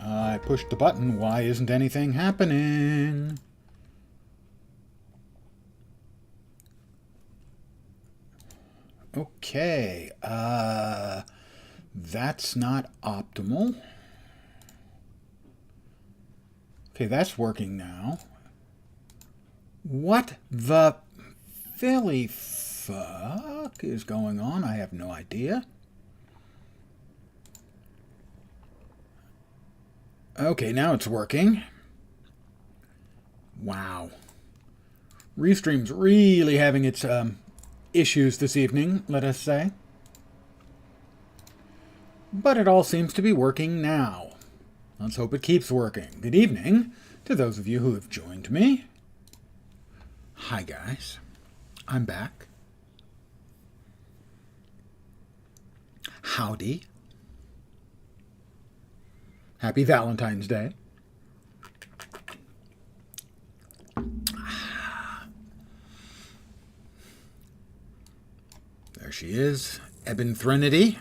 I pushed the button. Why isn't anything happening? Okay. That's not optimal. Okay, that's working now. What the Philly fuck is going on? I have no idea. Okay, now it's working. Wow. Restream's really having its issues this evening, let us say. But it all seems to be working now. Let's hope it keeps working. Good evening to those of you who have joined me. Hi, guys. I'm back. Howdy. Happy Valentine's Day. There she is, Eben Threnody.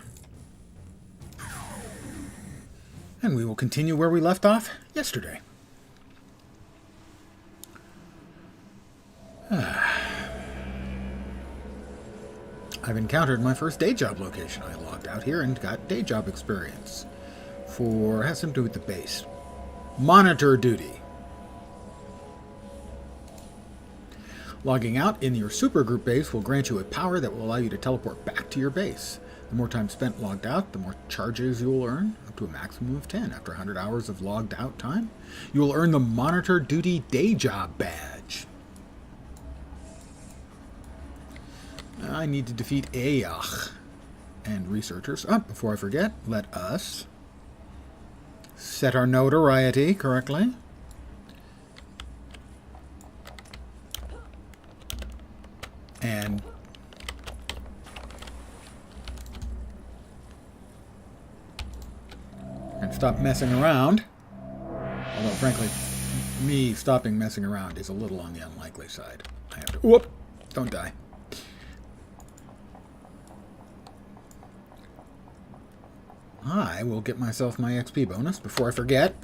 And we will continue where we left off yesterday. I've encountered my first day job location. I logged out here and got day job experience. Has something to do with the base. Monitor duty. Logging out in your supergroup base will grant you a power that will allow you to teleport back to your base. The more time spent logged out, the more charges you will earn, up to a maximum of 10. After 100 hours of logged out time, you will earn the Monitor Duty Day Job Badge. I need to defeat Ayach and researchers. Before I forget, let us set our notoriety correctly. And stop messing around. Although, frankly, me stopping messing around is a little on the unlikely side. I have to... Whoop! Don't die. I will get myself my XP bonus before I forget.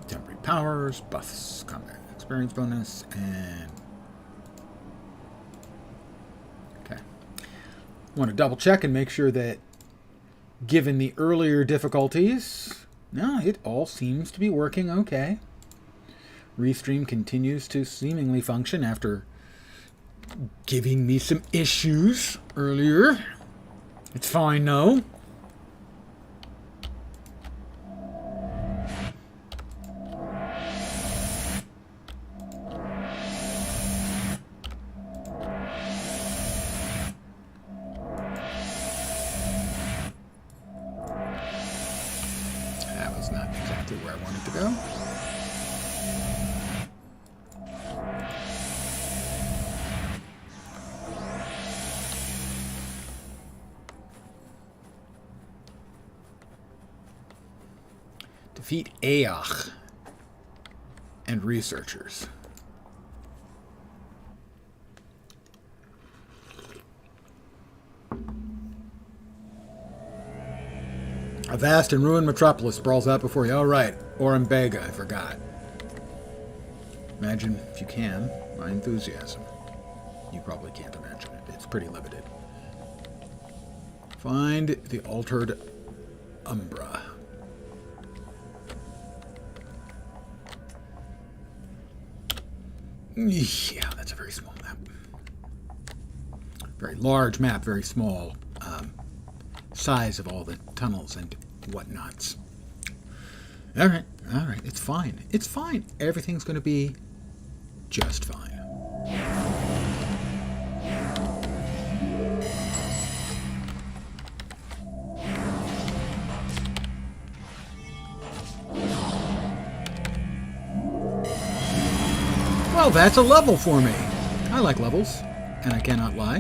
Temporary powers, buffs, combat experience bonus, and... Okay. Want to double check and make sure that, given the earlier difficulties, no, it all seems to be working okay. Restream continues to seemingly function after giving me some issues earlier. It's fine, though. That was not exactly where I wanted to go. Defeat Ayach and researchers. A vast and ruined metropolis sprawls out before you. All right, Orembega, I forgot. Imagine, if you can, my enthusiasm. You probably can't imagine it. It's pretty limited. Find the altered Umbra. Yeah, that's a very small map. Very large map, very small size of all the tunnels and whatnots. All right, it's fine. It's fine. Everything's going to be just fine. Well, that's a level for me. I like levels, and I cannot lie.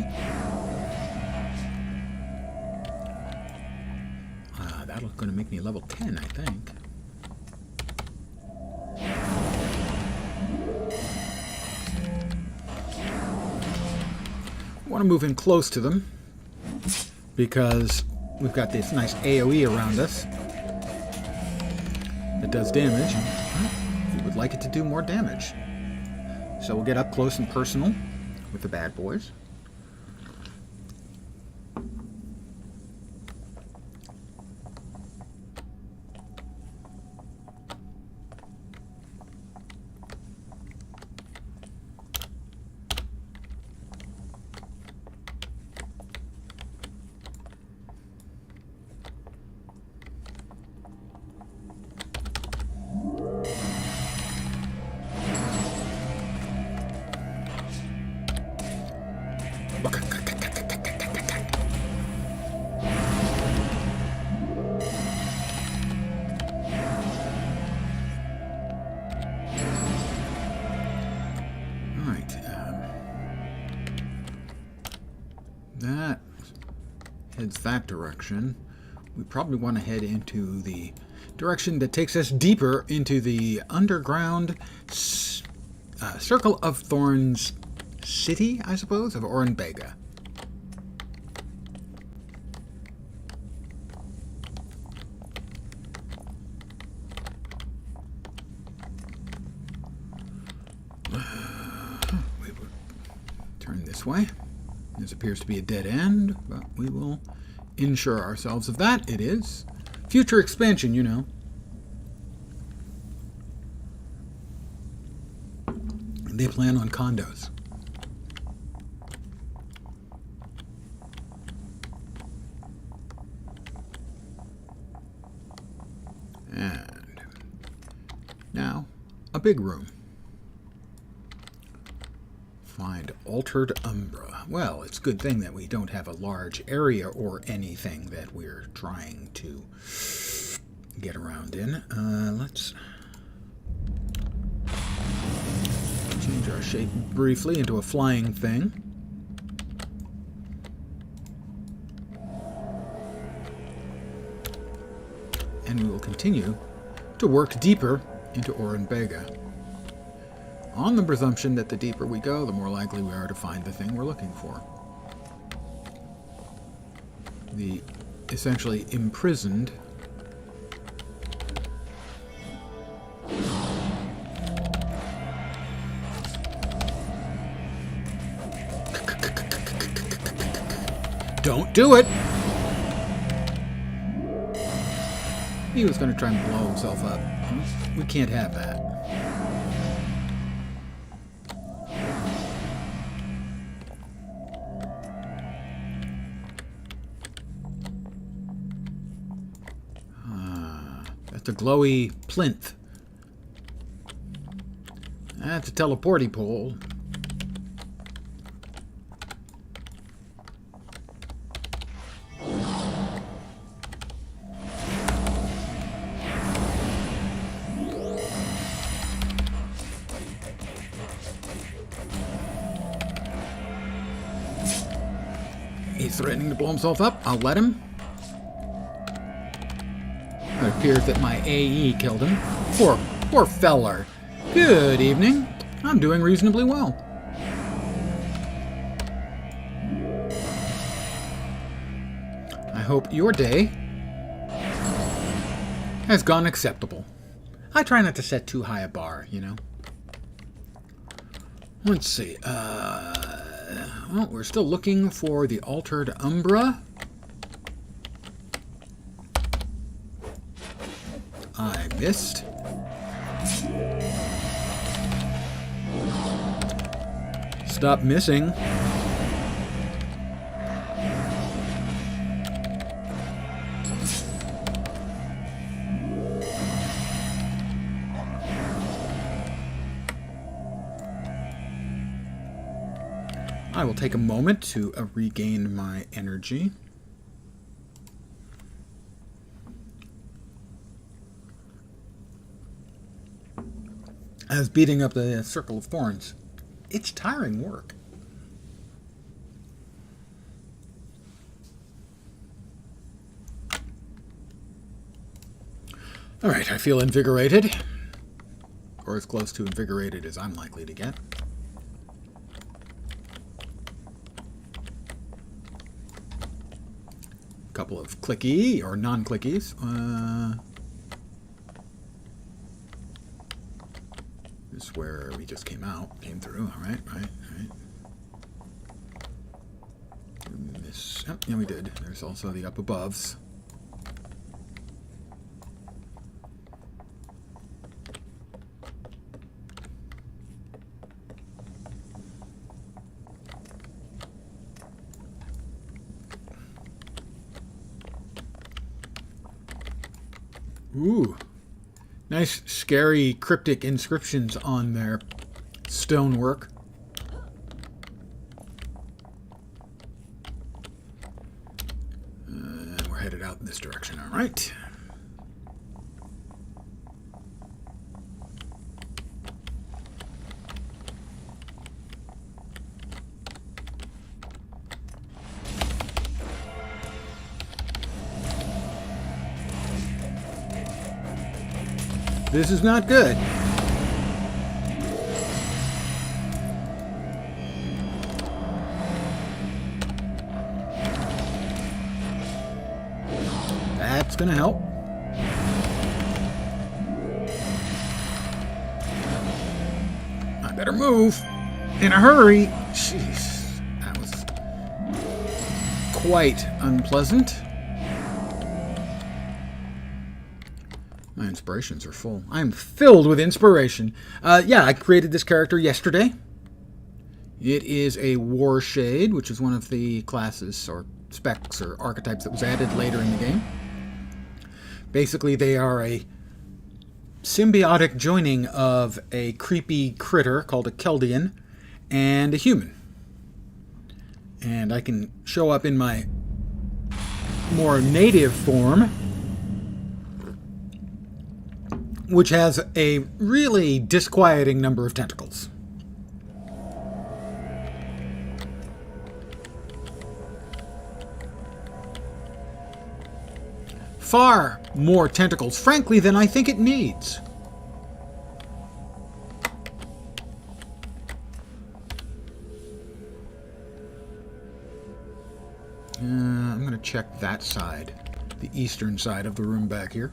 That's going to make me level 10, I think. I want to move in close to them, because we've got this nice AoE around us that does damage. We would like it to do more damage. So we'll get up close and personal with the bad boys. That heads that direction. We probably want to head into the direction that takes us deeper into the underground Circle of Thorns city, I suppose, of Orenbega. We will turn this way. This appears to be a dead end, but we will ensure ourselves of that. It is. Future expansion, you know. They plan on condos. And now, a big room. Find Altered Umbra. Well, it's a good thing that we don't have a large area or anything that we're trying to get around in. Let's change our shape briefly into a flying thing. And we will continue to work deeper into Orenbega, on the presumption that the deeper we go, the more likely we are to find the thing we're looking for. The essentially imprisoned Don't do it! He was going to try and blow himself up. We can't have that. That's a glowy plinth. That's a teleporty pole. He's threatening to blow himself up. I'll let him. It appears that my AE killed him. Poor feller. Good evening. I'm doing reasonably well. I hope your day has gone acceptable. I try not to set too high a bar, you know. Let's see. Well, we're still looking for the Altered Umbra. I missed. Stop missing. I will take a moment to regain my energy. As beating up the Circle of Thorns, it's tiring work. All right, I feel invigorated, or as close to invigorated as I'm likely to get. A couple of clicky or non-clickies. This is where we just came through. All right. This, yeah, we did. There's also the up aboves. Ooh, nice, scary, cryptic inscriptions on their stonework. We're headed out in this direction, all right. This is not good. That's gonna help. I better move in a hurry. Jeez, that was quite unpleasant. My inspirations are full. I'm filled with inspiration. Yeah, I created this character yesterday. It is a Warshade, which is one of the classes or specs or archetypes that was added later in the game. Basically, they are a symbiotic joining of a creepy critter called a Chaldean and a human. And I can show up in my more native form, which has a really disquieting number of tentacles. Far more tentacles, frankly, than I think it needs. I'm going to check that side, the eastern side of the room back here.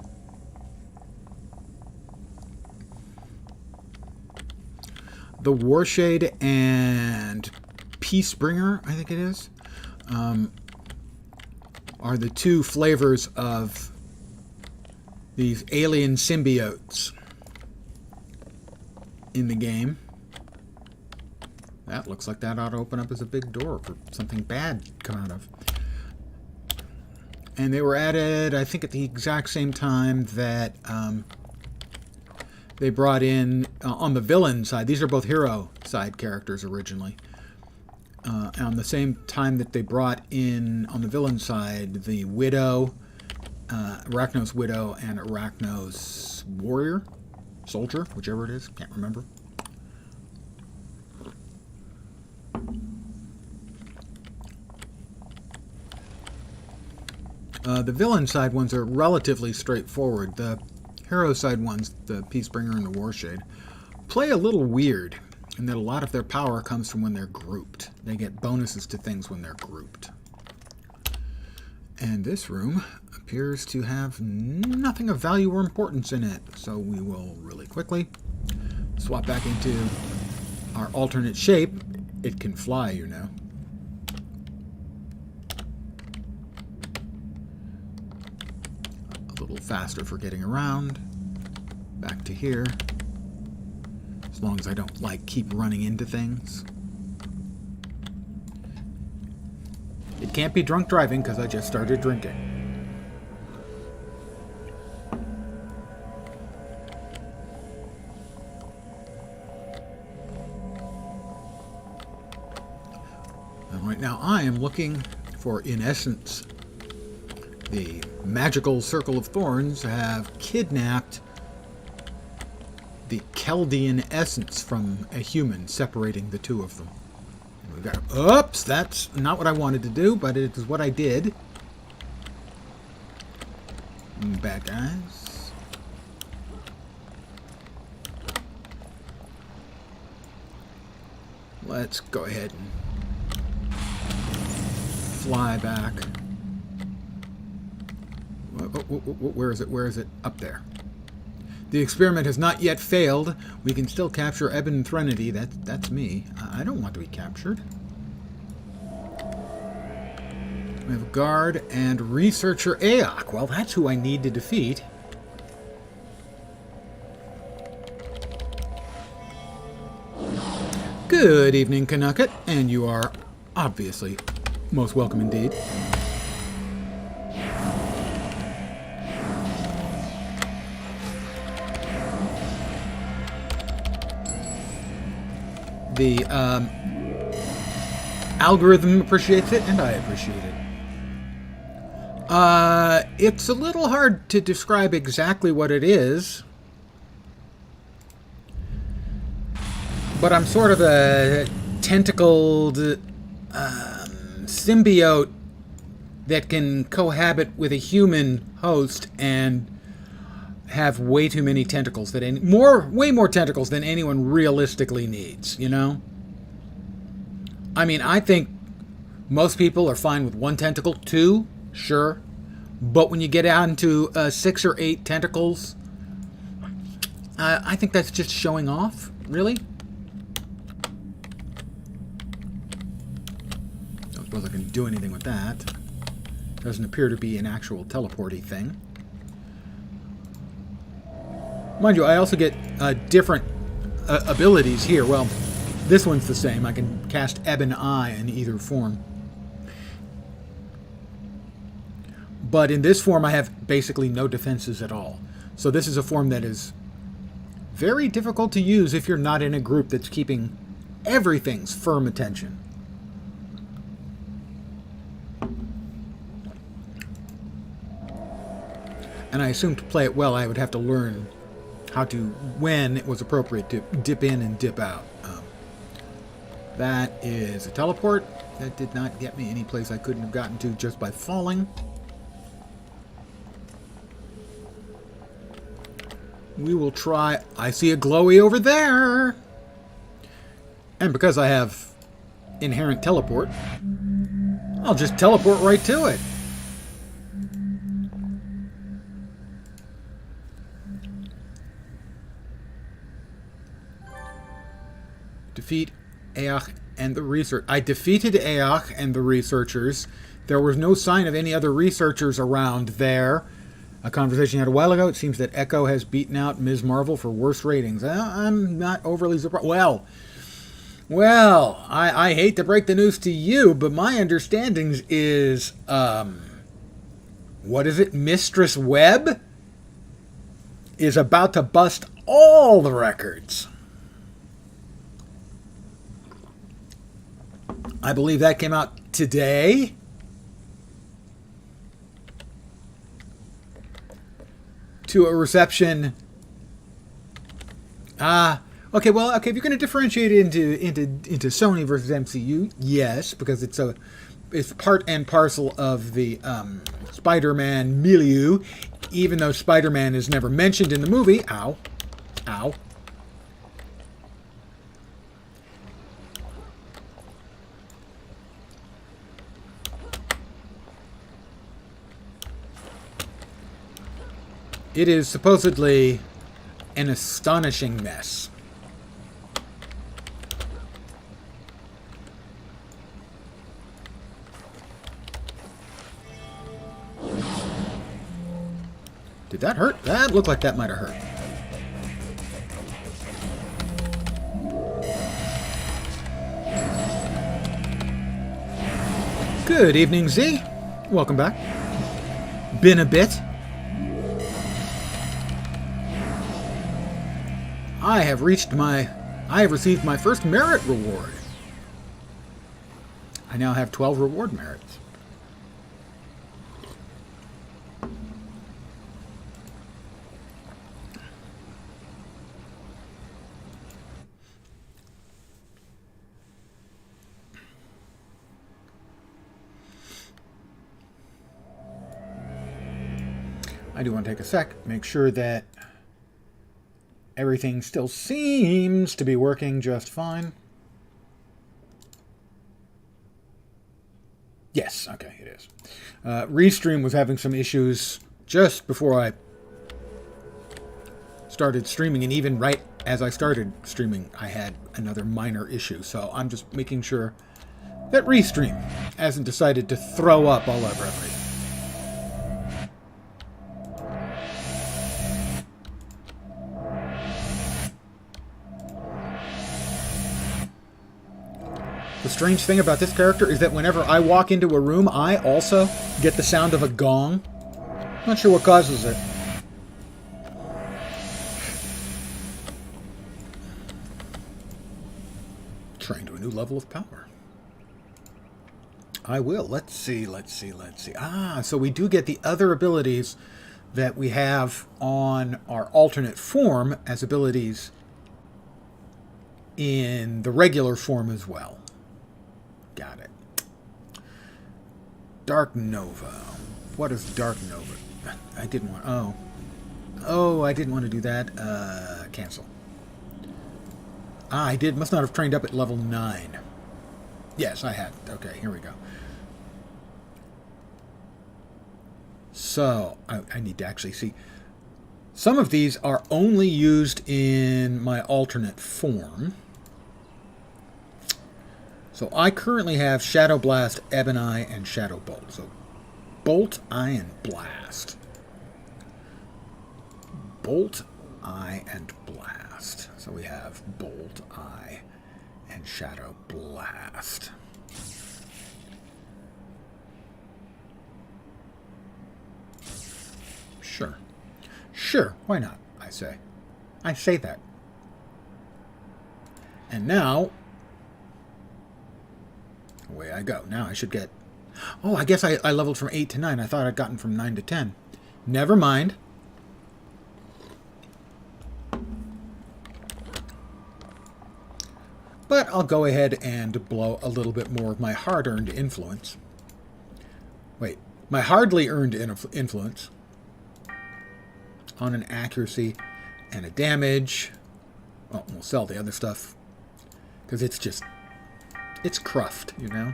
The Warshade and Peacebringer, I think it is, are the two flavors of these alien symbiotes in the game. That looks like that ought to open up as a big door for something bad to come out of. And they were added, I think, at the exact same time that they brought in, on the villain side, these are both hero side characters originally. On the same time that they brought in, on the villain side, the Widow, Arachno's Widow, and Arachno's Warrior, Soldier, whichever it is, can't remember. The villain side ones are relatively straightforward. The hero side ones, the Peacebringer and the Warshade, play a little weird in that a lot of their power comes from when they're grouped. They get bonuses to things when they're grouped. And this room appears to have nothing of value or importance in it, so we will really quickly swap back into our alternate shape. It can fly, you know. A little faster for getting around. Back to here. As long as I don't, like, keep running into things. It can't be drunk driving because I just started drinking. And right now I am looking for, in essence, the magical Circle of Thorns have kidnapped the Chaldean essence from a human, separating the two of them. We got, oops, that's not what I wanted to do, but it is what I did. Bad guys. Let's go ahead and fly back. where is it? Where is it? Up there. The experiment has not yet failed. We can still capture Eben Threnody. That's me. I don't want to be captured. We have guard and researcher Aok. Well, that's who I need to defeat. Good evening, Canucket, and you are obviously most welcome indeed. The algorithm appreciates it, and I appreciate it. It's a little hard to describe exactly what it is, but I'm sort of a tentacled symbiote that can cohabit with a human host and have way too many tentacles that way more tentacles than anyone realistically needs, you know? I mean, I think most people are fine with 1 tentacle, 2, sure. But when you get out into 6 or 8 tentacles, I think that's just showing off, really. Don't suppose I can do anything with that. Doesn't appear to be an actual teleporty thing. Mind you, I also get different abilities here. Well, this one's the same. I can cast Ebon Eye in either form. But in this form, I have basically no defenses at all. So this is a form that is very difficult to use if you're not in a group that's keeping everything's firm attention. And I assume to play it well, I would have to learn how to, when it was appropriate, to dip in and dip out. That is a teleport. That did not get me any place I couldn't have gotten to just by falling. We will try... I see a glowy over there! And because I have inherent teleport, I'll just teleport right to it. Defeat Aok and the research. I defeated Aok and the researchers. There was no sign of any other researchers around there. A conversation I had a while ago. It seems that Echo has beaten out Ms. Marvel for worst ratings. I'm not overly surprised. Well, I hate to break the news to you, but my understanding is, what is it? Mistress Webb is about to bust all the records. I believe that came out today. To a reception. Okay, well, okay, if you're going to differentiate it into Sony versus MCU, yes, because it's part and parcel of the Spider-Man milieu, even though Spider-Man is never mentioned in the movie. Ow. Ow. It is supposedly an astonishing mess. Did that hurt? That looked like that might have hurt. Good evening, Z. Welcome back. Been a bit. I have received my first merit reward. I now have 12 reward merits. I do want to take a sec, make sure that everything still seems to be working just fine. Yes, okay, it is. Restream was having some issues just before I started streaming, and even right as I started streaming, I had another minor issue. So I'm just making sure that Restream hasn't decided to throw up all over everything. The strange thing about this character is that whenever I walk into a room, I also get the sound of a gong. Not sure what causes it. Train to a new level of power. I will. Let's see. Ah, so we do get the other abilities that we have on our alternate form as abilities in the regular form as well. Got it. Dark Nova. What is Dark Nova? I didn't want... Oh, I didn't want to do that. Cancel. Ah, I did. Must not have trained up at level 9. Yes, I had. Okay, here we go. So, I need to actually see. Some of these are only used in my alternate form. So I currently have Shadow Blast, Ebon Eye, and Shadow Bolt. So Bolt, Eye, and Blast. Bolt, Eye, and Blast. So we have Bolt, Eye, and Shadow Blast. Sure. Sure, why not, I say. I say that. And now... away I go. Now I should get... oh, I guess I leveled from 8 to 9. I thought I'd gotten from 9 to 10. Never mind. But I'll go ahead and blow a little bit more of my hard-earned influence. Wait. My hardly earned influence on an accuracy and a damage. Well, we'll sell the other stuff. Because it's just... it's cruft, you know?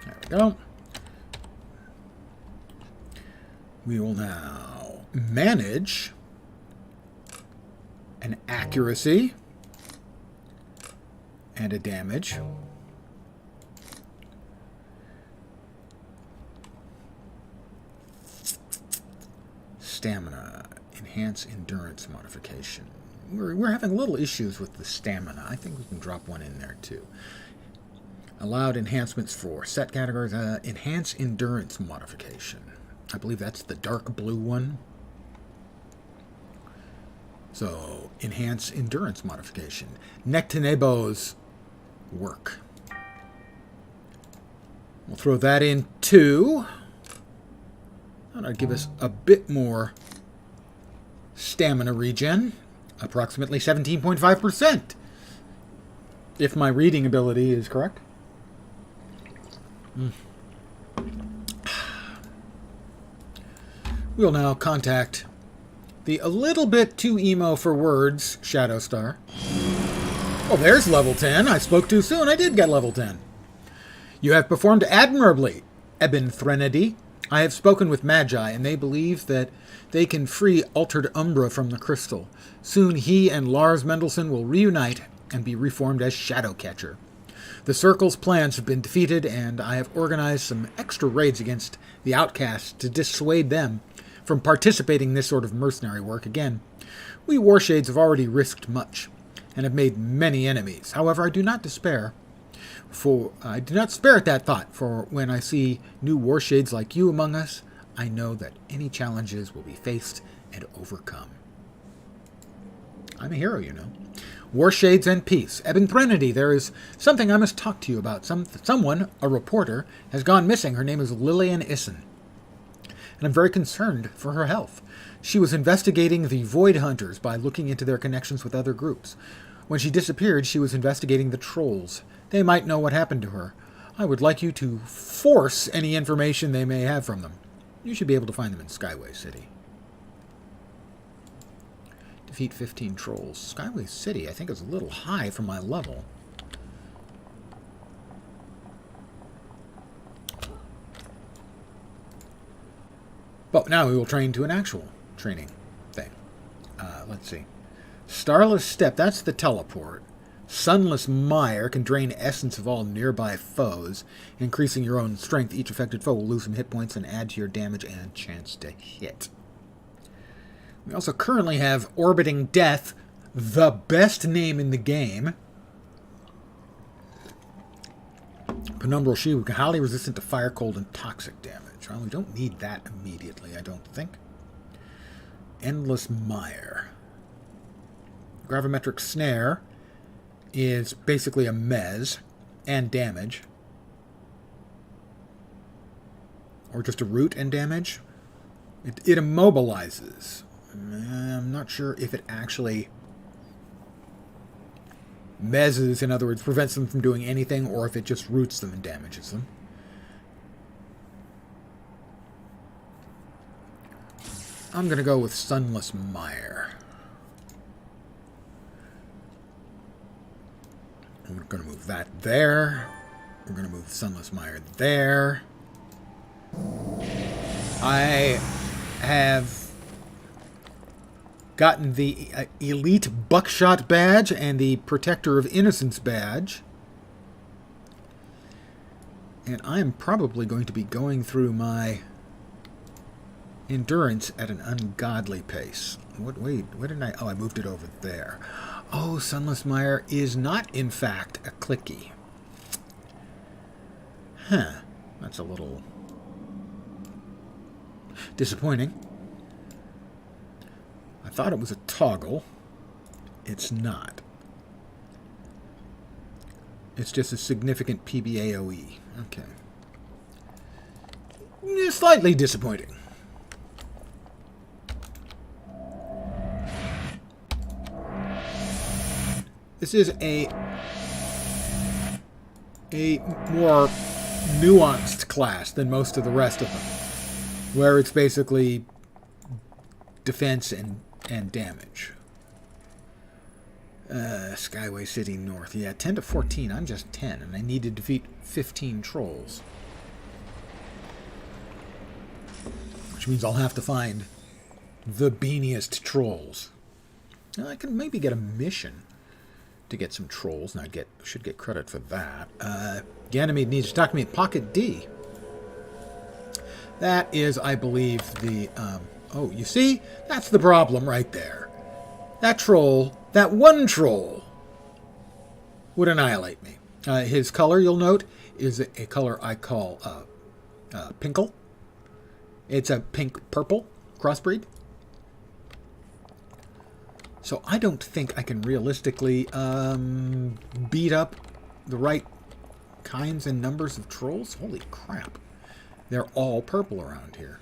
There we go. We will now manage an accuracy and a damage. Stamina, enhance endurance modification. We're having little issues with the stamina. I think we can drop one in there too. Allowed enhancements for set categories. Enhance endurance modification. I believe that's the dark blue one. So, enhance endurance modification. Nectanebo's work. We'll throw that in too. That'll give us a bit more stamina regen. Approximately 17.5%. If my reading ability is correct. We'll now contact the a little bit too emo for words Shadow Star. Oh, there's level 10. I spoke too soon. I did get level 10. You have performed admirably, Ebon Threnody. I have spoken with Magi, and they believe that they can free Altered Umbra from the crystal. Soon he and Lars Mendelsohn will reunite and be reformed as Shadowcatcher. The Circle's plans have been defeated, and I have organized some extra raids against the outcasts to dissuade them from participating in this sort of mercenary work again. We Warshades have already risked much, and have made many enemies. However, I do not despair. I do not spare at that thought, for when I see new Warshades like you among us, I know that any challenges will be faced and overcome. I'm a hero, you know. Warshades and peace. Ebon Threnody, there is something I must talk to you about. Someone, a reporter, has gone missing. Her name is Lillian Issen, and I'm very concerned for her health. She was investigating the Void Hunters by looking into their connections with other groups. When she disappeared, she was investigating the Trolls. They might know what happened to her. I would like you to force any information they may have from them. You should be able to find them in Skyway City. Defeat 15 Trolls. Skyway City, I think, is a little high for my level. But now we will train to an actual training thing. Let's see. Starless Step, that's the teleport. Sunless Mire can drain essence of all nearby foes, increasing your own strength. Each affected foe will lose some hit points and add to your damage and chance to hit. We also currently have Orbiting Death, the best name in the game. Penumbral Shield, highly resistant to fire, cold, and toxic damage. Well, we don't need that immediately, I don't think. Endless Mire. Gravimetric Snare is basically a mez and damage. Or just a root and damage. It immobilizes. I'm not sure if it actually mezzes, in other words, prevents them from doing anything, or if it just roots them and damages them. I'm going to go with Sunless Mire. We're going to move that there. We're going to move Sunless Mire there. I have gotten the Elite Buckshot Badge and the Protector of Innocence Badge. And I am probably going to be going through my endurance at an ungodly pace. Wait, where did I... Oh, I moved it over there. Oh, Sunless Mire is not, in fact, a clicky. Huh. That's a little disappointing. I thought it was a toggle. It's not. It's just a significant PBAOE. Okay. Slightly disappointing. This is a more nuanced class than most of the rest of them, where it's basically defense and damage. Skyway City North. Yeah, 10 to 14. I'm just 10, and I need to defeat 15 trolls. Which means I'll have to find the beaniest trolls. Now, I can maybe get a mission to get some trolls, and should get credit for that. Ganymede needs to talk to me at Pocket D. That is, I believe, the... oh, you see? That's the problem right there. That troll, that one troll, would annihilate me. His color, you'll note, is a color I call Pinkle. It's a pink-purple crossbreed. So I don't think I can realistically beat up the right kinds and numbers of trolls. Holy crap. They're all purple around here.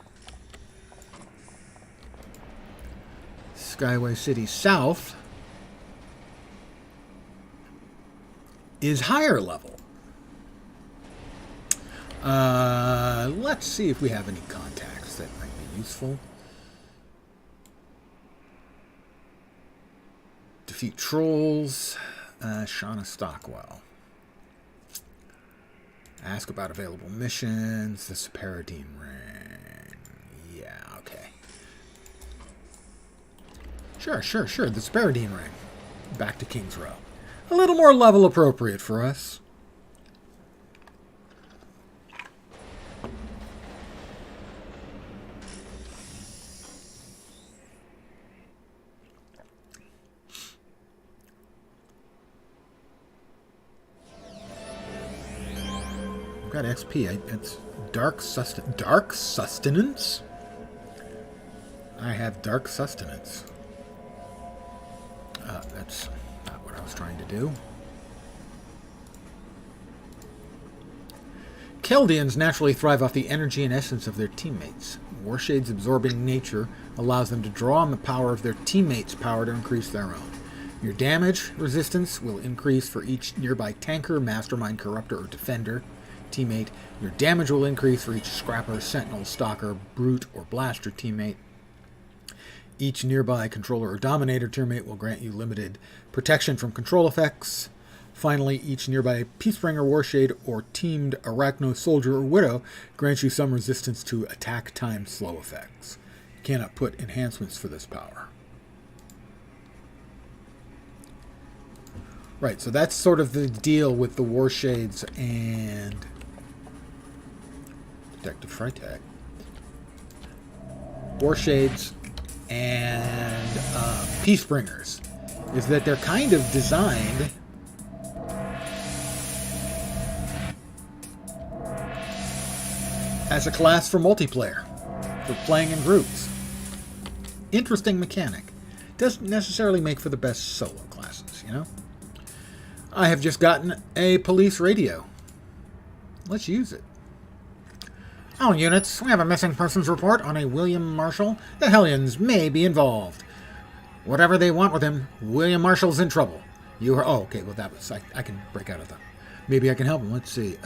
Skyway City South is higher level. Let's see if we have any contacts that might be useful. Defeat trolls. Shauna Stockwell. Ask about available missions. The Separadine Ring. Yeah, okay. Sure. The Separadine Ring. Back to King's Row. A little more level appropriate for us. Got XP. It's Dark Sustenance? I have Dark Sustenance. That's not what I was trying to do. Chaldeans naturally thrive off the energy and essence of their teammates. Warshade's absorbing nature allows them to draw on the power of their teammates' power to increase their own. Your damage resistance will increase for each nearby tanker, mastermind, corruptor, or defender teammate. Your damage will increase for each scrapper, sentinel, stalker, brute, or blaster teammate. Each nearby controller or dominator teammate will grant you limited protection from control effects. Finally, each nearby Peacebringer, Warshade, or teamed Arachno Soldier or Widow grants you some resistance to attack time slow effects. You cannot put enhancements for this power. Right, so that's sort of the deal with the Warshades and Detective Freitag. Warshades and Peacebringers is that they're kind of designed as a class for multiplayer, for playing in groups. Interesting mechanic. Doesn't necessarily make for the best solo classes, you know? I have just gotten a police radio. Let's use it. All units, we have a missing persons report on a William Marshall. The Hellions may be involved. Whatever they want with him, William Marshall's in trouble. You are... Oh, okay, well, that was... I can break out of that. Maybe I can help him. Let's see.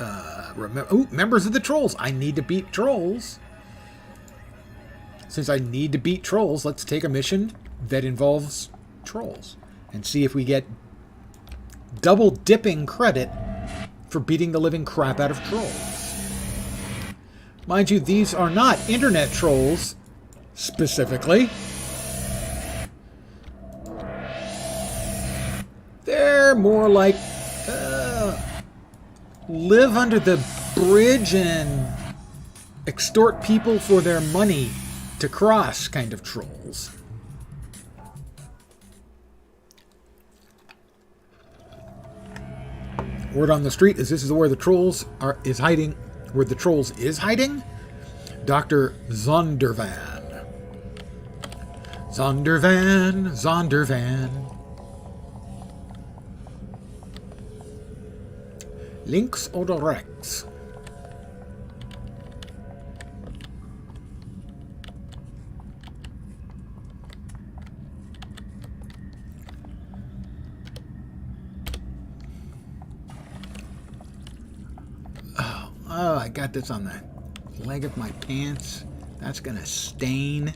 Members of the Trolls. I need to beat Trolls. Since I need to beat Trolls, let's take a mission that involves Trolls and see if we get double dipping credit for beating the living crap out of Trolls. Mind you, these are not internet trolls, specifically. They're more like live under the bridge and extort people for their money to cross kind of trolls. Word on the street is this is where the trolls is hiding. Where the trolls is hiding? Dr. Zondervan. Zondervan, Zondervan. Links oder rechts? Oh, I got this on the leg of my pants. That's gonna stain.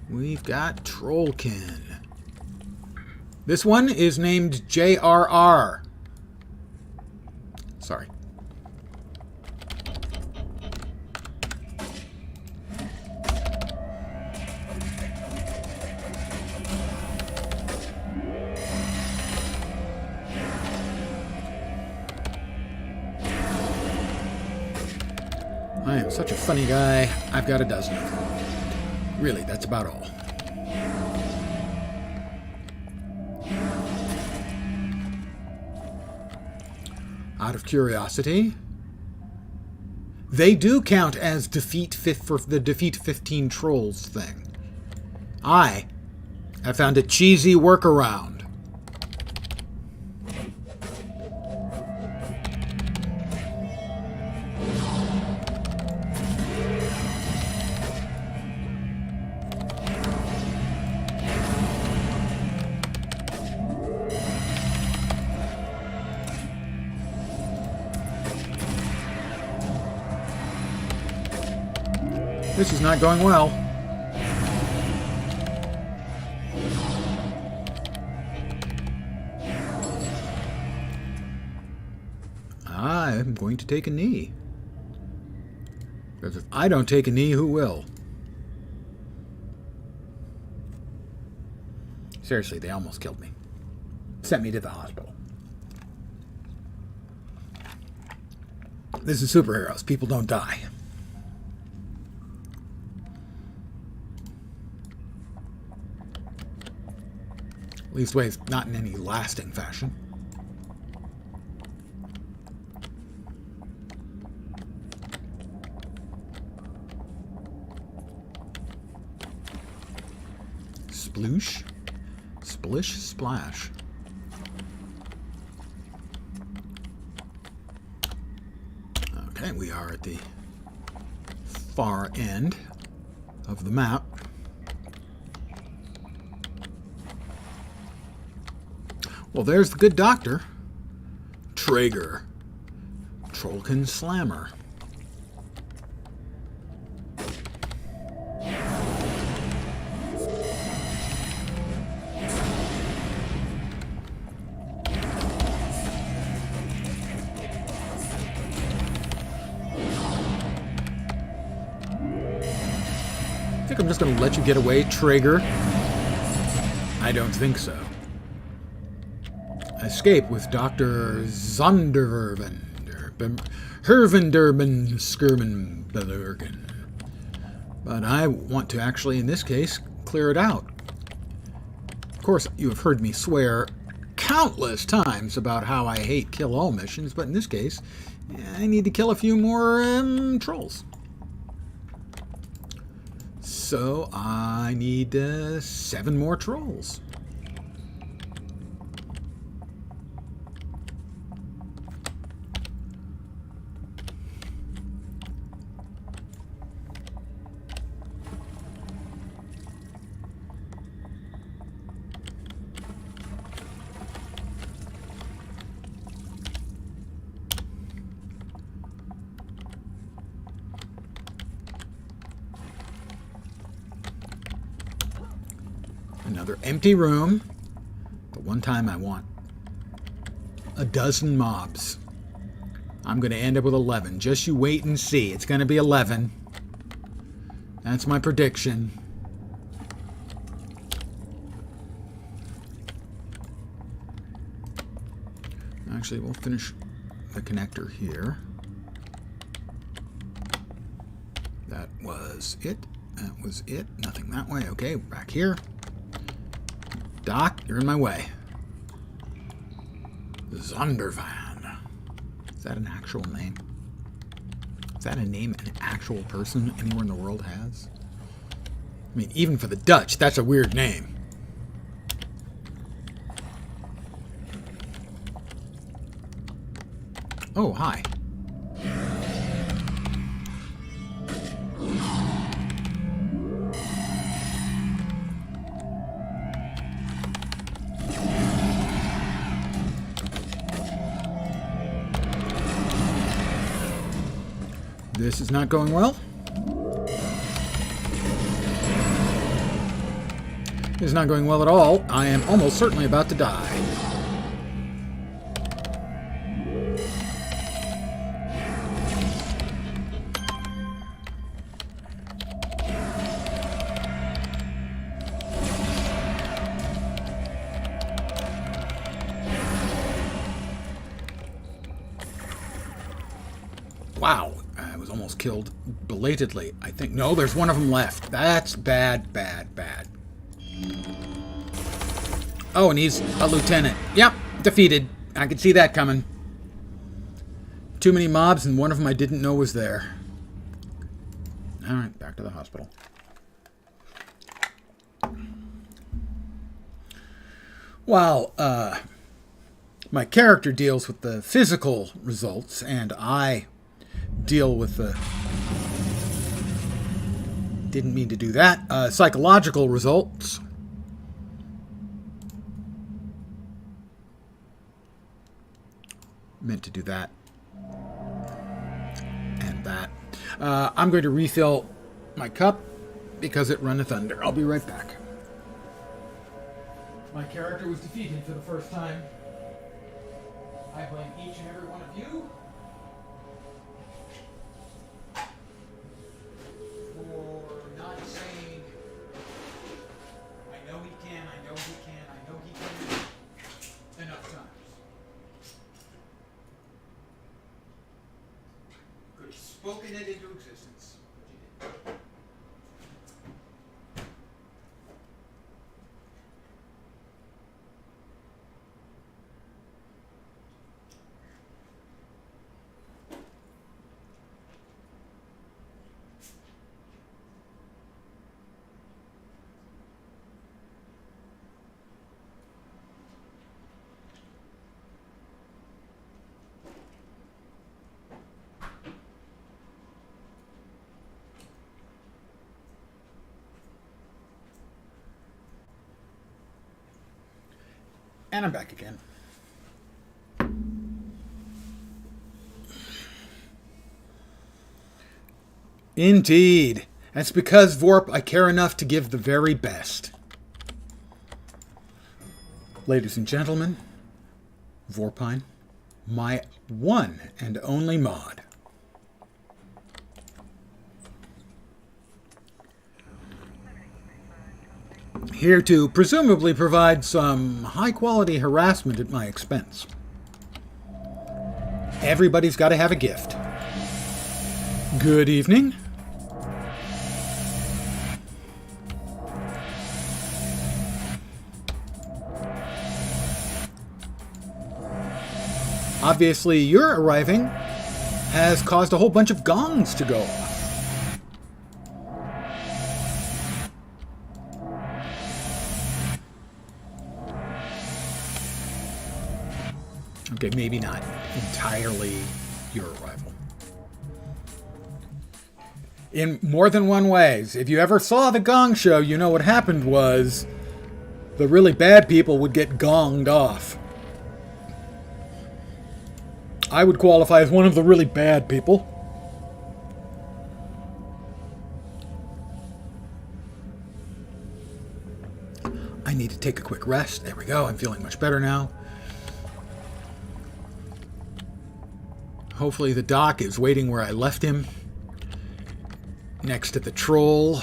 We've got Trollkin. This one is named JRR. Sorry. I am such a funny guy. I've got a dozen of them. Really, that's about all. Out of curiosity, they do count as for the defeat 15 trolls thing. I have found a cheesy workaround. This is not going well. I'm going to take a knee. Because if I don't take a knee, who will? Seriously, they almost killed me. Sent me to the hospital. This is superheroes. People don't die. At least ways not in any lasting fashion. Sploosh. Splish, splash. Okay, we are at the far end of the map. Well, there's the good doctor. Traeger. Trollkin Slammer. I'm just going to let you get away. Trigger. I don't think so. Escape with Dr. Zonderverven. Hervenderman Skirmanbergen. But I want to actually, in this case, clear it out. Of course, you have heard me swear countless times about how I hate kill-all missions, but in this case, I need to kill a few more trolls. So I need 7 more trolls. Another empty room. But one time I want a dozen mobs. I'm going to end up with 11. Just you wait and see. It's going to be 11. That's my prediction. Actually, we'll finish the connector here. That was it. That was it. Nothing that way. Okay, back here. Doc, you're in my way. Zondervan. Is that an actual name? Is that a name an actual person anywhere in the world has? I mean, even for the Dutch, that's a weird name. Oh, hi. This is not going well. This is not going well at all. I am almost certainly about to die. Wow. I was almost killed belatedly, I think. No, there's one of them left. That's bad, bad, bad. Oh, and he's a lieutenant. Yep, defeated. I could see that coming. Too many mobs, and one of them I didn't know was there. Alright, back to the hospital. While my character deals with the physical results, and I deal with the... Didn't mean to do that. Psychological results. Meant to do that. And that. I'm going to refill my cup because it runneth under. I'll be right back. My character was defeated for the first time. I blame each and every one of you for not saying, I know he can, I know he can, I know he can, enough times. Could have spoken it into existence, but you didn't. And I'm back again. Indeed. That's because, Vorp, I care enough to give the very best. Ladies and gentlemen, Vorpine, my one and only mod. Here to presumably provide some high-quality harassment at my expense. Everybody's got to have a gift. Good evening. Obviously, your arriving has caused a whole bunch of gongs to go off. Okay, maybe not entirely your arrival. In more than one ways. If you ever saw the Gong Show, you know what happened was the really bad people would get gonged off. I would qualify as one of the really bad people. I need to take a quick rest. There we go. I'm feeling much better now. Hopefully the doc is waiting where I left him. Next to the troll.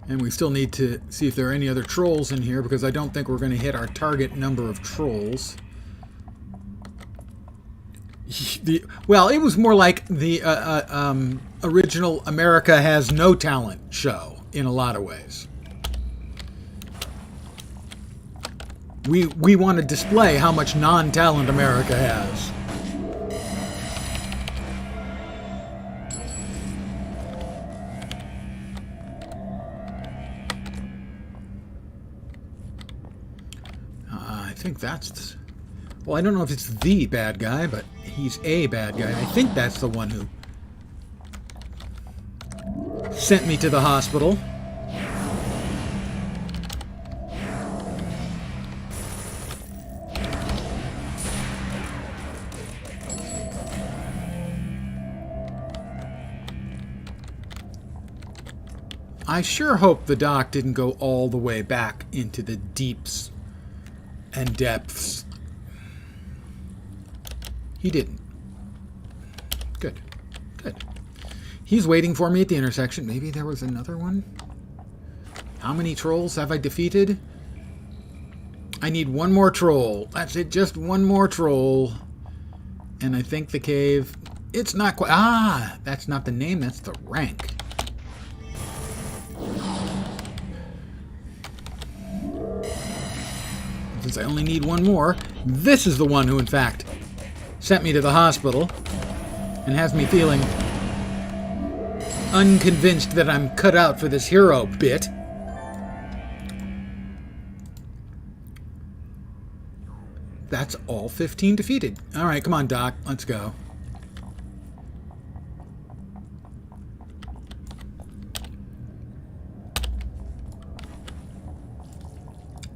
And we still need to see if there are any other trolls in here, because I don't think we're going to hit our target number of trolls. Well, it was more like the original America Has No Talent show in a lot of ways. We want to display how much non-talent America has. I think that's... Well, I don't know if it's the bad guy, but he's a bad guy. I think that's the one who sent me to the hospital. I sure hope the doc didn't go all the way back into the deeps and depths. He didn't. Good. Good. He's waiting for me at the intersection. Maybe there was another one? How many trolls have I defeated? I need one more troll. That's it, just one more troll. And I think the cave... It's not quite... Ah! That's not the name, that's the rank. Since I only need one more, this is the one who, in fact, sent me to the hospital and has me feeling unconvinced that I'm cut out for this hero bit. That's all 15 defeated. All right, come on, Doc. Let's go.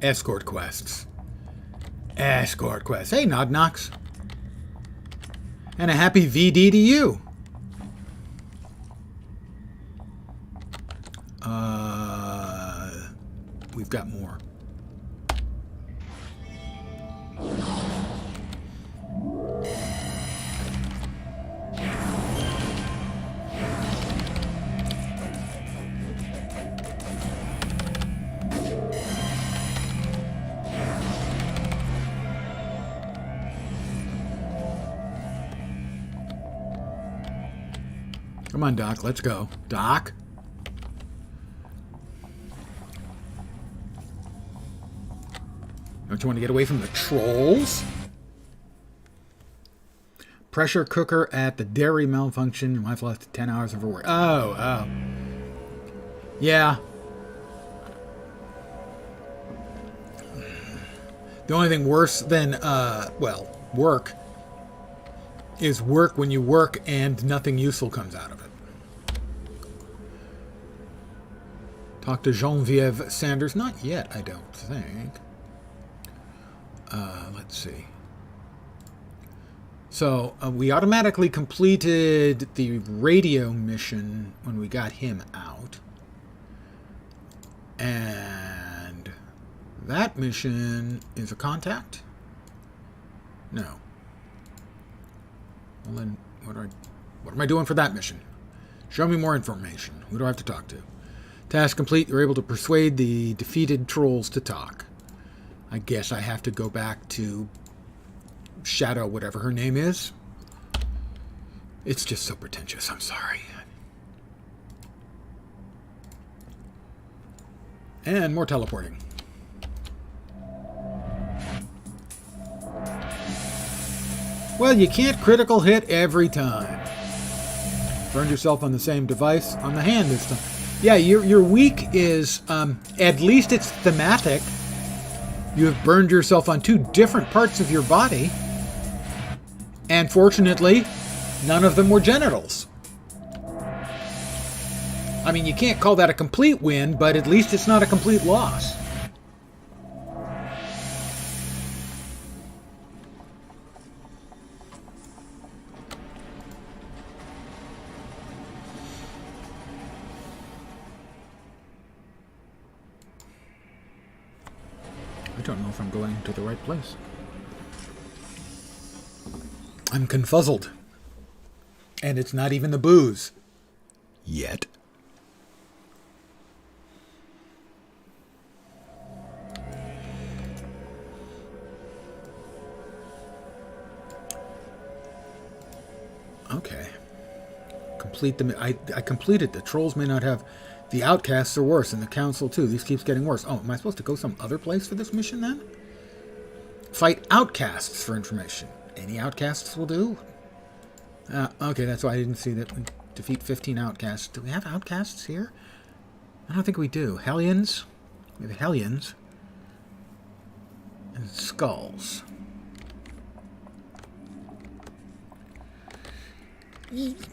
Escort quests. Escort quests. Hey, Nod Knox. And a happy VD to you. We've got more. Come on, Doc. Let's go. Doc? Don't you want to get away from the trolls? Pressure cooker at the dairy malfunction. Your wife lost 10 hours of her work. Oh. Yeah. The only thing worse than, work is work when you work and nothing useful comes out of it. Talk to Genevieve Sanders. Not yet, I don't think. Let's see. So we automatically completed the radio mission when we got him out. And that mission is a contact? No. Well then, what am I doing for that mission? Show me more information. Who do I have to talk to? Task complete. You're able to persuade the defeated trolls to talk. I guess I have to go back to Shadow, whatever her name is. It's just so pretentious. I'm sorry. And more teleporting. Well, you can't critical hit every time. Burned yourself on the same device on the hand this time. Yeah, your weak is, at least it's thematic. You have burned yourself on two different parts of your body. And fortunately, none of them were genitals. I mean, you can't call that a complete win, but at least it's not a complete loss. I don't know if I'm going to the right place. I'm confuzzled. And it's not even the booze. Yet. Okay. Complete the... I completed. The trolls may not have... The outcasts are worse, and the council too. This keeps getting worse. Oh, am I supposed to go some other place for this mission then? Fight outcasts for information. Any outcasts will do. Okay, that's why I didn't see that. We defeat 15 outcasts. Do we have outcasts here? I don't think we do. Hellions? We have Hellions. And skulls.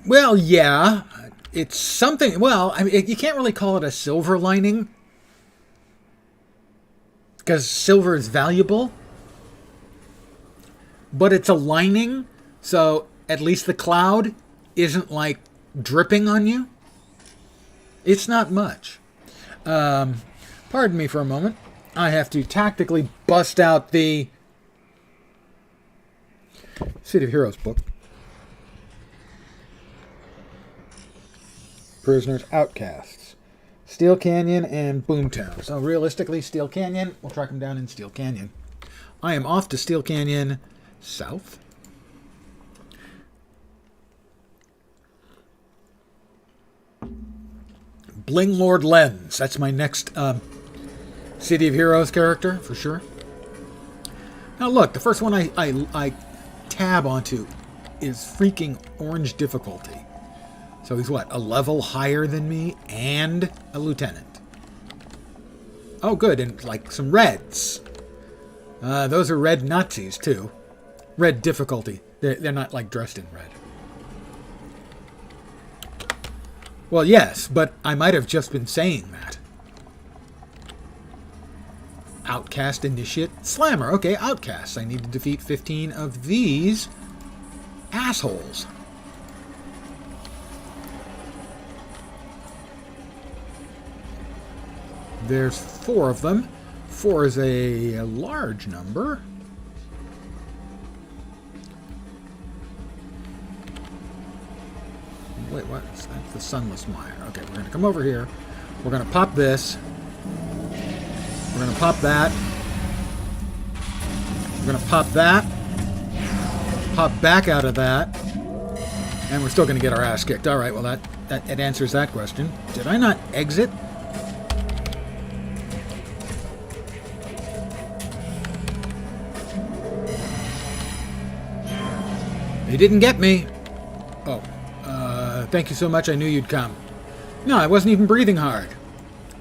Well, yeah. It's something... Well, I mean, you can't really call it a silver lining. Because silver is valuable. But it's a lining, so at least the cloud isn't, like, dripping on you. It's not much. Pardon me for a moment. I have to tactically bust out the City of Heroes book. Prisoners, outcasts. Steel Canyon and Boomtown. So realistically, Steel Canyon, we'll track them down in Steel Canyon. I am off to Steel Canyon south. Bling Lord Lens. That's my next City of Heroes character, for sure. Now look, the first one I tab onto is freaking orange difficulty. So he's what, a level higher than me and a lieutenant. Oh good, and like some reds. Those are red Nazis too. Red difficulty. They're not like dressed in red. Well, yes, but I might have just been saying that. Outcast, Initiate, Slammer. Okay, Outcasts. I need to defeat 15 of these assholes. There's 4 of them. 4 is a large number. Wait, what? That's the Sunless Mire. Okay, we're going to come over here. We're going to pop this. We're going to pop that. We're going to pop that. Pop back out of that. And we're still going to get our ass kicked. All right, well, that answers that question. Did I not exit? They didn't get me. Oh. Thank you so much. I knew you'd come. No, I wasn't even breathing hard.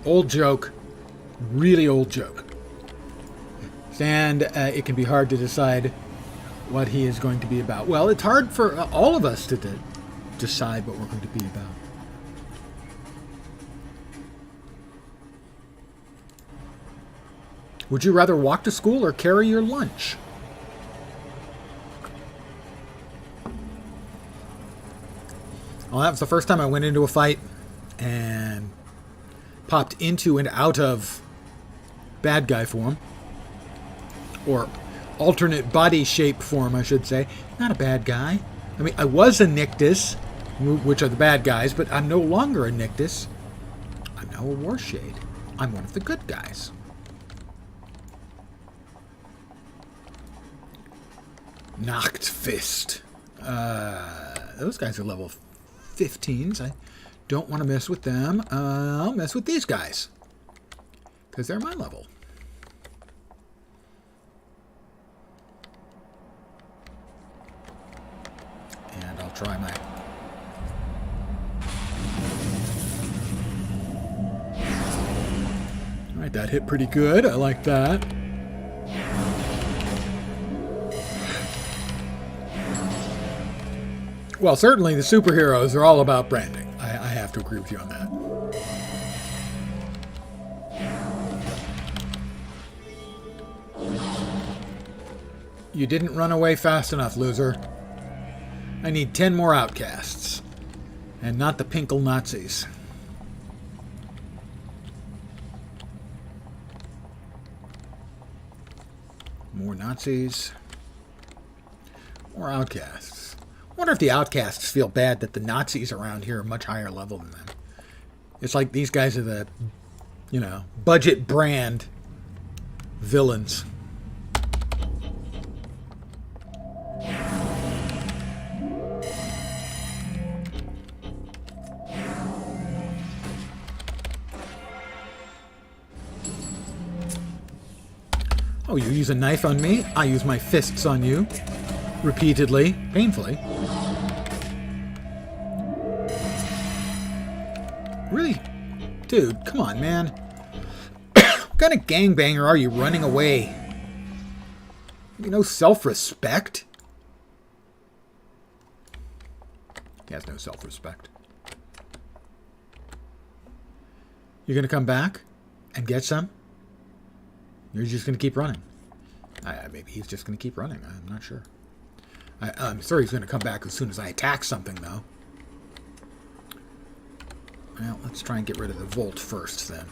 Old joke. Really old joke. And it can be hard to decide what he is going to be about. Well, it's hard for all of us to decide what we're going to be about. Would you rather walk to school or carry your lunch? Well, that was the first time I went into a fight and popped into and out of bad guy form. Or alternate body shape form, I should say. Not a bad guy. I mean, I was a Nictus, which are the bad guys, but I'm no longer a Nictus. I'm now a Warshade. I'm one of the good guys. Knocked Fist. Those guys are level 15s. I don't want to mess with them. I'll mess with these guys, because they're my level. And I'll try my... Alright, that hit pretty good. I like that. Well, certainly the superheroes are all about branding. I have to agree with you on that. You didn't run away fast enough, loser. I need 10 more outcasts. And not the Pinkle Nazis. More Nazis. More outcasts. I wonder if the outcasts feel bad that the Nazis around here are much higher level than them. It's like these guys are the, you know, budget brand villains. Oh, you use a knife on me? I use my fists on you. Repeatedly. Painfully. Really? Dude, come on, man. What kind of gangbanger are you running away? You know, self-respect? He has no self-respect. You're gonna come back and get some? You're just going to keep running. Maybe he's just going to keep running. I'm not sure. I'm sure he's going to come back as soon as I attack something, though. Well, let's try and get rid of the Volt first, then.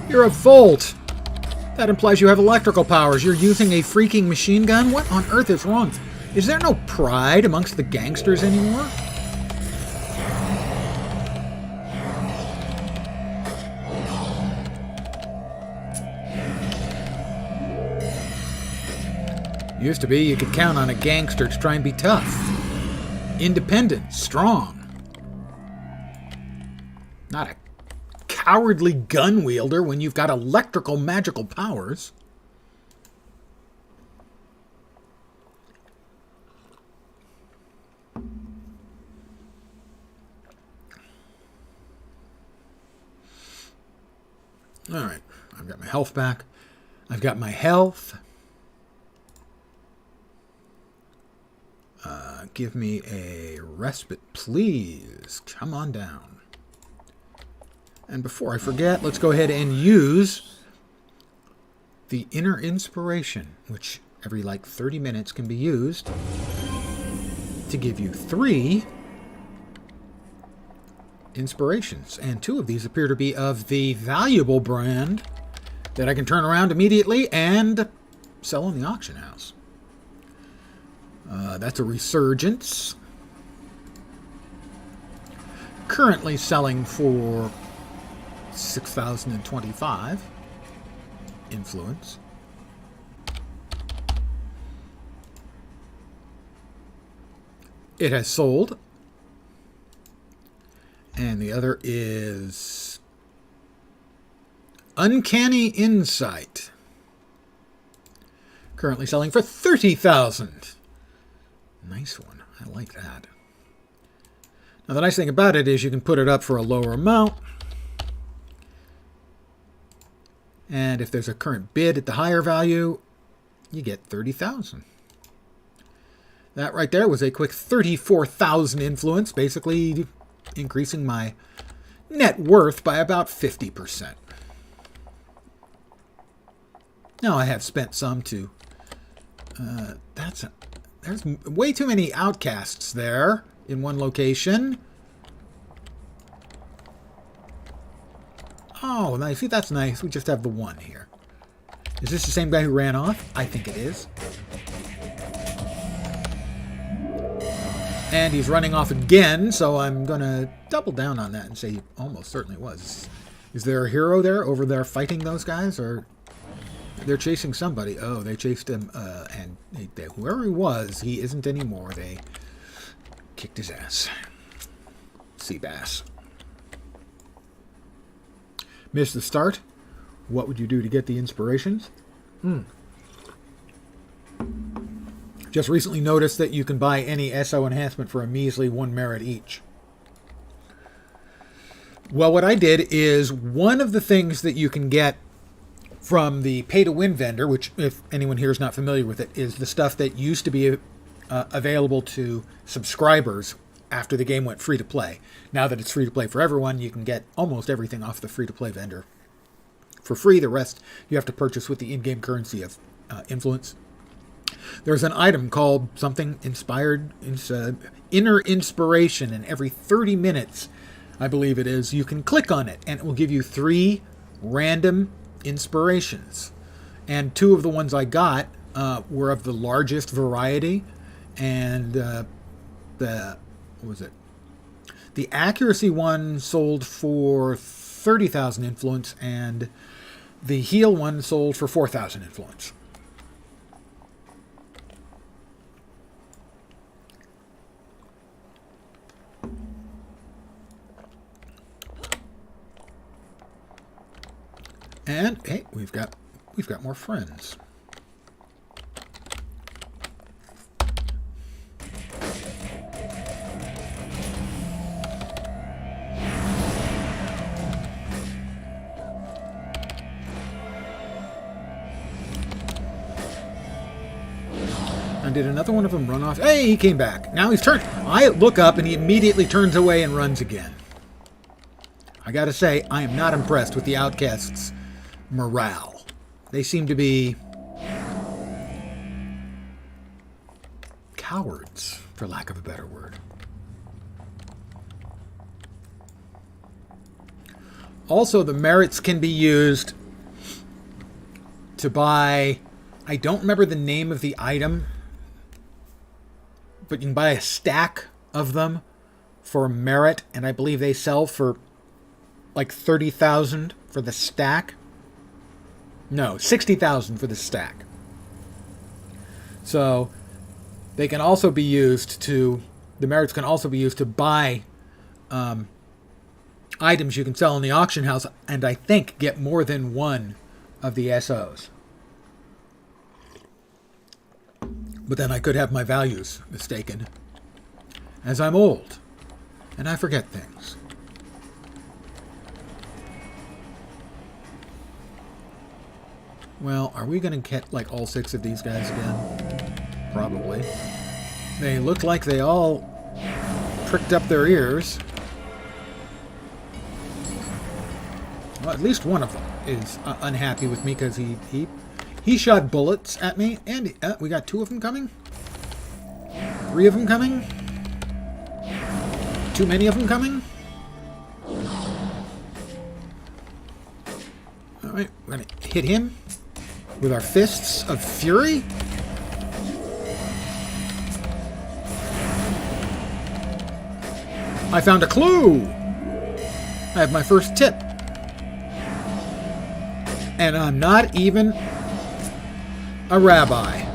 You're a Volt! That implies you have electrical powers. You're using a freaking machine gun? What on earth is wrong? Is there no pride amongst the gangsters anymore? Used to be you could count on a gangster to try and be tough. Independent, strong. Not a cowardly gun wielder when you've got electrical magical powers. Alright, I've got my health back. I've got my health. Give me a respite, please. Come on down. And before I forget, let's go ahead and use the Inner Inspiration, which every like 30 minutes can be used to give you 3 inspirations, and 2 of these appear to be of the valuable brand that I can turn around immediately and sell in the auction house. That's a Resurgence. Currently selling for 6,025 influence. It has sold. And the other is Uncanny Insight. Currently selling for 30,000. Nice one. I like that. Now the nice thing about it is you can put it up for a lower amount. And if there's a current bid at the higher value, you get 30,000. That right there was a quick 34,000 influence, basically increasing my net worth by about 50%. Now I have spent some to... there's way too many outcasts there in one location. Oh, nice. See, that's nice. We just have the one here. Is this the same guy who ran off? I think it is. And he's running off again, so I'm going to double down on that and say he almost certainly was. Is there a hero there over there fighting those guys? Or they're chasing somebody. Oh, they chased him, and whoever he was, he isn't anymore. They kicked his ass. Sea bass. Missed the start. What would you do to get the inspirations? Just recently noticed that you can buy any SO enhancement for a measly 1 merit each. Well, what I did is one of the things that you can get from the pay-to-win vendor, which if anyone here is not familiar with it, is the stuff that used to be available to subscribers after the game went free-to-play. Now that it's free-to-play for everyone, you can get almost everything off the free-to-play vendor for free. The rest you have to purchase with the in-game currency of influence. There's an item called something inspired, inner inspiration, and every 30 minutes, I believe it is, you can click on it, and it will give you 3 random inspirations. And 2 of the ones I got were of the largest variety, and what was it? The accuracy one sold for 30,000 influence, and the heal one sold for 4,000 influence. And hey, we've got more friends. And did another one of them run off? Hey, he came back. Now he's turned. I look up and he immediately turns away and runs again. I gotta say, I am not impressed with the outcasts' morale. They seem to be cowards, for lack of a better word. Also, the merits can be used to buy, I don't remember the name of the item, but you can buy a stack of them for a merit, and I believe they sell for like 30,000 for the stack. No, 60,000 for the stack. So they can also be used to, the merits can also be used to buy items you can sell in the auction house, and I think get more than one of the SOs. But then I could have my values mistaken, as I'm old and I forget things. Well, are we going to get like all 6 of these guys again? Probably. They look like they all pricked up their ears. Well, at least one of them is unhappy with me because he shot bullets at me, and we got 2 of them coming. 3 of them coming. Too many of them coming. All right, we're gonna hit him with our fists of fury. I found a clue. I have my first tip. And I'm not even a rabbi.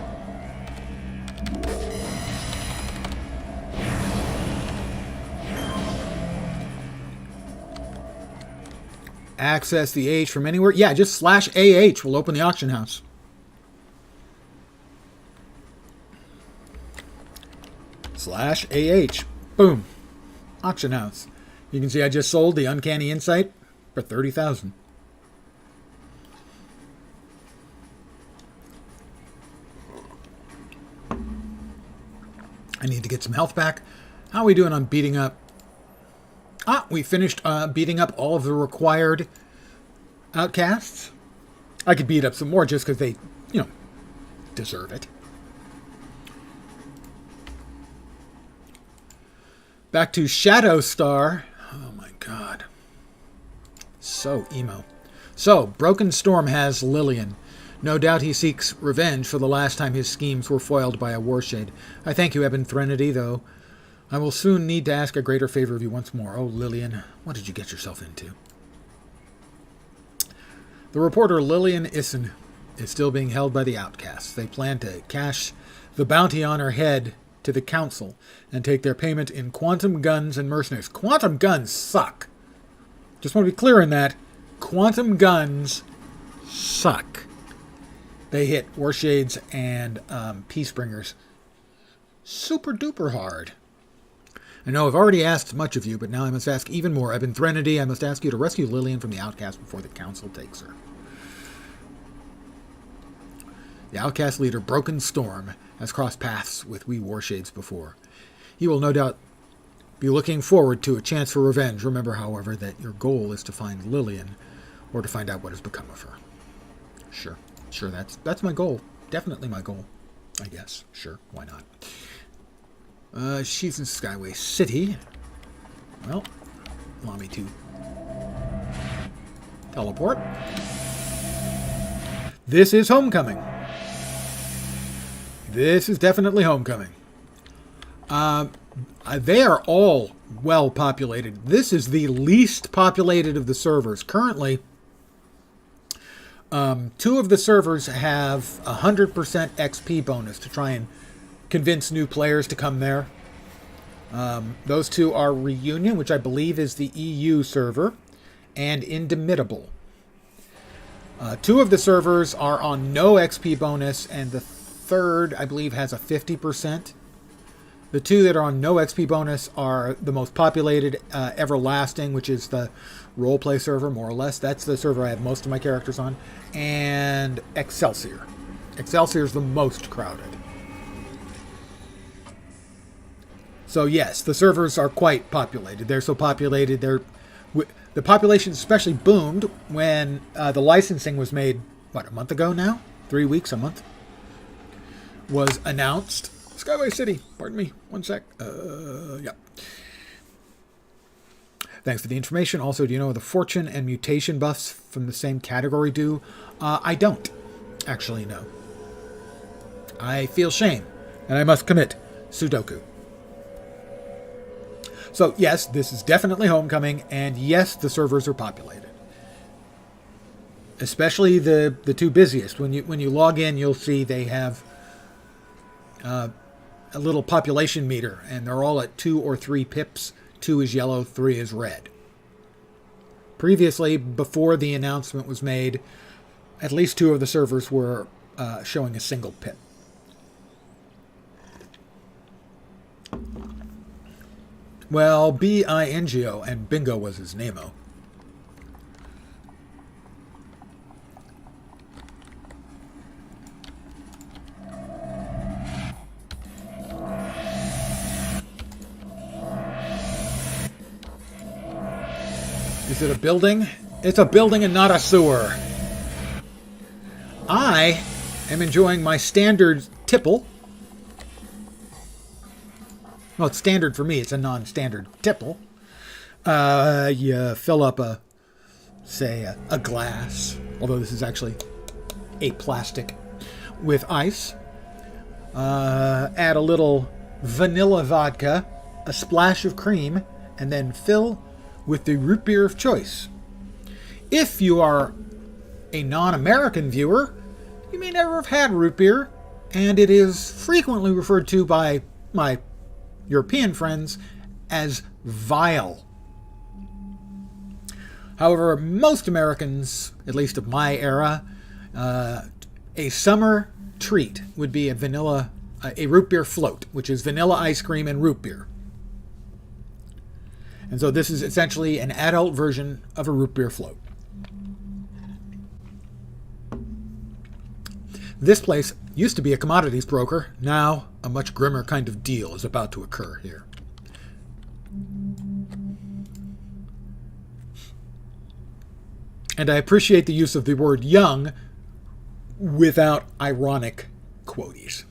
Access the AH from anywhere. Yeah, just /AH will open the auction house. /AH. Boom. Auction house. You can see I just sold the Uncanny Insight for 30,000. I need to get some health back. How are we doing on beating up? We finished beating up all of the required outcasts. I could beat up some more just because they, deserve it. Back to Shadow Star. Oh my god. So emo. So, Broken Storm has Lillian. No doubt he seeks revenge for the last time his schemes were foiled by a Warshade. I thank you, Eben Threnody, though I will soon need to ask a greater favor of you once more. Oh, Lillian, what did you get yourself into? The reporter Lillian Issen is still being held by the outcasts. They plan to cash the bounty on her head to the council and take their payment in quantum guns and mercenaries. Quantum guns suck. Just want to be clear on that. Quantum guns suck. They hit Warshades and Peacebringers super duper hard. I know I've already asked much of you, but now I must ask even more. Eben Threnody, I must ask you to rescue Lillian from the outcast before the council takes her. The outcast leader, Broken Storm, has crossed paths with we Warshades before. He will no doubt be looking forward to a chance for revenge. Remember, however, that your goal is to find Lillian, or to find out what has become of her. Sure, that's my goal. Definitely my goal, I guess. Sure, why not? She's in Skyway City. Well, allow me to teleport. This is Homecoming. This is definitely Homecoming. They are all well populated. This is the least populated of the servers. Currently, 2 of the servers have 100% XP bonus to try and convince new players to come there. Those 2 are Reunion, which I believe is the EU server, and Indomitable. 2 of the servers are on no XP bonus, and the third, I believe, has a 50%. The 2 that are on no XP bonus are the most populated, Everlasting, which is the roleplay server, more or less. That's the server I have most of my characters on. And Excelsior. Excelsior is the most crowded. So yes, the servers are quite populated. They're so populated. The population especially boomed when the licensing was made, what, a month ago now? 3 weeks, a month? Was announced. Skyway City, pardon me, one sec. Yeah. Thanks for the information. Also, do you know the fortune and mutation buffs from the same category do? I don't actually know. I feel shame, and I must commit Sudoku. So, yes, this is definitely Homecoming, and yes, the servers are populated. Especially the 2 busiest. When you log in, you'll see they have a little population meter, and they're all at 2 or 3 pips. 2 is yellow, 3 is red. Previously, before the announcement was made, at least 2 of the servers were showing a single pip. Well, B-I-N-G-O, and Bingo was his name-o. Is it a building? It's a building and not a sewer. I am enjoying my standard tipple. Well, it's standard for me. It's a non-standard tipple. You fill up a glass, although this is actually a plastic, with ice. Add a little vanilla vodka, a splash of cream, and then fill with the root beer of choice. If you are a non-American viewer, you may never have had root beer, and it is frequently referred to by my European friends as vile. However, most Americans, at least of my era, a summer treat would be a root beer float, which is vanilla ice cream and root beer. And so this is essentially an adult version of a root beer float. This place used to be a commodities broker. Now, a much grimmer kind of deal is about to occur here. And I appreciate the use of the word young without ironic quotes.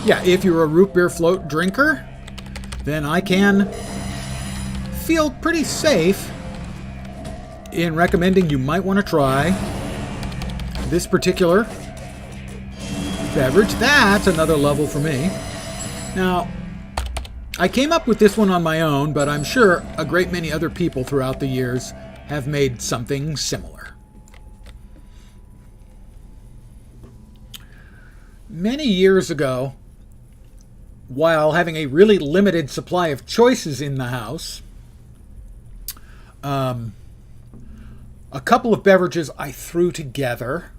Yeah, if you're a root beer float drinker, then I can feel pretty safe in recommending you might want to try this particular beverage. That's another level for me. Now, I came up with this one on my own, but I'm sure a great many other people throughout the years have made something similar. Many years ago, while having a really limited supply of choices in the house, a couple of beverages I threw together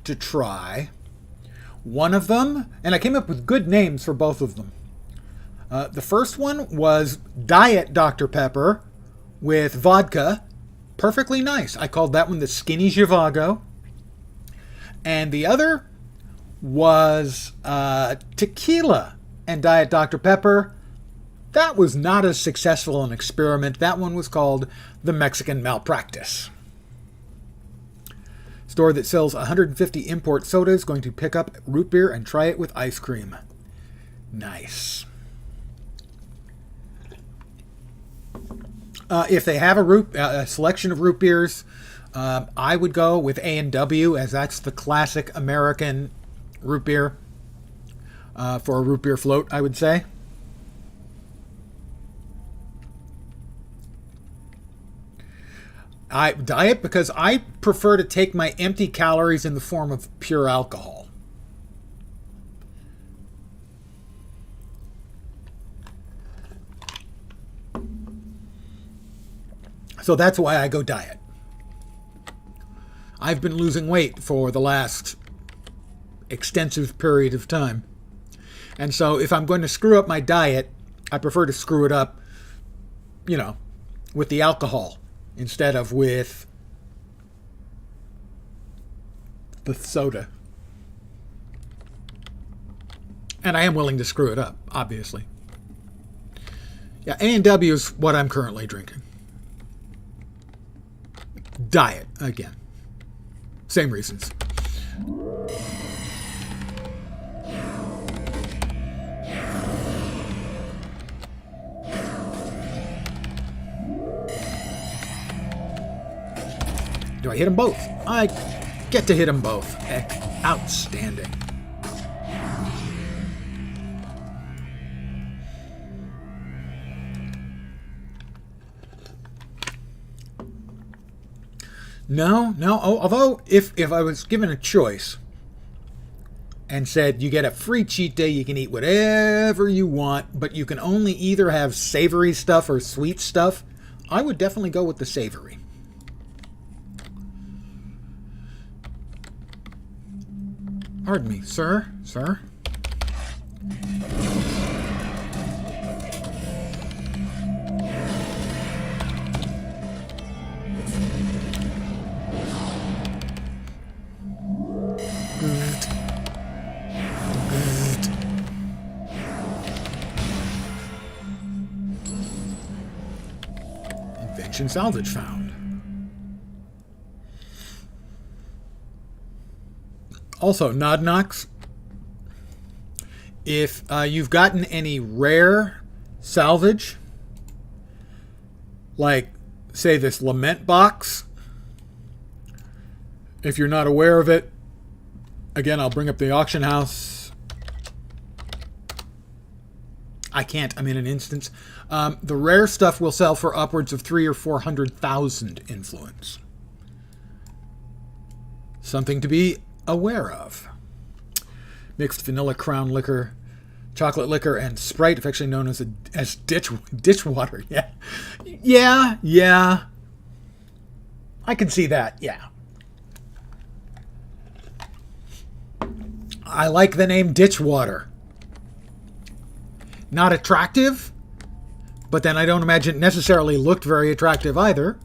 to try. One of them, and I came up with good names for both of them. The first one was Diet Dr. Pepper with vodka. Perfectly nice. I called that one the Skinny Zhivago. And the other was tequila and Diet Dr. Pepper. That was not as successful an experiment. That one was called the Mexican Malpractice. Store that sells 150 import sodas, going to pick up root beer and try it with ice cream. Nice. If they have a selection of root beers, I would go with A&W, as that's the classic American root beer for a root beer float, I would say. I diet because I prefer to take my empty calories in the form of pure alcohol. So that's why I go diet. I've been losing weight for the last extensive period of time. And so if I'm going to screw up my diet, I prefer to screw it up, with the alcohol instead of with the soda. And I am willing to screw it up, obviously. Yeah, A&W is what I'm currently drinking. Diet, again. Same reasons. Do I hit them both? I get to hit them both. Heck, outstanding. No. Although, if I was given a choice and said you get a free cheat day, you can eat whatever you want, but you can only either have savory stuff or sweet stuff, I would definitely go with the savory. Pardon me, sir. Invention salvage found. Also, Nod Knocks, if you've gotten any rare salvage, like, say, this Lament box, if you're not aware of it, again, I'll bring up the auction house. I'm in an instance. The rare stuff will sell for upwards of 300,000 or 400,000 influence. Something to be aware of. Mixed vanilla crown liquor, chocolate liquor, and Sprite, affectionately known as ditch water. Yeah. I can see that. Yeah. I like the name ditch water. Not attractive, but then I don't imagine it necessarily looked very attractive either.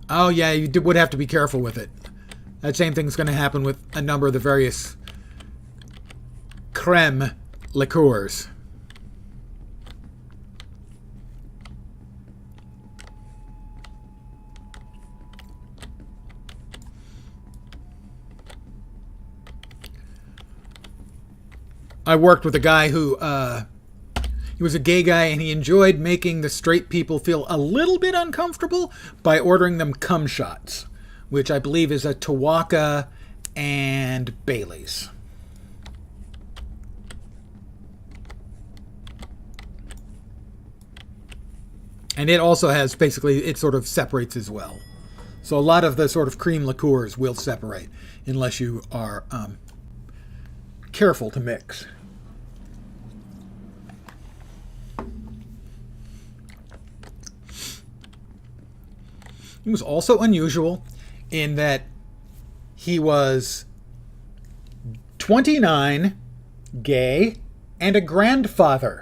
Oh yeah, you would have to be careful with it. That same thing's going to happen with a number of the various creme liqueurs. I worked with a guy who, he was a gay guy, and he enjoyed making the straight people feel a little bit uncomfortable by ordering them cum shots, which I believe is a Tawaka and Bailey's. And it also has, basically, it sort of separates as well. So a lot of the sort of cream liqueurs will separate unless you are careful to mix. He was also unusual in that he was 29, gay, and a grandfather.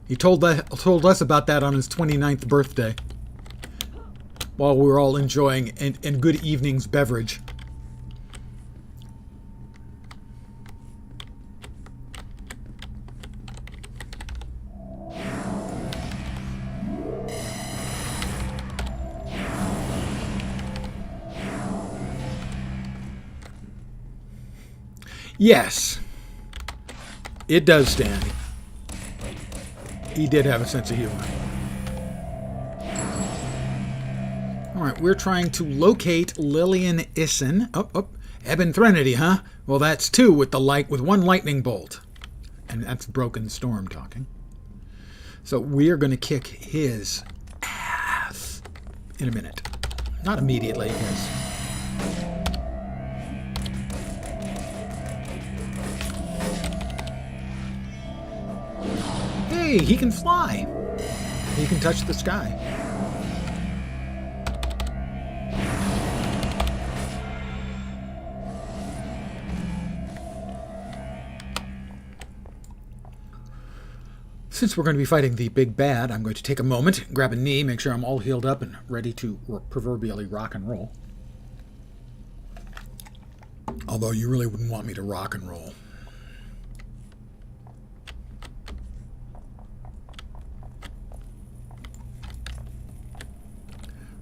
He told us about that on his 29th birthday while we were all enjoying a good evening's beverage. Yes, it does stand. He did have a sense of humor. Alright, we're trying to locate Lillian Issen. Oh, Eben Threnody, huh? Well, that's two with one lightning bolt. And that's Broken Storm talking. So we're going to kick his ass in a minute. Not immediately, because... Hey, he can fly. He can touch the sky. Since we're going to be fighting the big bad, I'm going to take a moment, grab a knee, make sure I'm all healed up and ready to proverbially rock and roll. Although you really wouldn't want me to rock and roll.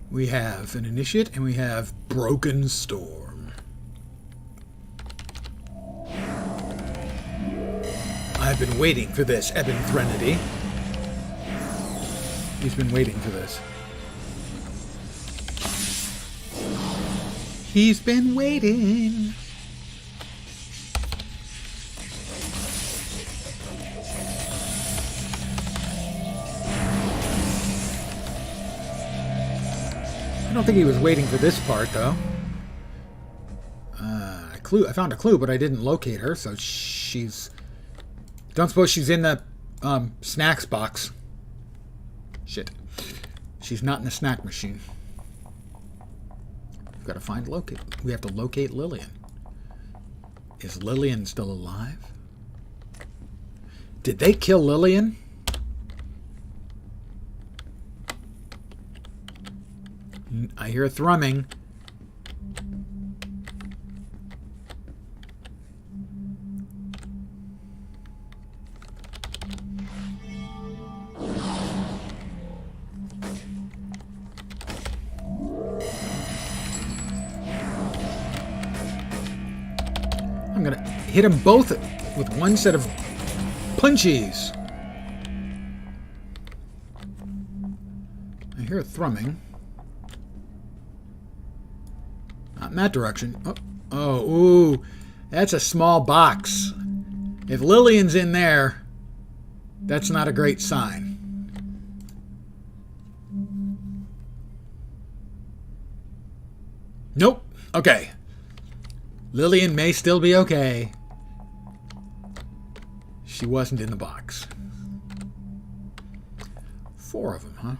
We have an initiate, and we have Broken Storm. I've been waiting for this, Eben Threnody. He's been waiting for this. He's been waiting. I don't think he was waiting for this part, though. I found a clue, but I didn't locate her, so she's... Don't suppose she's in the snacks box. Shit. She's not in the snack machine. We've got to locate. We have to locate Lillian. Is Lillian still alive? Did they kill Lillian? I hear a thrumming. I'm gonna hit them both with one set of punchies. I hear a thrumming. Not in that direction. Ooh. That's a small box. If Lillian's in there, that's not a great sign. Nope. Okay. Lillian may still be okay. She wasn't in the box. 4 of them, huh?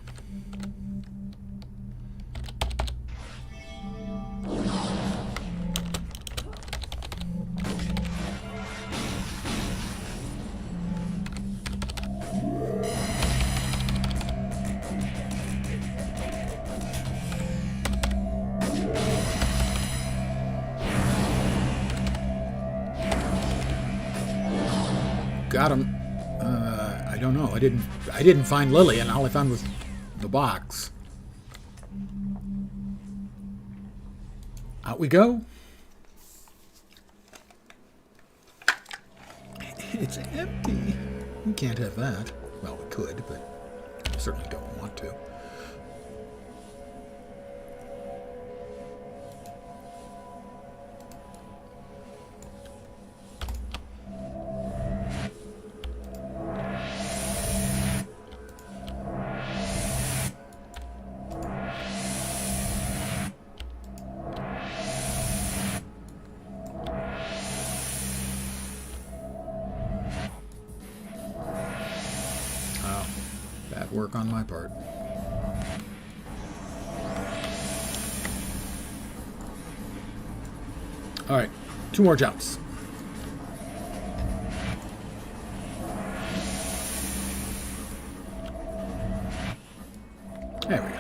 Got him. I don't know. I didn't find Lillian. All I found was the box. Out we go. It's empty. We can't have that. Well, we could, but I certainly don't want to. Work on my part. All right, 2 more jumps. There we go.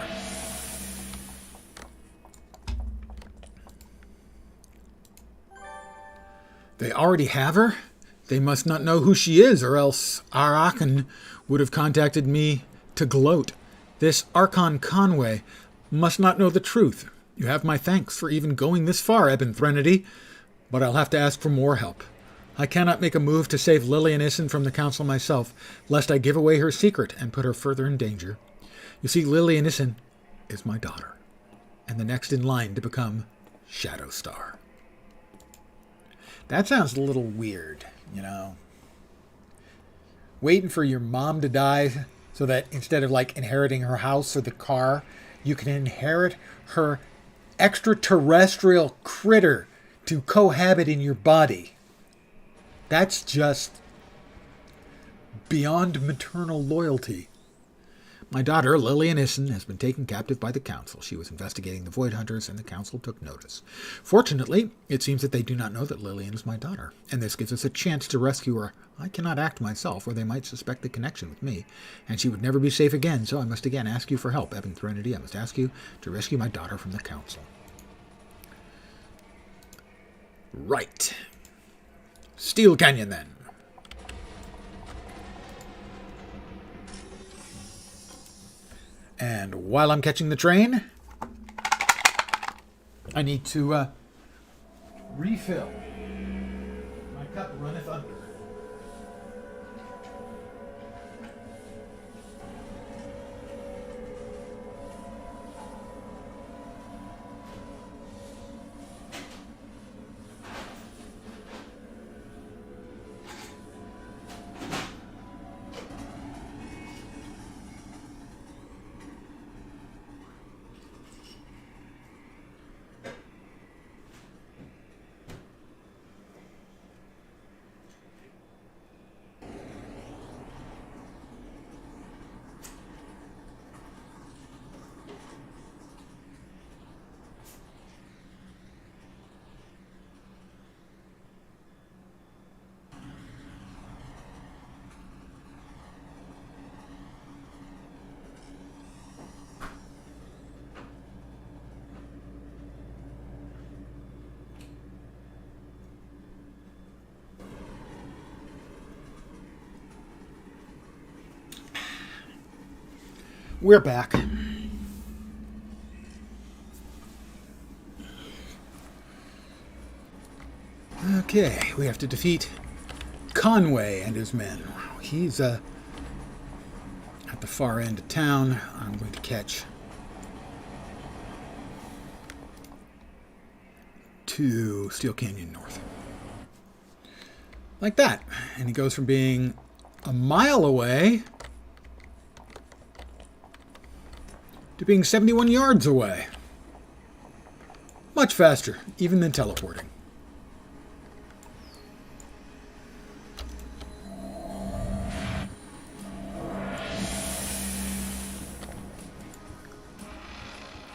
They already have her? They must not know who she is, or else Arakan would have contacted me to gloat. This Archon Conway must not know the truth. You have my thanks for even going this far, Eben Threnody, but I'll have to ask for more help. I cannot make a move to save Lillian Issen from the Council myself, lest I give away her secret and put her further in danger. You see, Lillian Issen is my daughter, and the next in line to become Shadowstar. That sounds a little weird, you know. Waiting for your mom to die so that instead of like inheriting her house or the car, you can inherit her extraterrestrial critter to cohabit in your body. That's just beyond maternal loyalty. My daughter, Lillian Issen, has been taken captive by the Council. She was investigating the Void Hunters, and the Council took notice. Fortunately, it seems that they do not know that Lillian is my daughter, and this gives us a chance to rescue her. I cannot act myself, or they might suspect the connection with me, and she would never be safe again, so I must again ask you for help, Eben Threnody. I must ask you to rescue my daughter from the Council. Right. Steel Canyon, then. And while I'm catching the train, I need to refill. My cup runneth under. We're back. Okay, we have to defeat Conway and his men. He's at the far end of town. I'm going to catch to Steel Canyon North. Like that. And he goes from being a mile away to being 71 yards away. Much faster, even than teleporting.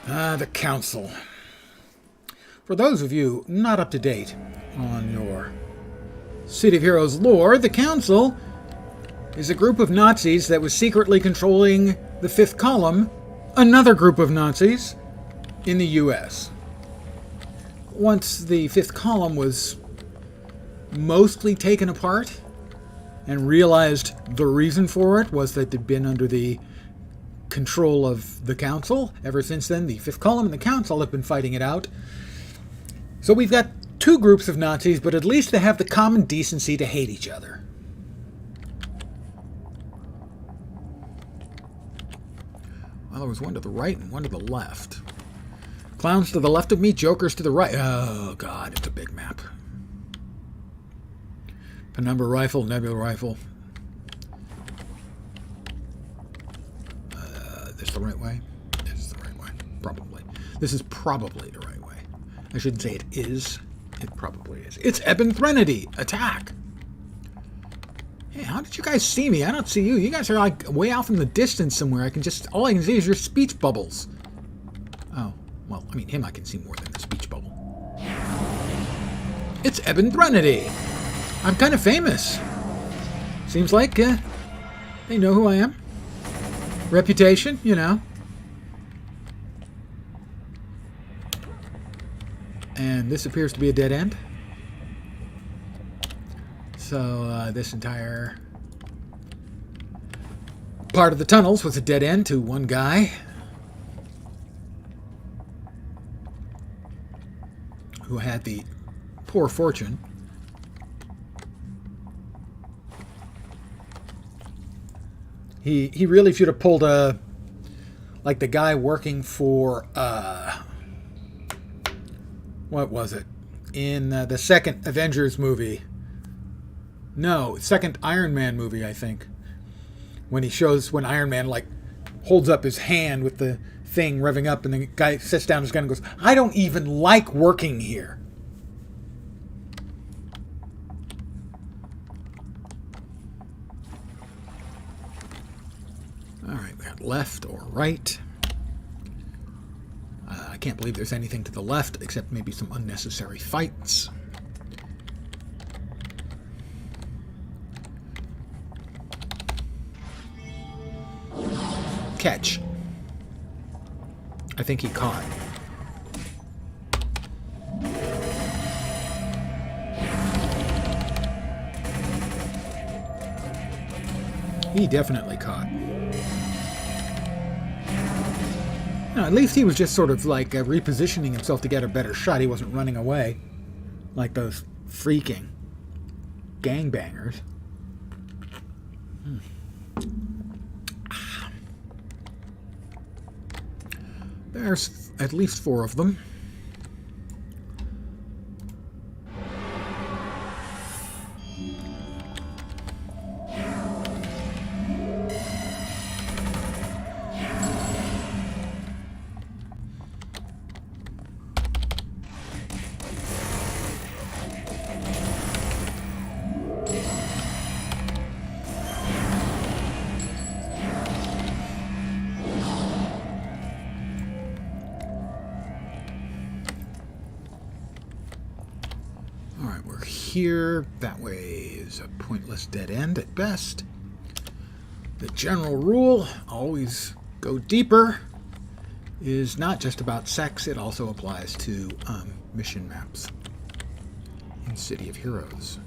The Council. For those of you not up to date on your City of Heroes lore, the Council is a group of Nazis that was secretly controlling the Fifth Column, another group of Nazis in the U.S. Once the Fifth Column was mostly taken apart and realized the reason for it was that they'd been under the control of the Council. Ever since then, the Fifth Column and the Council have been fighting it out. So we've got two groups of Nazis, but at least they have the common decency to hate each other. Well, there was one to the right and one to the left. Clowns to the left of me, jokers to the right. Oh, God, it's a big map. Penumbra rifle, nebula rifle. This the right way? This is the right way. Probably. This is probably the right way. I shouldn't say it is. It probably is. It's Eben Threnody. Attack. Hey, how did you guys see me? I don't see you. You guys are like way off in the distance somewhere. All I can see is your speech bubbles. Oh, well, I mean, him I can see more than the speech bubble. It's Eben Threnody. I'm kind of famous. Seems like they know who I am. Reputation, you know. And this appears to be a dead end. So this entire part of the tunnels was a dead end to one guy who had the poor fortune he really should have pulled like the guy working for what was it in the second Avengers movie. No, second Iron Man movie, I think. When Iron Man, like, holds up his hand with the thing revving up, and the guy sets down his gun and goes, I don't even like working here. All right, we got left or right. I can't believe there's anything to the left, except maybe some unnecessary fights. Catch. I think he caught. He definitely caught. No, at least he was just sort of like repositioning himself to get a better shot. He wasn't running away like those freaking gangbangers. There's at least 4 of them. Here, that way is a pointless dead end at best. The general rule, always go deeper, is not just about sex, it also applies to mission maps in City of Heroes.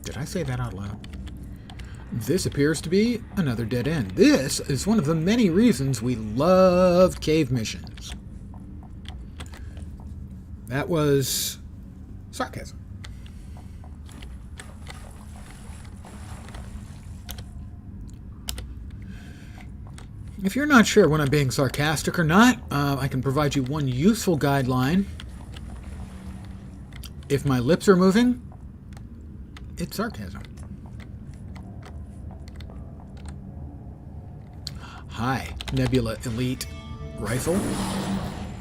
Did I say that out loud? This appears to be another dead end. This is one of the many reasons we loved cave missions. That was sarcasm. If you're not sure when I'm being sarcastic or not, I can provide you one useful guideline. If my lips are moving, it's sarcasm. Hi, Nebula Elite Rifle.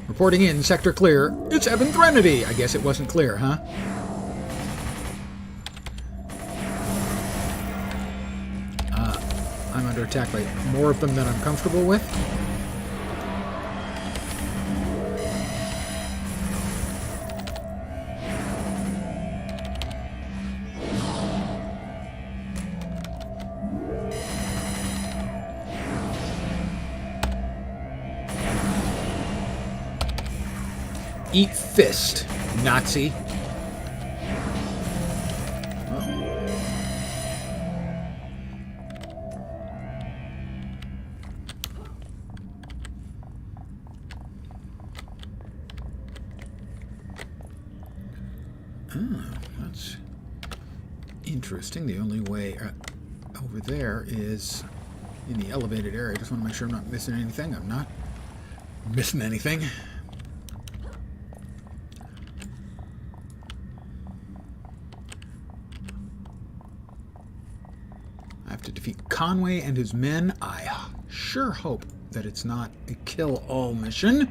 Reporting in, sector clear. It's Eben Threnody. I guess it wasn't clear, huh? I'm under attack by more of them than I'm comfortable with. Eat fist, Nazi. Interesting. The only way over there is in the elevated area. Just want to make sure I'm not missing anything. I'm not missing anything. I have to defeat Conway and his men. I sure hope that it's not a kill-all mission.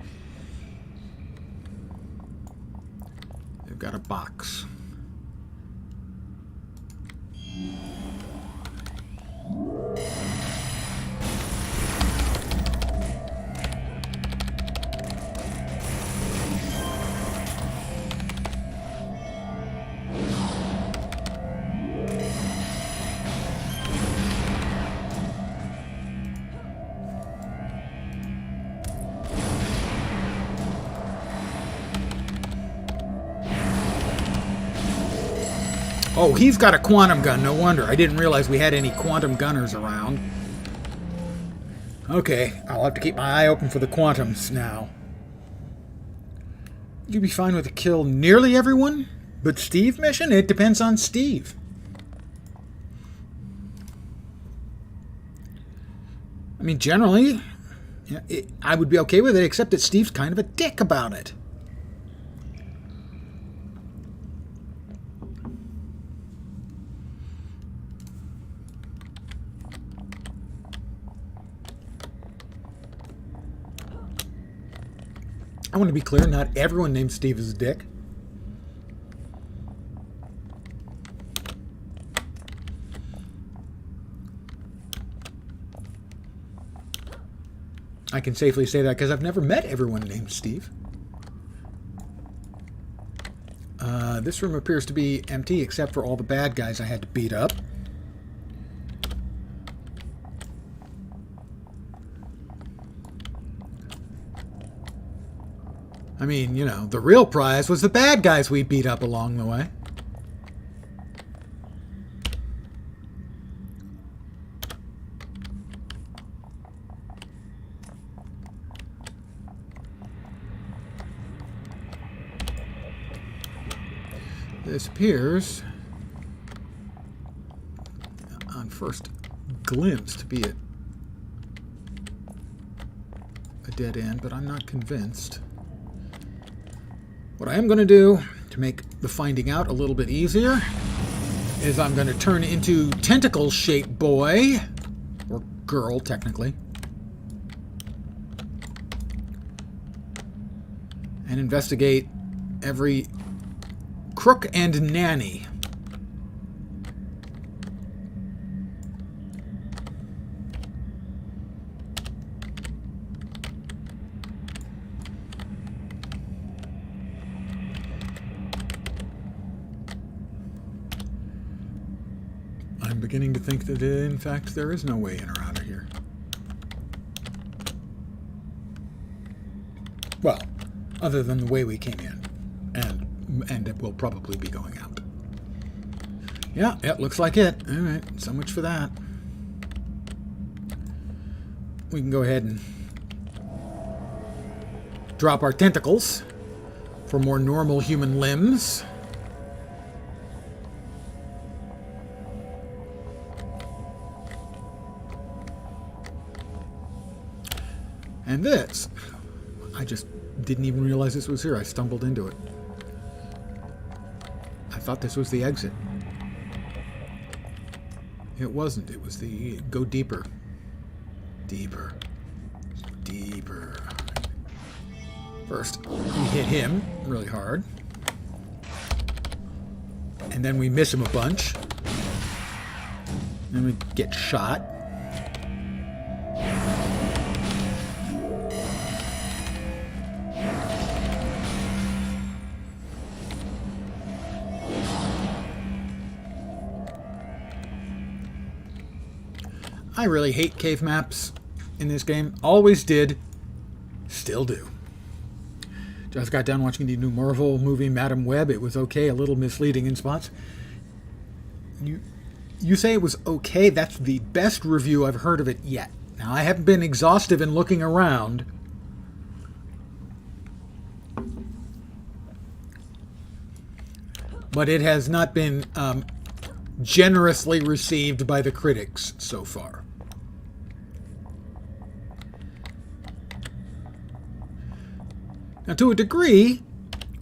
They've got a box. Oh, he's got a quantum gun. No wonder. I didn't realize we had any quantum gunners around. Okay, I'll have to keep my eye open for the quantums now. You'd be fine with a kill nearly everyone? But Steve mission? It depends on Steve. I mean, generally, I would be okay with it, except that Steve's kind of a dick about it. I want to be clear, not everyone named Steve is a dick. I can safely say that because I've never met everyone named Steve. This room appears to be empty except for all the bad guys I had to beat up. I mean, you know, the real prize was the bad guys we beat up along the way. This appears, on first glimpse, to be a dead end, but I'm not convinced. What I am going to do to make the finding out a little bit easier is I'm going to turn into tentacle-shaped boy, or girl, technically, and investigate every crook and nanny. I'm beginning to think that, in fact, there is no way in or out of here. Well, other than the way we came in. And it will probably be going out. Yeah, it looks like it. All right, so much for that. We can go ahead and drop our tentacles for more normal human limbs. And this, I just didn't even realize this was here. I stumbled into it. I thought this was the exit. It wasn't. It was the go deeper. Deeper. Deeper. First, we hit him really hard. And then we miss him a bunch. Then we get shot. I really hate cave maps in this game. Always did. Still do. Just got done watching the new Marvel movie, Madam Web. It was okay, a little misleading in spots. You say it was okay? That's the best review I've heard of it yet. Now, I haven't been exhaustive in looking around. But it has not been generously received by the critics so far. Now, to a degree,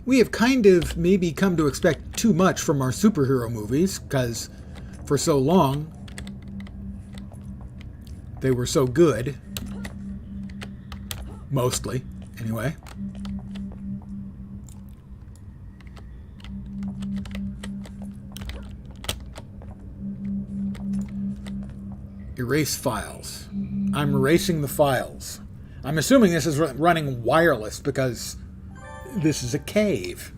we have kind of maybe come to expect too much from our superhero movies, because for so long, they were so good. Mostly, anyway. Erase files. I'm erasing the files. I'm assuming this is running wireless because this is a cave.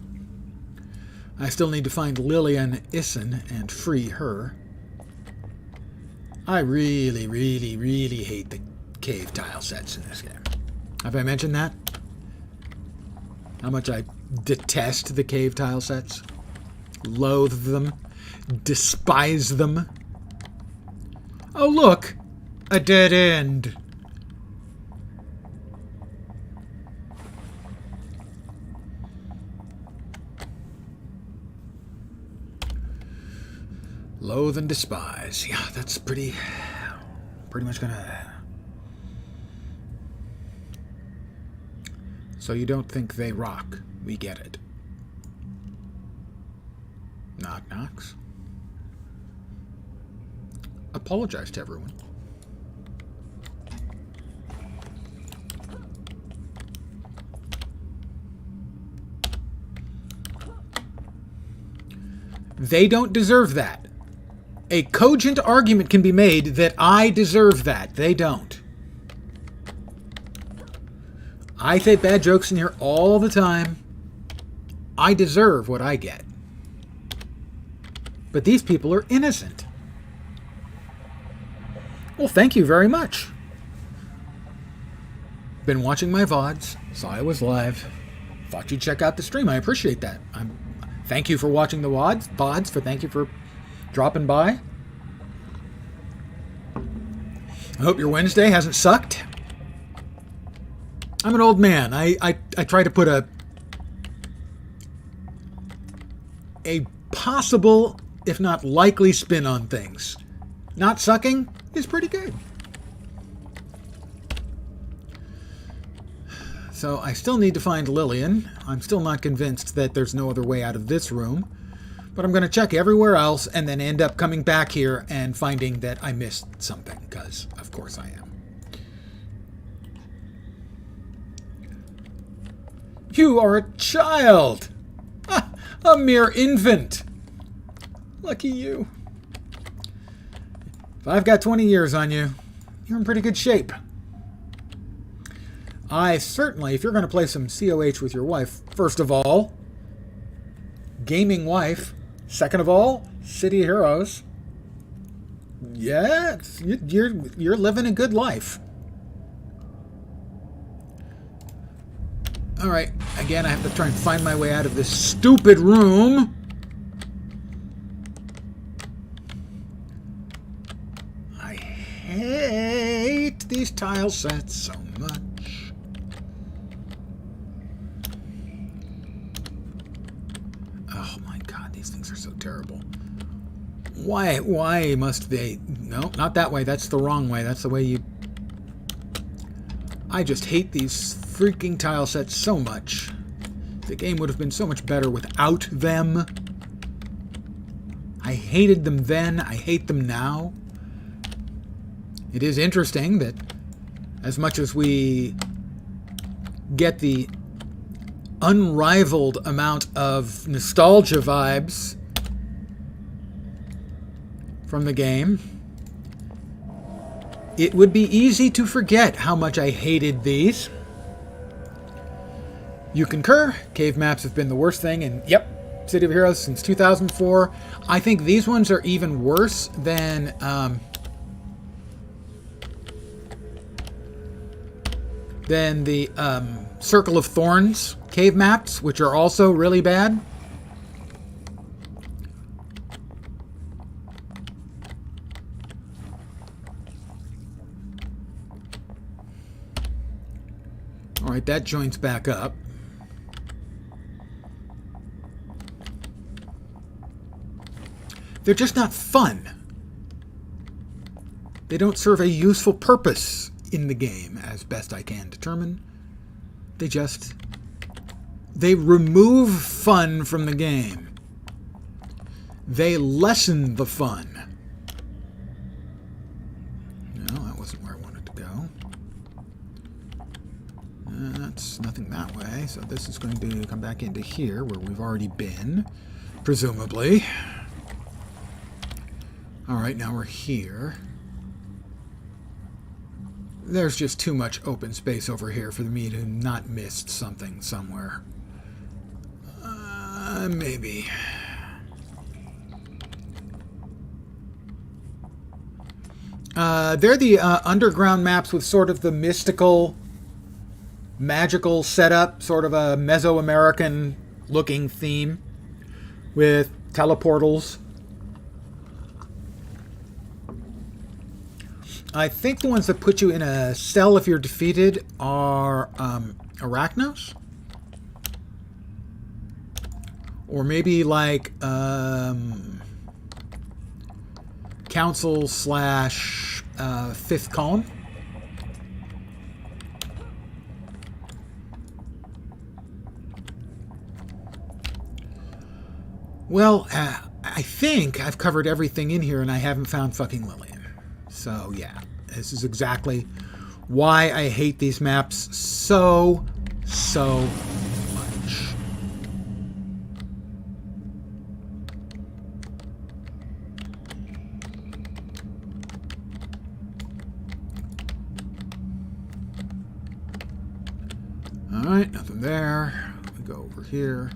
I still need to find Lillian Issen and free her. I really, really, really hate the cave tile sets in this game. Have I mentioned that? How much I detest the cave tile sets. Loathe them. Despise them. Oh, look! A dead end. Loathe and despise. Yeah, that's pretty much gonna... So you don't think they rock. We get it. Knock knocks. Apologize to everyone. They don't deserve that. A cogent argument can be made that I deserve that. They don't. I say bad jokes in here all the time. I deserve what I get. But these people are innocent. Well, thank you very much. Been watching my VODs, saw I was live. Thought you'd check out the stream. I appreciate that. Thank you for watching the VODs. Thank you for dropping by. I hope your Wednesday hasn't sucked. I'm an old man. I try to put a possible, if not likely, spin on things. Not sucking is pretty good. So I still need to find Lillian. I'm still not convinced that there's no other way out of this room. But I'm going to check everywhere else and then end up coming back here and finding that I missed something, because of course I am. You are a child! Ah, a mere infant! Lucky you. If I've got 20 years on you, you're in pretty good shape. I certainly, if you're going to play some COH with your wife, first of all, gaming wife. Second of all, City of Heroes. Yeah, you're living a good life. All right, again, I have to try and find my way out of this stupid room. I hate these tile sets so much. Oh my God, these things are so terrible. Why must they? No, not that way. That's the wrong way. That's the way you... I just hate these freaking tile sets so much. The game would have been so much better without them. I hated them then. I hate them now. It is interesting that as much as we get the unrivaled amount of nostalgia vibes from the game, it would be easy to forget how much I hated these. You concur? Cave maps have been the worst thing in, yep, City of Heroes since 2004. I think these ones are even worse than the Circle of Thorns cave maps, which are also really bad. All right, that joins back up. They're just not fun. They don't serve a useful purpose in the game, as best I can determine. They remove fun from the game. They lessen the fun. No, that wasn't where I wanted to go. That's nothing that way, so this is going to come back into here, where we've already been, presumably. Alright, now we're here. There's just too much open space over here for me to not missed something somewhere. Maybe. They're the underground maps with sort of the mystical, magical setup, sort of a Mesoamerican looking theme with teleportals. I think the ones that put you in a cell if you're defeated are Arachnos. Or maybe like Council / Fifth Column. Well, I think I've covered everything in here and I haven't found fucking Lillian. So, yeah, this is exactly why I hate these maps so much. Alright, nothing there. We go over here.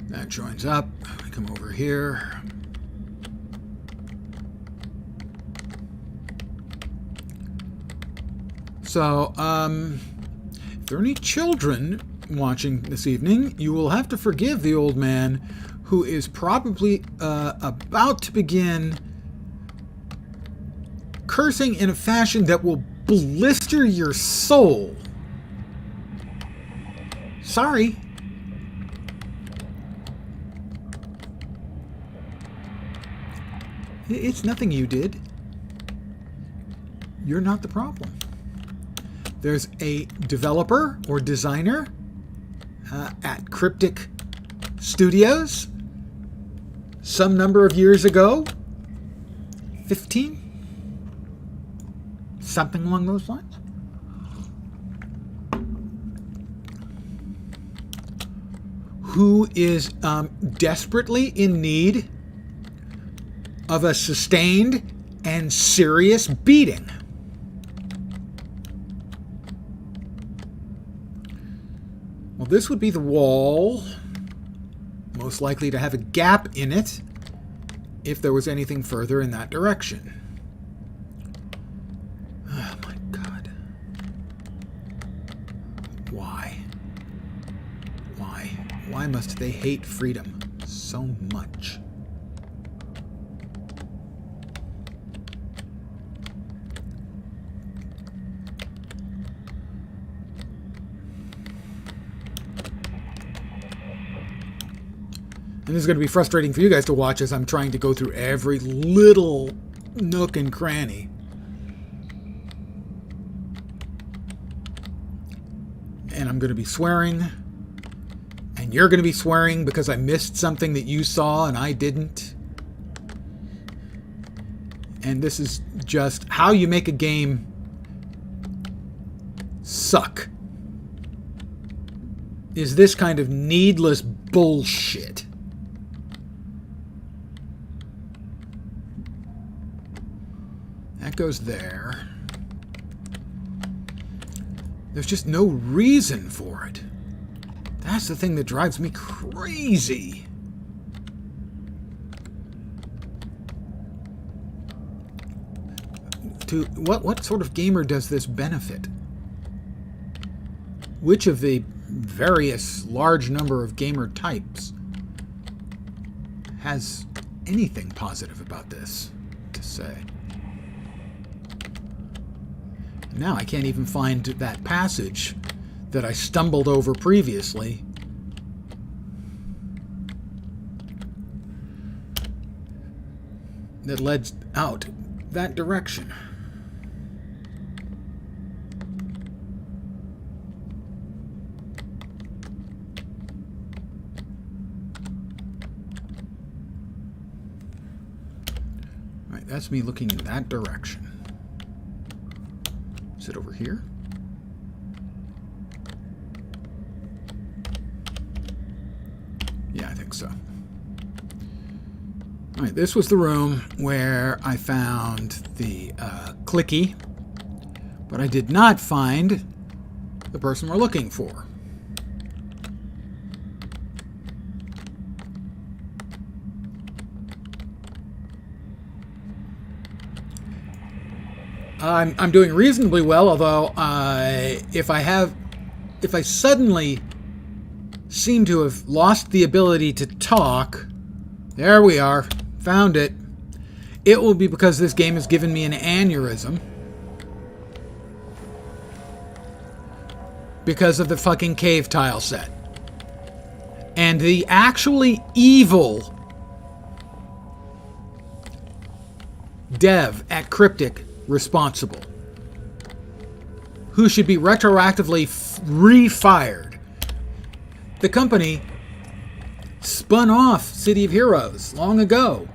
That joins up. We come over here. So, if there are any children watching this evening, you will have to forgive the old man who is probably about to begin cursing in a fashion that will blister your soul. Sorry. It's nothing you did. You're not the problem. There's a developer or designer at Cryptic Studios some number of years ago. 15? Something along those lines. Who is desperately in need of a sustained and serious beating. Well, this would be the wall, most likely to have a gap in it if there was anything further in that direction. Oh my God. Why? Why? Why must they hate freedom so much? And this is going to be frustrating for you guys to watch as I'm trying to go through every little nook and cranny. And I'm going to be swearing. And you're going to be swearing because I missed something that you saw and I didn't. And this is just how you make a game suck. Is this kind of needless bullshit. That goes there. There's just no reason for it. That's the thing that drives me crazy. What sort of gamer does this benefit? Which of the various large number of gamer types has anything positive about this to say? Now I can't even find that passage that I stumbled over previously. that led out that direction. All right, that's me looking in that direction. Is it over here? Yeah, I think so. All right, this was the room where I found the clicky, but I did not find the person we're looking for. I'm doing reasonably well, although if I suddenly seem to have lost the ability to talk, there we are. Found it. It will be because this game has given me an aneurysm. Because of the fucking cave tile set. And the actually evil dev at Cryptic responsible. Who should be retroactively refired. The company spun off City of Heroes long ago.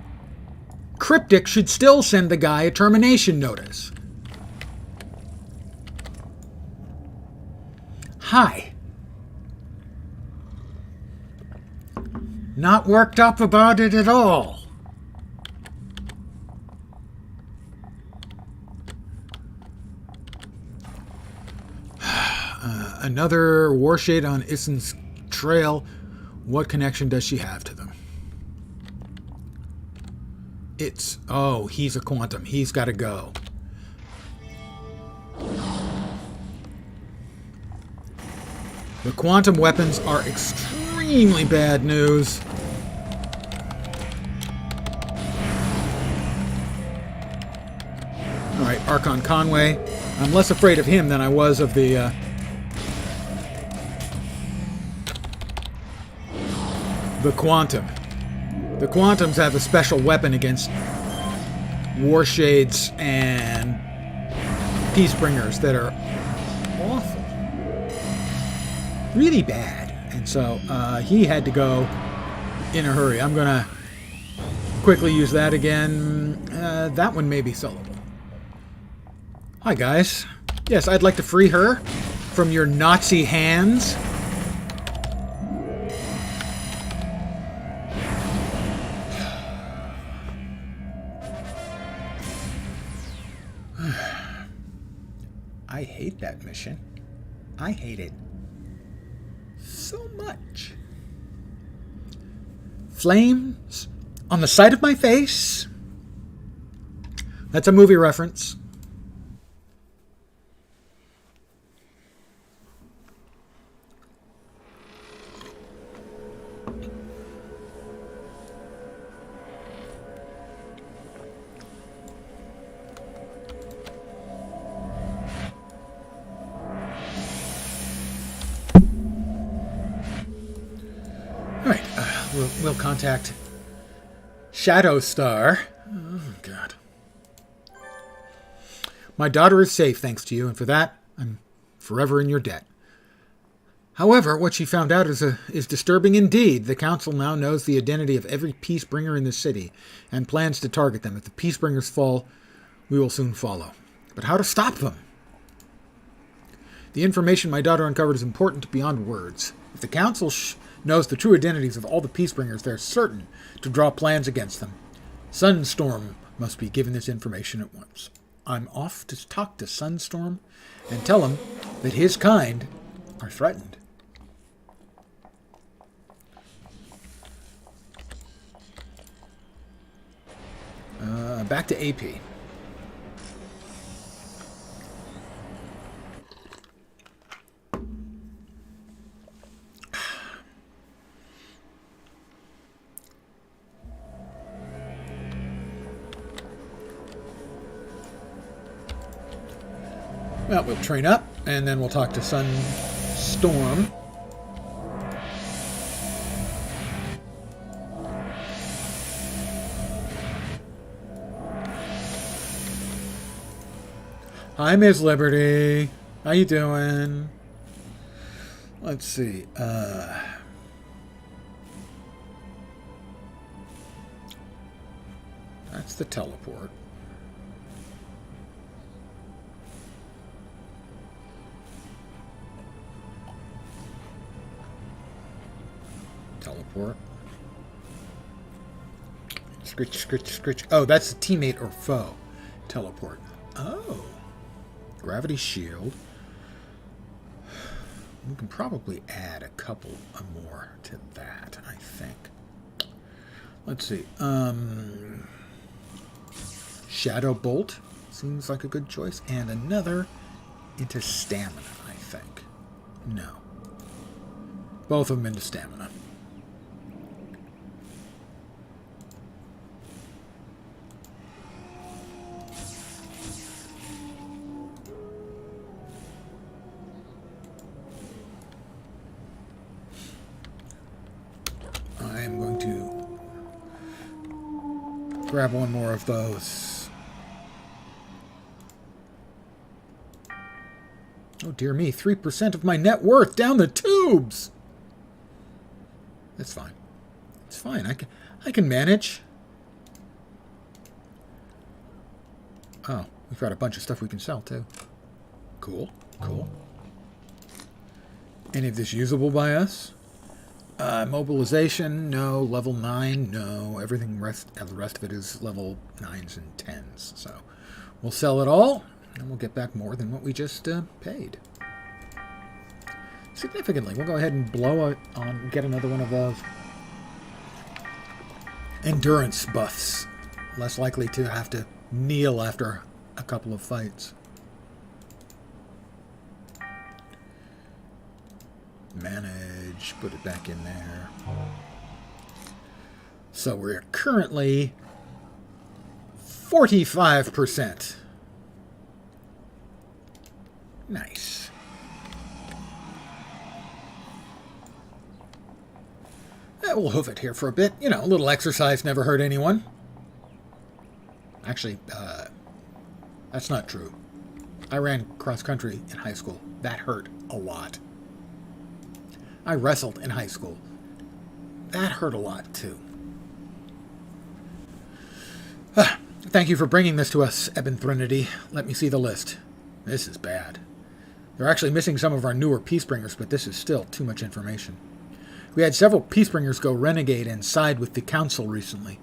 Cryptic should still send the guy a termination notice. Hi. Not worked up about it at all. Another Warshade on Issen's trail. What connection does she have to them? It's... Oh, he's a quantum. He's got to go. The quantum weapons are extremely bad news. Alright, Archon Conway. I'm less afraid of him than I was of the Quantum. The Quantums have a special weapon against Warshades and Peacebringers that are awful. Really bad. And so he had to go in a hurry. I'm going to quickly use that again. That one may be sellable. Hi, guys. Yes, I'd like to free her from your Nazi hands. I hate that mission. I hate it so much. Flames on the side of my face. That's a movie reference. We'll contact Shadowstar. Oh, God. My daughter is safe, thanks to you, and for that, I'm forever in your debt. However, what she found out is disturbing indeed. The Council now knows the identity of every Peacebringer in the city, and plans to target them. If the Peacebringers fall, we will soon follow. But how to stop them? The information my daughter uncovered is important beyond words. If the Council knows the true identities of all the Peacebringers, they're certain to draw plans against them. Sunstorm must be given this information at once. I'm off to talk to Sunstorm and tell him that his kind are threatened. Back to AP. Well, we'll train up, and then we'll talk to Sunstorm. Hi, Miss Liberty. How you doing? Let's see. That's the teleport. Teleport. Scritch, scritch, scritch. Oh, that's a teammate or foe. Teleport. Oh. Gravity shield. We can probably add a couple more to that, I think. Let's see. Shadow Bolt seems like a good choice. And another into stamina, I think. No. Both of them into stamina. I am going to grab one more of those. Oh, dear me. 3% of my net worth down the tubes. That's fine. It's fine. I can manage. Oh, we've got a bunch of stuff we can sell, too. Cool. Cool. Any of this usable by us? Mobilization, no. Level 9, no. Everything the rest of it is level 9s and 10s. So we'll sell it all, and we'll get back more than what we just paid. Significantly. We'll go ahead and blow it on, get another one of those. Endurance buffs. Less likely to have to kneel after a couple of fights. Manage, put it back in there. So we're currently 45%. Nice. We'll hoof it here for a bit. You know, a little exercise never hurt anyone. Actually, that's not true. I ran cross country in high school. That hurt a lot. I wrestled in high school. That hurt a lot, too. Thank you for bringing this to us, Eben Thrinity. Let me see the list. This is bad. They're actually missing some of our newer Peacebringers, but this is still too much information. We had several Peacebringers go renegade and side with the Council recently.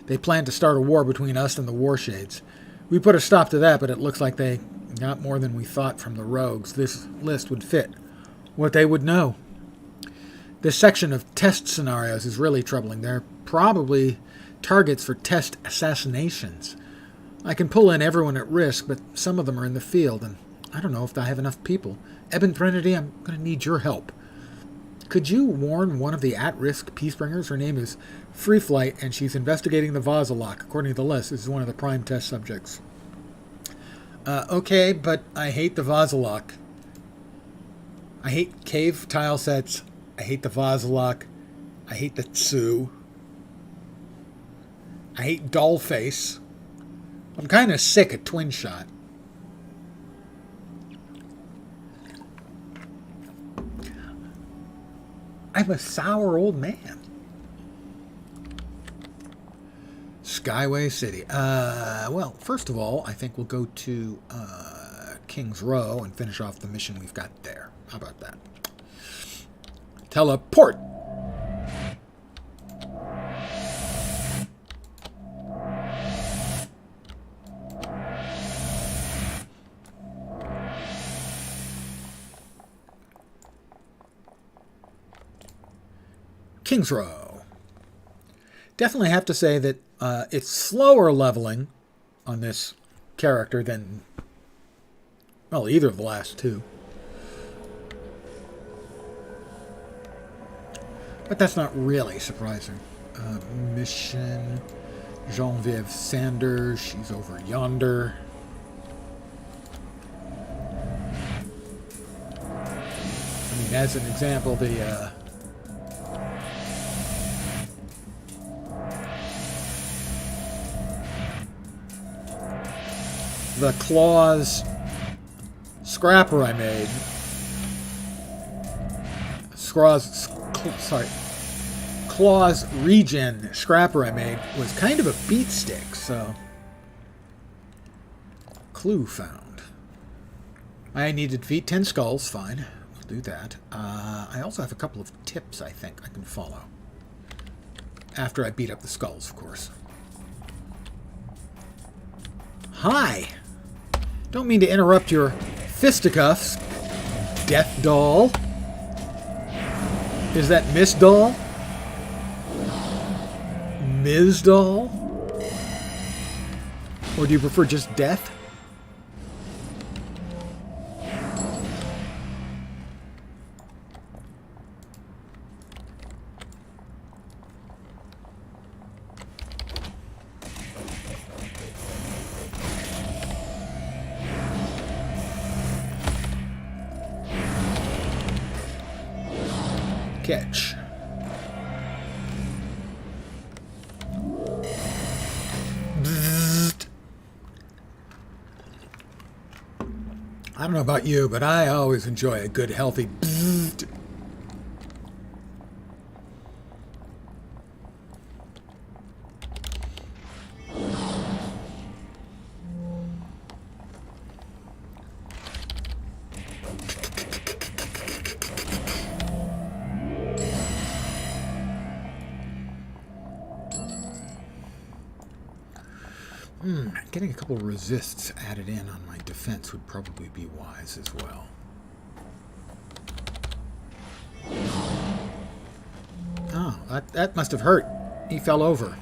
They planned to start a war between us and the Warshades. We put a stop to that, but it looks like they got more than we thought from the rogues. This list would fit what they would know. This section of test scenarios is really troubling. They're probably targets for test assassinations. I can pull in everyone at risk, but some of them are in the field, and I don't know if I have enough people. Eben Trinity, I'm going to need your help. Could you warn one of the at-risk Peacebringers? Her name is Free Flight, and she's investigating the Vasilok. According to the list, this is one of the prime test subjects. Okay, but I hate the Vasilok. I hate cave tile sets. I hate the Vasilok. I hate the Tsu. I hate Dollface. I'm kind of sick of Twin Shot. I'm a sour old man. Skyway City. Well, first of all, I think we'll go to King's Row and finish off the mission we've got there. How about that? Teleport! King's Row. Definitely have to say that it's slower leveling on this character than, well, either of the last two. But that's not really surprising. Mission. Genevieve Sanders. She's over yonder. I mean, as an example, the claws scrapper I made. Claw's regen scrapper I made was kind of a beat stick, so clue found. I need to defeat 10 skulls, fine. We'll do that. I also have a couple of tips I think I can follow. After I beat up the skulls, of course. Hi! Don't mean to interrupt your fisticuffs, Death Doll. Is that Miss Doll? Ms. Doll? Or do you prefer just Death? Catch. Bzzzt. I don't know about you, but I always enjoy a good, healthy bzzzt. Getting a couple of resists added in on my defense would probably be wise as well. Oh, that must have hurt. He fell over.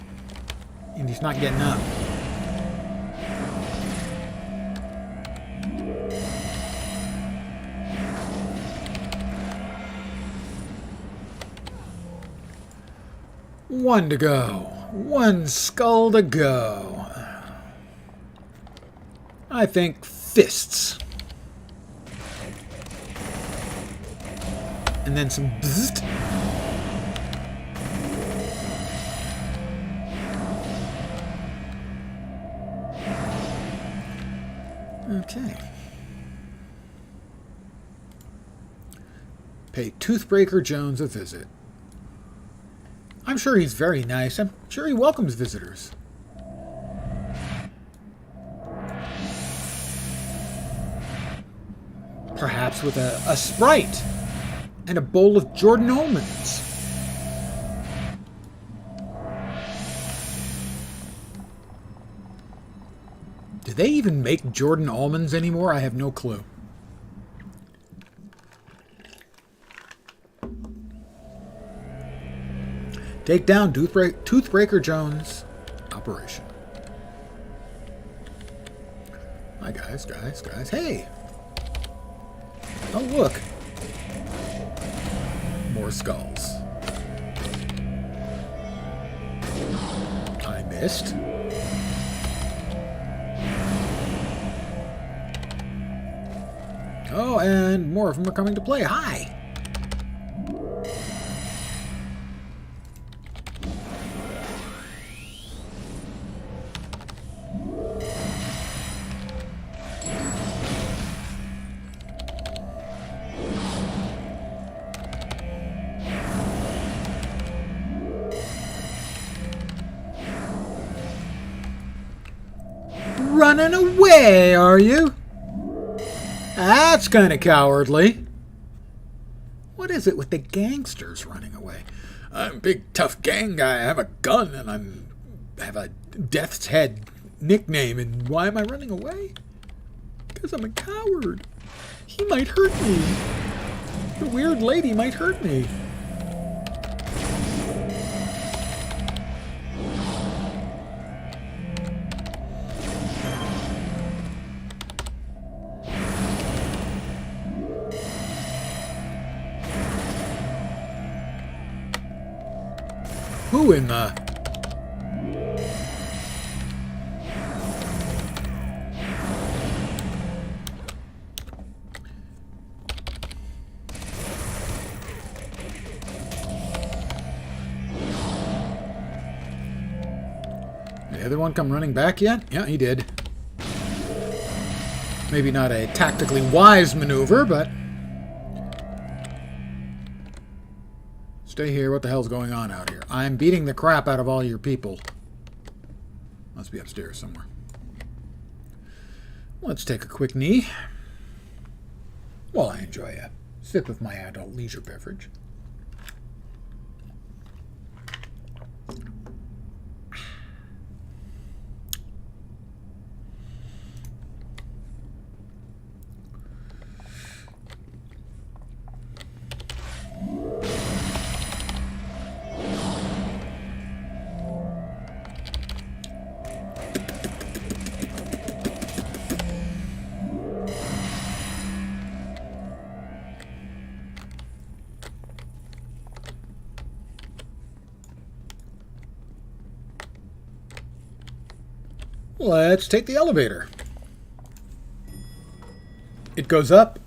And he's not getting up. One to go. One skull to go. I think fists. And then some bzzzt. Okay. Pay Toothbreaker Jones a visit. I'm sure he's very nice. I'm sure he welcomes visitors. Perhaps with a Sprite and a bowl of Jordan almonds. Do they even make Jordan almonds anymore? I have no clue. Take down Toothbreaker Jones. Operation. Hi, guys. Hey! Oh, look. More skulls. I missed. Oh, and more of them are coming to play. Hi! Running away, are you? That's kind of cowardly. What is it with the gangsters running away? I'm a big, tough gang guy. I have a gun, and I have a Death's Head nickname, and why am I running away? Because I'm a coward. He might hurt me. The weird lady might hurt me. Who in the... The other one come running back yet? Yeah, he did. Maybe not a tactically wise maneuver, but... Stay here. What the hell's going on out here? I'm beating the crap out of all your people. Must be upstairs somewhere. Let's take a quick knee while I enjoy a sip of my adult leisure beverage. Let's take the elevator. It goes up.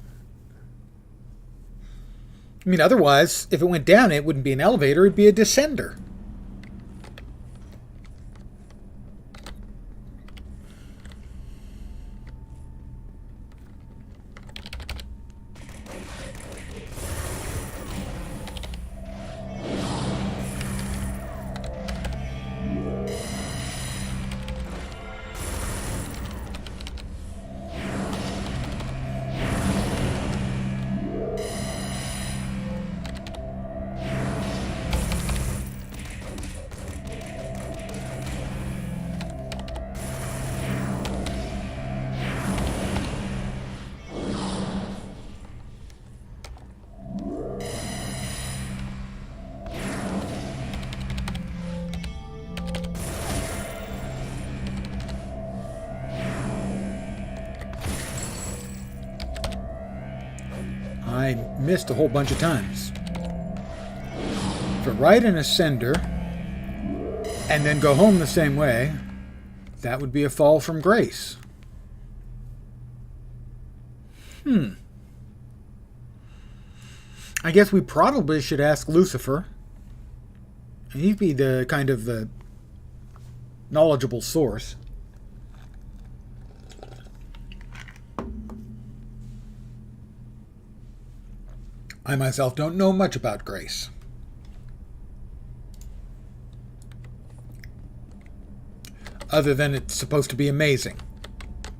I mean, otherwise, if it went down, it wouldn't be an elevator, it'd be a descender. I missed a whole bunch of times. If I ride an ascender and then go home the same way, that would be a fall from grace. I guess we probably should ask Lucifer. He'd be the kind of the knowledgeable source. I myself don't know much about grace. Other than it's supposed to be amazing.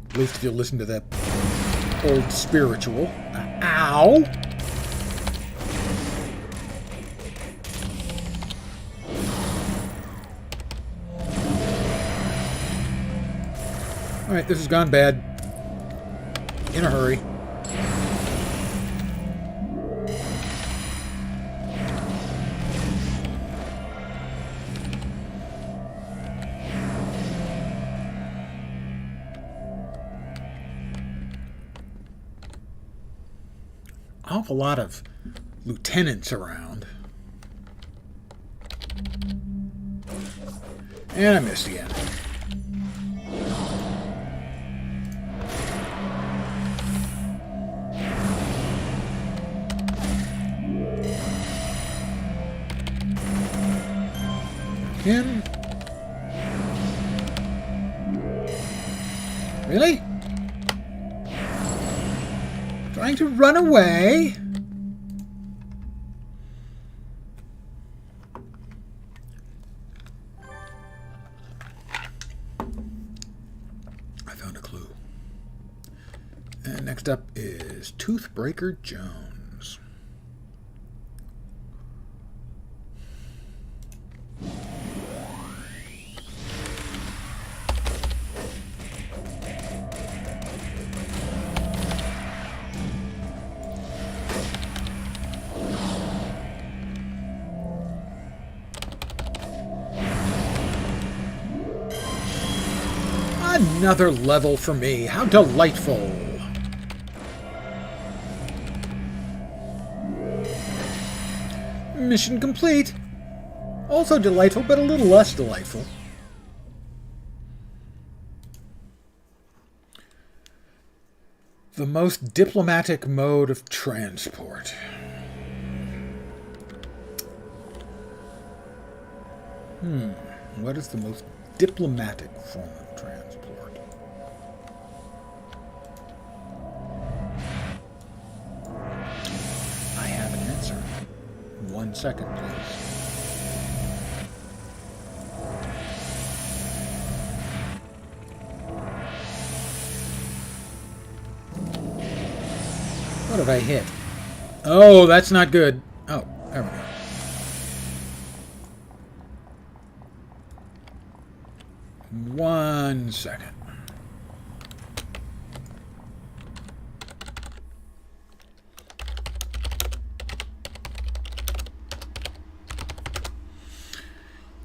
At least if you listen to that old spiritual. Ow! Alright, this has gone bad. In a hurry. Awful lot of lieutenants around. And I missed again. Again. Really? Trying to run away? I found a clue. And next up is Toothbreaker Jones. Another level for me. How delightful. Mission complete. Also delightful, but a little less delightful. The most diplomatic mode of transport. What is the most diplomatic form of transport? 1 second, please. What have I hit? Oh, that's not good. Oh, there we go. One second.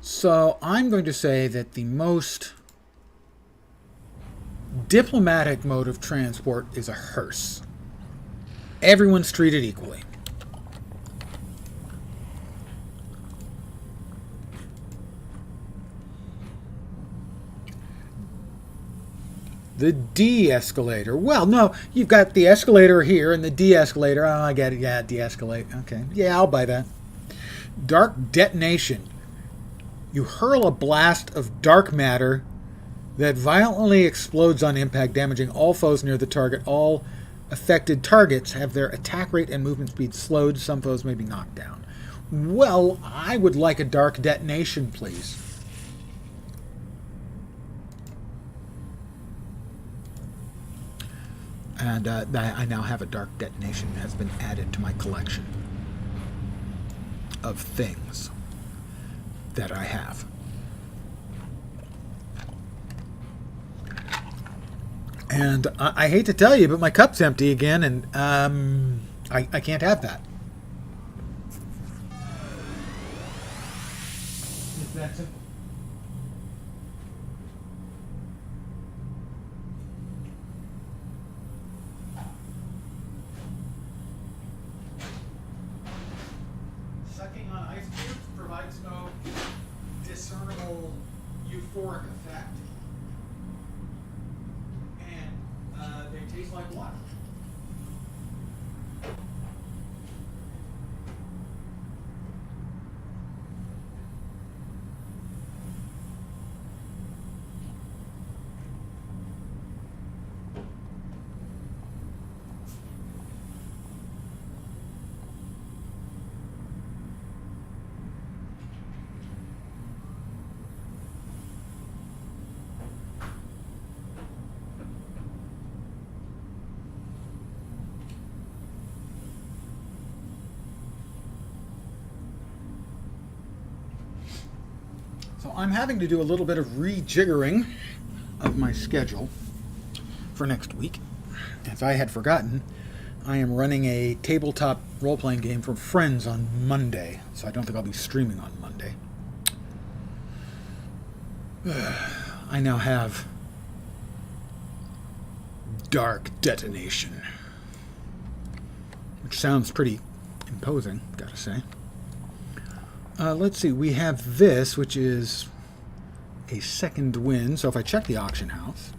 So I'm going to say that the most diplomatic mode of transport is a hearse. Everyone's treated equally. The de-escalator. Well, no, you've got the escalator here and the de-escalator. Oh, I get it. Yeah, de-escalate. Okay. Yeah, I'll buy that. Dark detonation. You hurl a blast of dark matter that violently explodes on impact, damaging all foes near the target. All affected targets have their attack rate and movement speed slowed. Some foes may be knocked down. Well, I would like a dark detonation, please. And I now have a dark detonation. It has been added to my collection of things that I have. And I hate to tell you, but my cup's empty again, and I can't have that. It's that simple. Sucking on ice cubes provides no discernible euphoric effect. They taste like water. So I'm having to do a little bit of rejiggering of my schedule for next week. As I had forgotten, I am running a tabletop role-playing game for friends on Monday, so I don't think I'll be streaming on Monday. I now have Dark Detonation, which sounds pretty imposing, gotta say. Let's see, we have this, which is a second wind. So if I check the auction house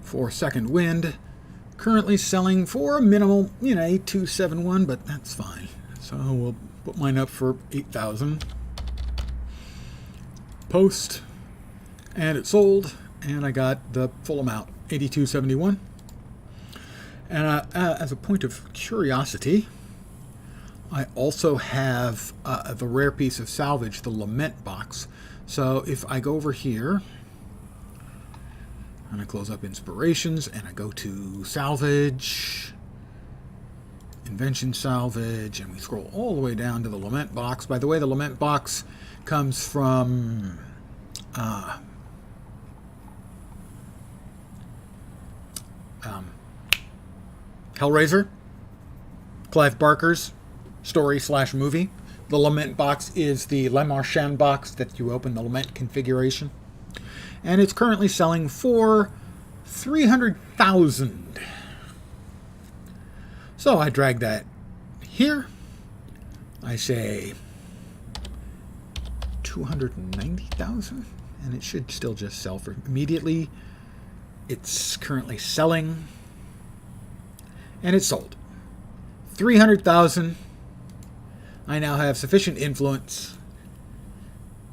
for second wind, currently selling for a minimal, 8271, but that's fine. So we'll put mine up for 8,000. Post, and it sold, and I got the full amount, 8271. And as a point of curiosity, I also have the rare piece of salvage, the Lament box. So if I go over here, and I close up Inspirations, and I go to Salvage, Invention Salvage, and we scroll all the way down to the Lament box. By the way, the Lament box comes from Hellraiser, Clive Barker's story/movie. The Lament box is the Le Marchand box that you open, the Lament configuration. And it's currently selling for 300,000. So I drag that here. I say 290,000, and it should still just sell for immediately. It's currently selling, and it's sold. 300,000. I now have sufficient influence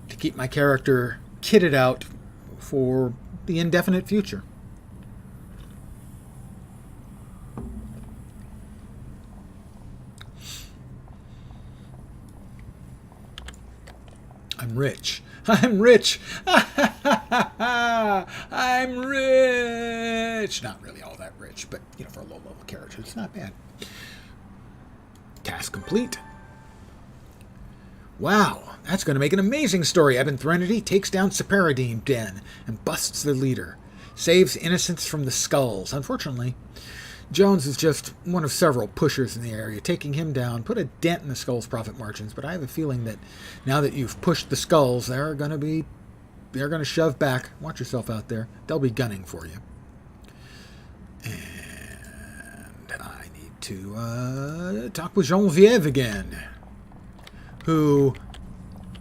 to keep my character kitted out for the indefinite future. rich. I'm rich. I'm rich. Not really all that rich, but, you know, for a low-level character, it's not bad. Task complete. Wow, that's going to make an amazing story. Eben Threnody takes down Separadine Den and busts the leader. Saves innocents from the skulls. Unfortunately, Jones is just one of several pushers in the area. Taking him down put a dent in the Skulls' profit margins, but I have a feeling that now that you've pushed the Skulls, they're going to shove back. Watch yourself out there. They'll be gunning for you. And I need to talk with Genevieve again, who,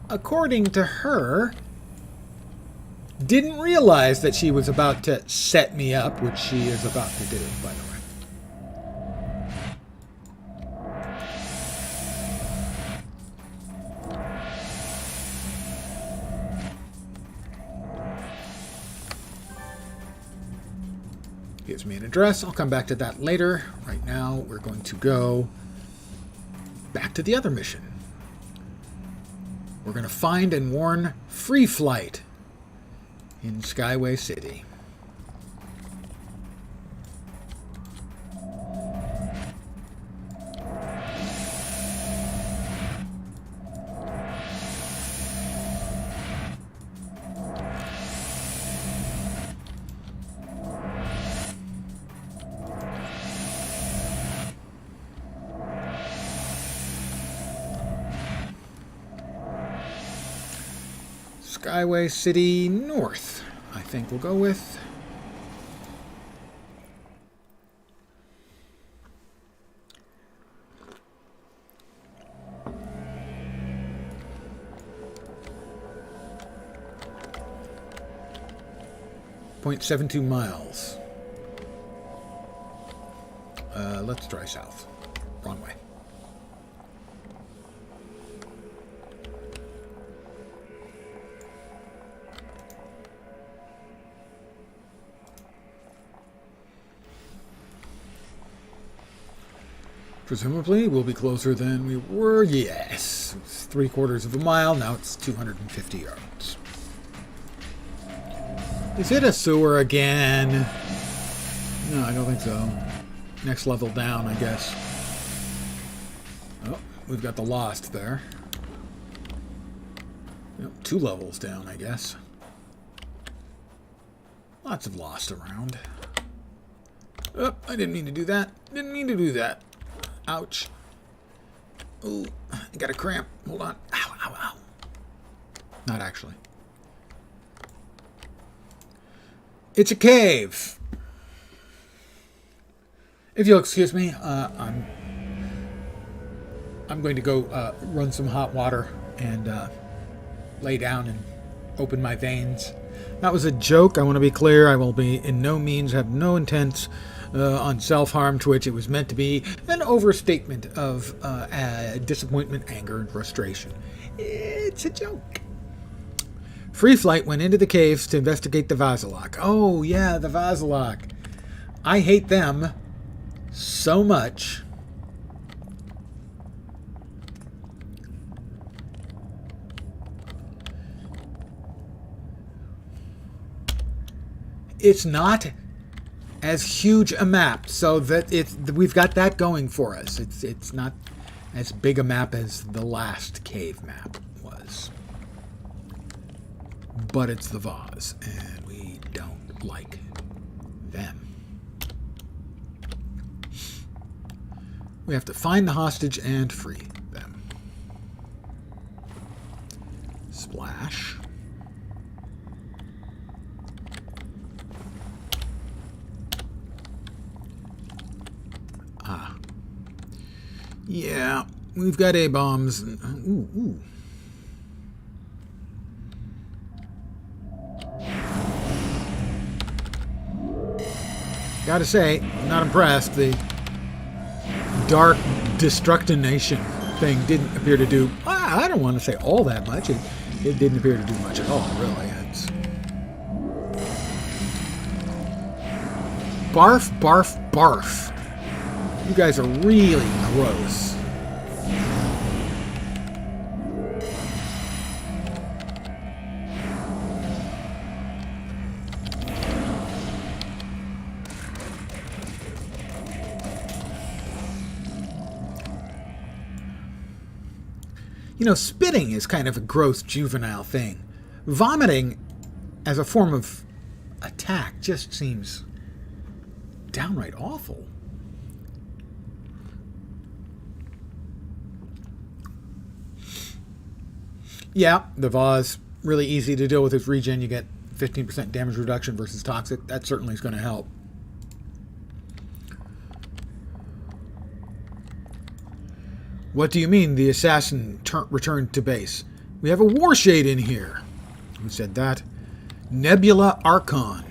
according to her, didn't realize that she was about to set me up, which she is about to do, by the way. Gives me an address. I'll come back to that later. Right now, we're going to go back to the other mission. We're going to find and warn Free Flight in Skyway City. Skyway City North, I think we'll go with. .72 miles. Let's try south. Wrong way. Presumably, we'll be closer than we were. Yes. It's 3/4 of a mile. Now it's 250 yards. Is it a sewer again? No, I don't think so. Next level down, I guess. Oh, we've got the Lost there. Yep, 2 levels down, I guess. Lots of Lost around. Oh, I didn't mean to do that. Didn't mean to do that. Ouch. Ooh, I got a cramp. Hold on. Ow, ow, ow. Not actually. It's a cave. If you'll excuse me, I'm going to go run some hot water and lay down and open my veins. That was a joke. I want to be clear. I will be in no means have no intent on self-harm, to which it was meant to be an overstatement of disappointment, anger, and frustration. It's a joke. Free Flight went into the caves to investigate the Vasilok. Oh, yeah, the Vasilok. I hate them so much. It's not as huge a map, so that we've got that going for us. It's not as big a map as the last cave map was, but it's the Vaz, and we don't like them. We have to find the hostage and free them. Splash. Yeah, we've got A-bombs. Ooh, ooh. Gotta say, I'm not impressed. The dark destructination thing didn't appear to do, I don't want to say all that much. It didn't appear to do much at all, really. It's barf, barf, barf. You guys are really gross. You know, spitting is kind of a gross juvenile thing. Vomiting as a form of attack just seems downright awful. Yeah, the vase, really easy to deal with its regen. You get 15% damage reduction versus toxic. That certainly is going to help. What do you mean the assassin returned to base? We have a Warshade in here. Who said that? Nebula Archon.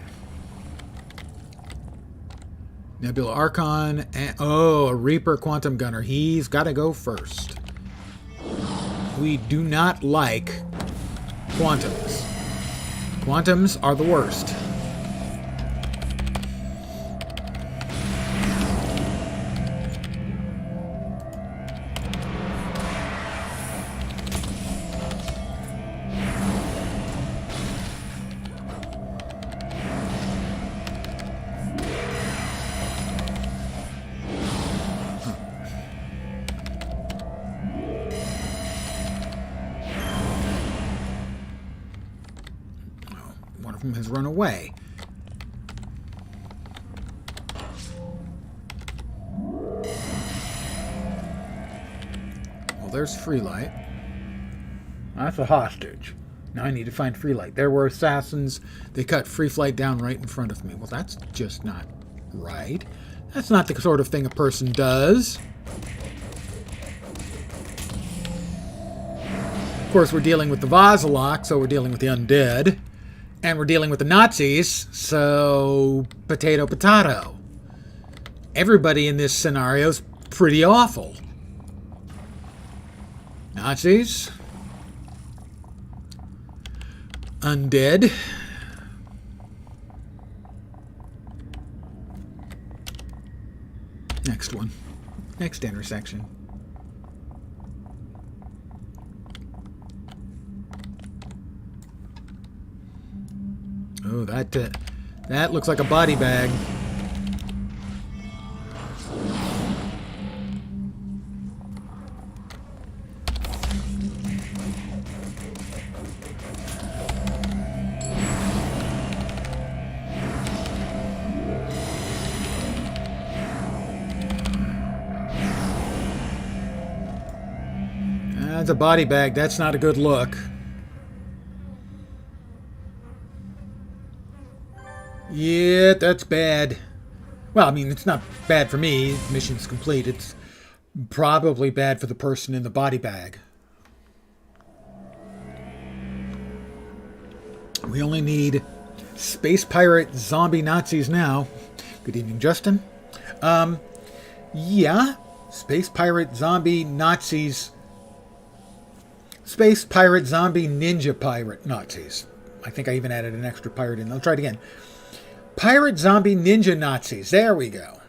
Nebula Archon. And, oh, a Reaper Quantum Gunner. He's got to go first. We do not like Quantums. Quantums are the worst. Has run away. Well, there's Freelight. That's a hostage. Now I need to find Freelight. There were assassins. They cut Free Flight down right in front of me. Well, that's just not right. That's not the sort of thing a person does. Of course, we're dealing with the Vazalok, so we're dealing with the undead. And we're dealing with the Nazis, so potato, potato. Everybody in this scenario is pretty awful. Nazis. Undead. Next one. Next intersection. Oh, that looks like a body bag. That's a body bag. That's not a good look. Yeah, that's bad. Well, I mean, it's not bad for me. Mission's complete. It's probably bad for the person in the body bag. We only need space pirate zombie Nazis now. Good evening, Justin. Yeah. Space pirate zombie Nazis. Space pirate zombie ninja pirate Nazis. I think I even added an extra pirate in. I'll try it again. Pirate zombie ninja Nazis. There we go.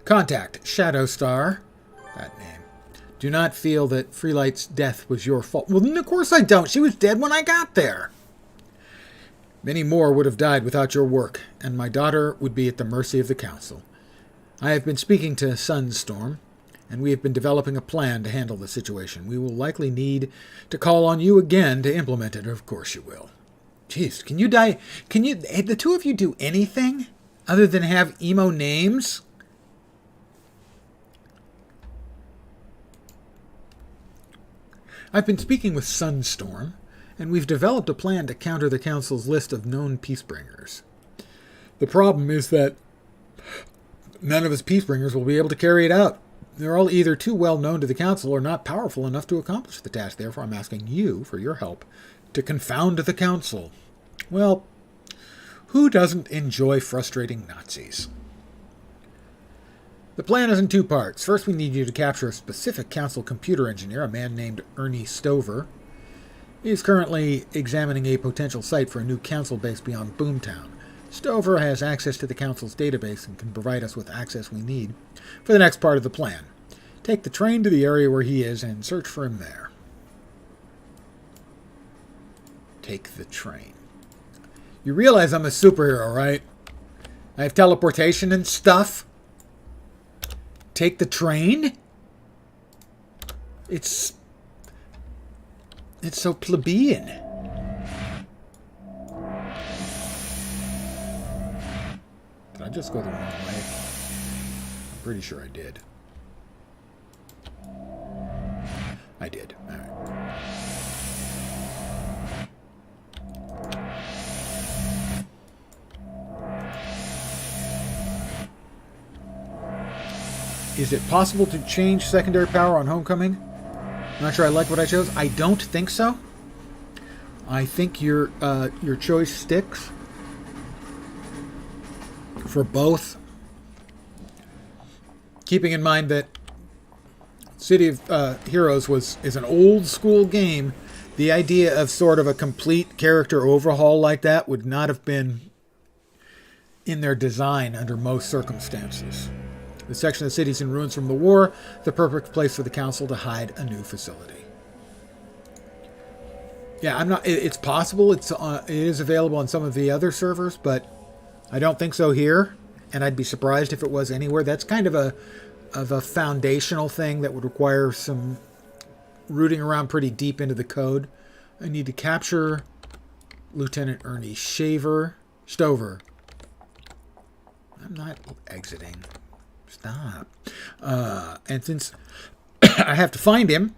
Contact Shadowstar. That name. Do not feel that Freelight's death was your fault. Well, of course I don't. She was dead when I got there. Many more would have died without your work, and my daughter would be at the mercy of the council. I have been speaking to Sunstorm, and we have been developing a plan to handle the situation. We will likely need to call on you again to implement it. Of course you will. Jeez, can you die? Can you, the two of you do anything other than have emo names? I've been speaking with Sunstorm, and we've developed a plan to counter the council's list of known peacebringers. The problem is that none of us peacebringers will be able to carry it out. They're all either too well known to the council or not powerful enough to accomplish the task. Therefore, I'm asking you for your help to confound the council. Well, who doesn't enjoy frustrating Nazis? The plan is in two parts. First, we need you to capture a specific council computer engineer, a man named Ernie Stover. He is currently examining a potential site for a new council base beyond Boomtown. Stover has access to the council's database and can provide us with access we need for the next part of the plan. Take the train to the area where he is and search for him there. Take the train. You realize I'm a superhero, right? I have teleportation and stuff. take the train? It's so plebeian. Did I just go the wrong way? I'm pretty sure I did. I did. All right. Is it possible to change secondary power on homecoming? I'm not sure I like what I chose. I don't think so. I think your choice sticks for both. Keeping in mind that City of Heroes is an old school game, the idea of sort of a complete character overhaul like that would not have been in their design under most circumstances. The section of the city's in ruins from the war, the perfect place for the council to hide a new facility. Yeah, I'm not. It's possible. It is available on some of the other servers, but I don't think so here. And I'd be surprised if it was anywhere. That's kind of a foundational thing that would require some rooting around pretty deep into the code. I need to capture Lieutenant Ernie Stover. I'm not exiting. Stop. And since I have to find him,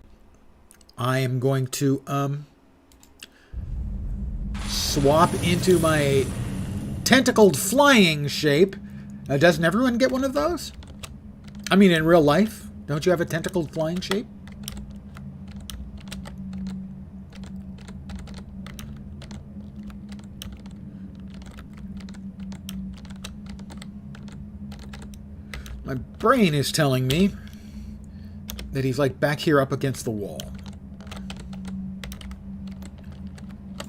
I am going to swap into my tentacled flying shape. Doesn't everyone get one of those? I mean, in real life, don't you have a tentacled flying shape? My brain is telling me that he's like back here up against the wall.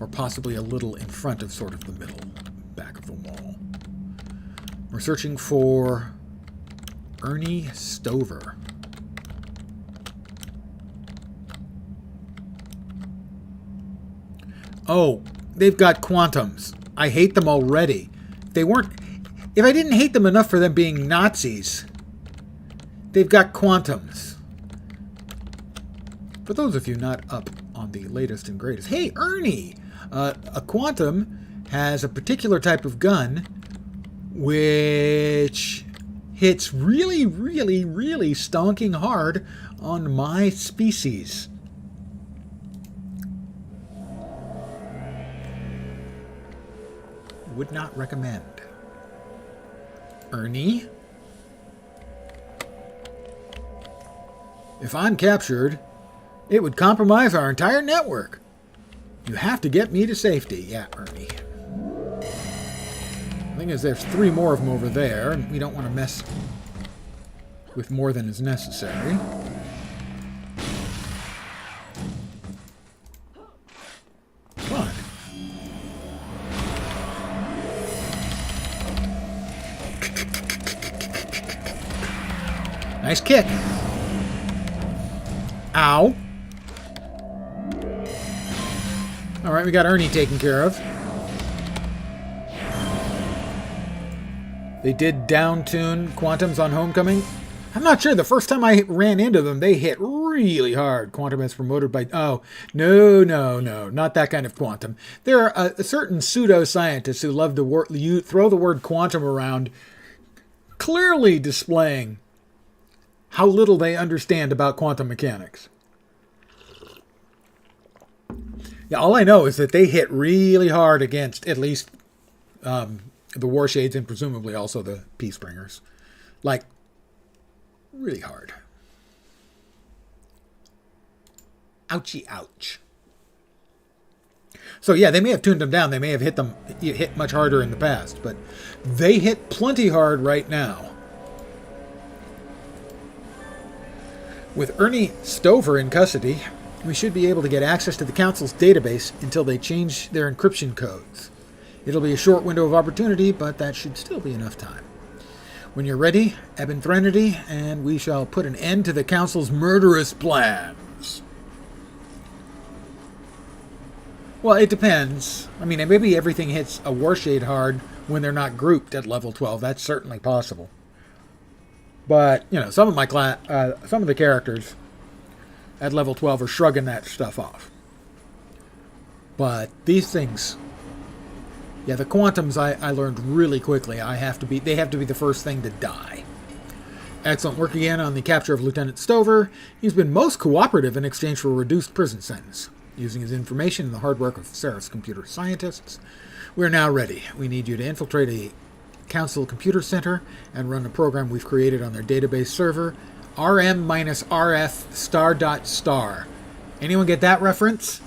Or possibly a little in front of sort of the middle, back of the wall. We're searching for Ernie Stover. Oh, they've got quantums. I hate them already. If I didn't hate them enough for them being Nazis, they've got quantums. For those of you not up on the latest and greatest, hey, Ernie! A quantum has a particular type of gun which hits really, really, really stonking hard on my species. Would not recommend. Ernie? If I'm captured, it would compromise our entire network. You have to get me to safety. Yeah, Ernie. The thing is, there's 3 more of them over there, and we don't want to mess with more than is necessary. Come on. Nice kick. Ow. All right, we got Ernie taken care of. They did down-tune quantums on Homecoming. I'm not sure. The first time I ran into them, they hit really hard. Quantum is promoted by... Oh, no. Not that kind of quantum. There are certain pseudo-scientists who love to throw the word quantum around, clearly displaying how little they understand about quantum mechanics. Yeah, all I know is that they hit really hard against at least the Warshades and presumably also the Peacebringers. Like, really hard. Ouchie, ouch. So yeah, they may have tuned them down. They may have hit much harder in the past, but they hit plenty hard right now. With Ernie Stover in custody, we should be able to get access to the Council's database until they change their encryption codes. It'll be a short window of opportunity, but that should still be enough time. When you're ready, ebb in Threnody, and we shall put an end to the Council's murderous plans. Well, it depends. I mean, maybe everything hits a Warshade hard when they're not grouped at level 12. That's certainly possible. But, you know, some of the characters at level 12 are shrugging that stuff off. But these things, yeah, the quantums I learned really quickly. They have to be the first thing to die. Excellent work again on the capture of Lieutenant Stover. He's been most cooperative in exchange for a reduced prison sentence. Using his information and the hard work of Serif's computer scientists, we're now ready. We need you to infiltrate a Council computer center and run a program we've created on their database server, RM-RF***. Anyone get that reference?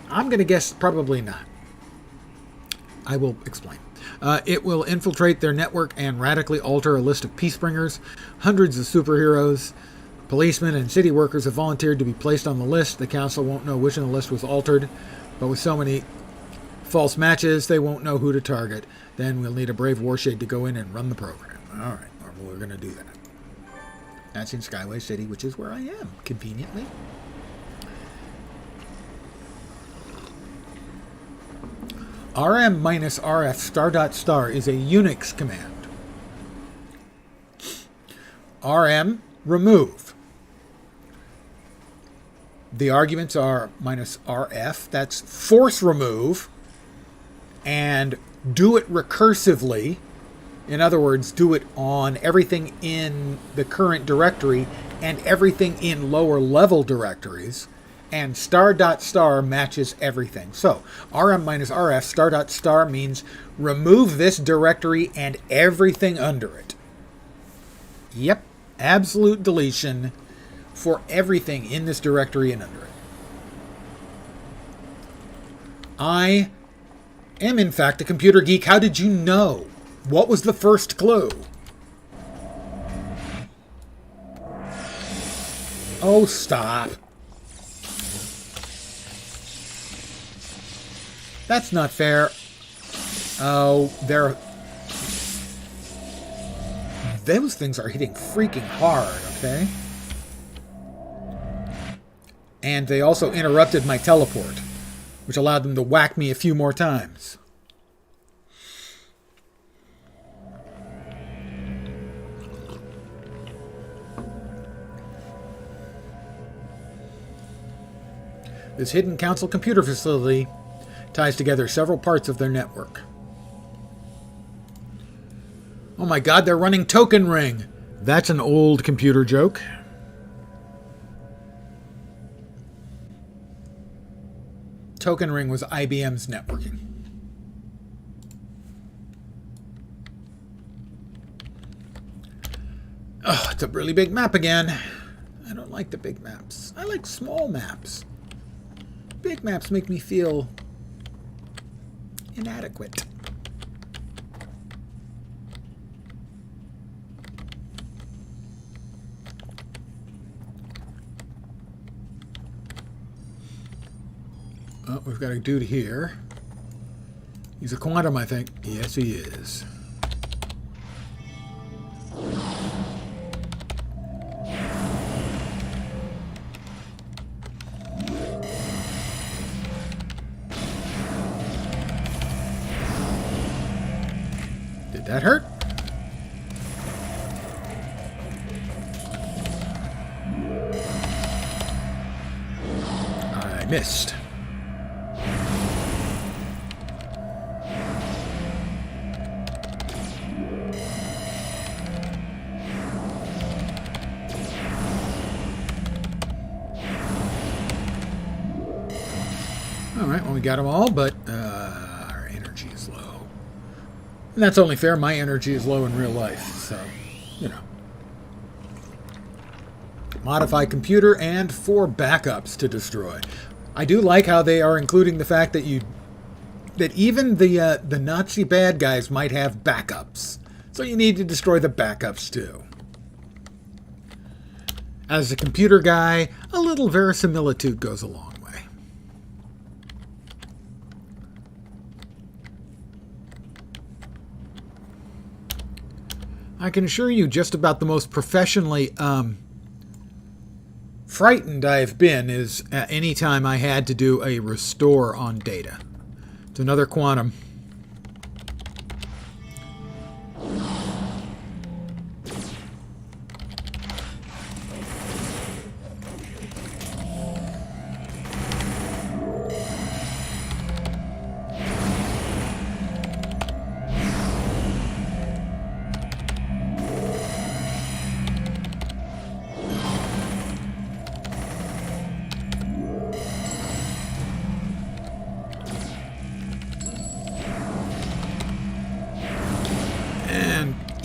I'm going to guess probably not. I will explain. It will infiltrate their network and radically alter a list of peacebringers. Hundreds of superheroes, policemen, and city workers have volunteered to be placed on the list. The council won't know which in the list was altered, but with so many false matches, they won't know who to target. Then we'll need a brave Warshade to go in and run the program. All right, we're going to do that. That's in Skyway City, which is where I am, conveniently. RM-RF** is a Unix command. RM, remove. The arguments are -RF, that's force remove, and do it recursively. In other words, do it on everything in the current directory and everything in lower level directories. And ** matches everything. So RM-RF** means remove this directory and everything under it. Yep, absolute deletion for everything in this directory and under it. I am, in fact, a computer geek. How did you know? What was the first clue? Oh, stop. That's not fair. Oh, those things are hitting freaking hard, okay? And they also interrupted my teleport, which allowed them to whack me a few more times. This hidden council computer facility ties together several parts of their network. Oh my god, they're running Token Ring! That's an old computer joke. Token Ring was IBM's networking. Oh, it's a really big map again. I don't like the big maps. I like small maps. Big maps make me feel inadequate. Oh, we've got a dude here. He's a quantum, I think. Yes, he is. Did that hurt? I missed. Alright, well, we got them all, but our energy is low. And that's only fair. My energy is low in real life, so, you know. Modify computer and 4 backups to destroy. I do like how they are including the fact that even the Nazi bad guys might have backups. So you need to destroy the backups too. As a computer guy, a little verisimilitude goes a long way. I can assure you just about the most professionally frightened I've been is any time I had to do a restore on data. It's another quantum.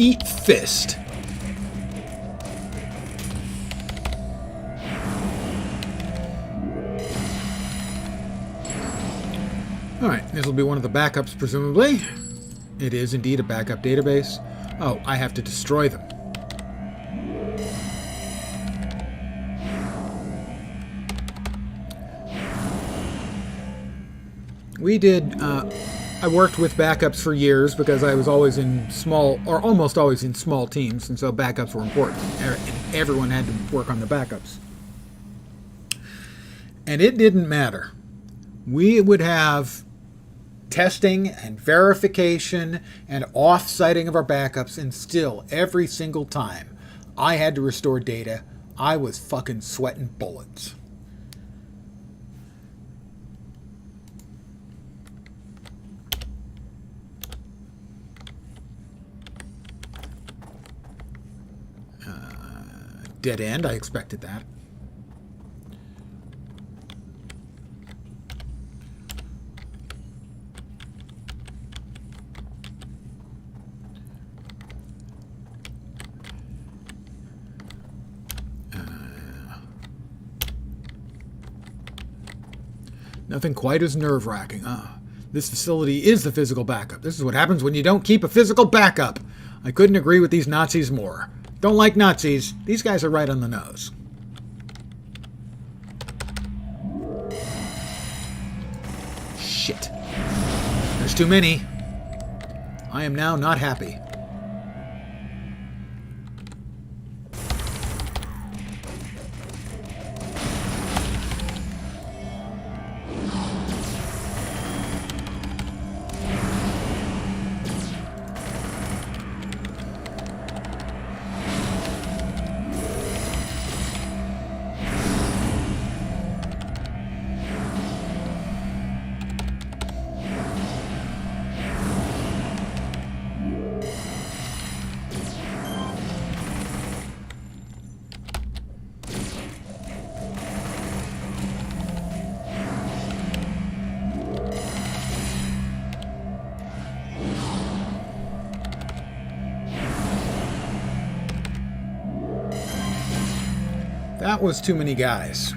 Eat fist. Alright, this will be one of the backups, presumably. It is indeed a backup database. Oh, I have to destroy them. We did, I worked with backups for years because I was always in small, or almost always in small teams, and so backups were important. Everyone had to work on the backups. And it didn't matter. We would have testing and verification and off-siting of our backups, and still, every single time I had to restore data, I was fucking sweating bullets. Dead end, I expected that. Nothing quite as nerve-wracking. This facility is the physical backup. This is what happens when you don't keep a physical backup. I couldn't agree with these Nazis more. Don't like Nazis. These guys are right on the nose. Shit. There's too many. I am now not happy. That was too many guys.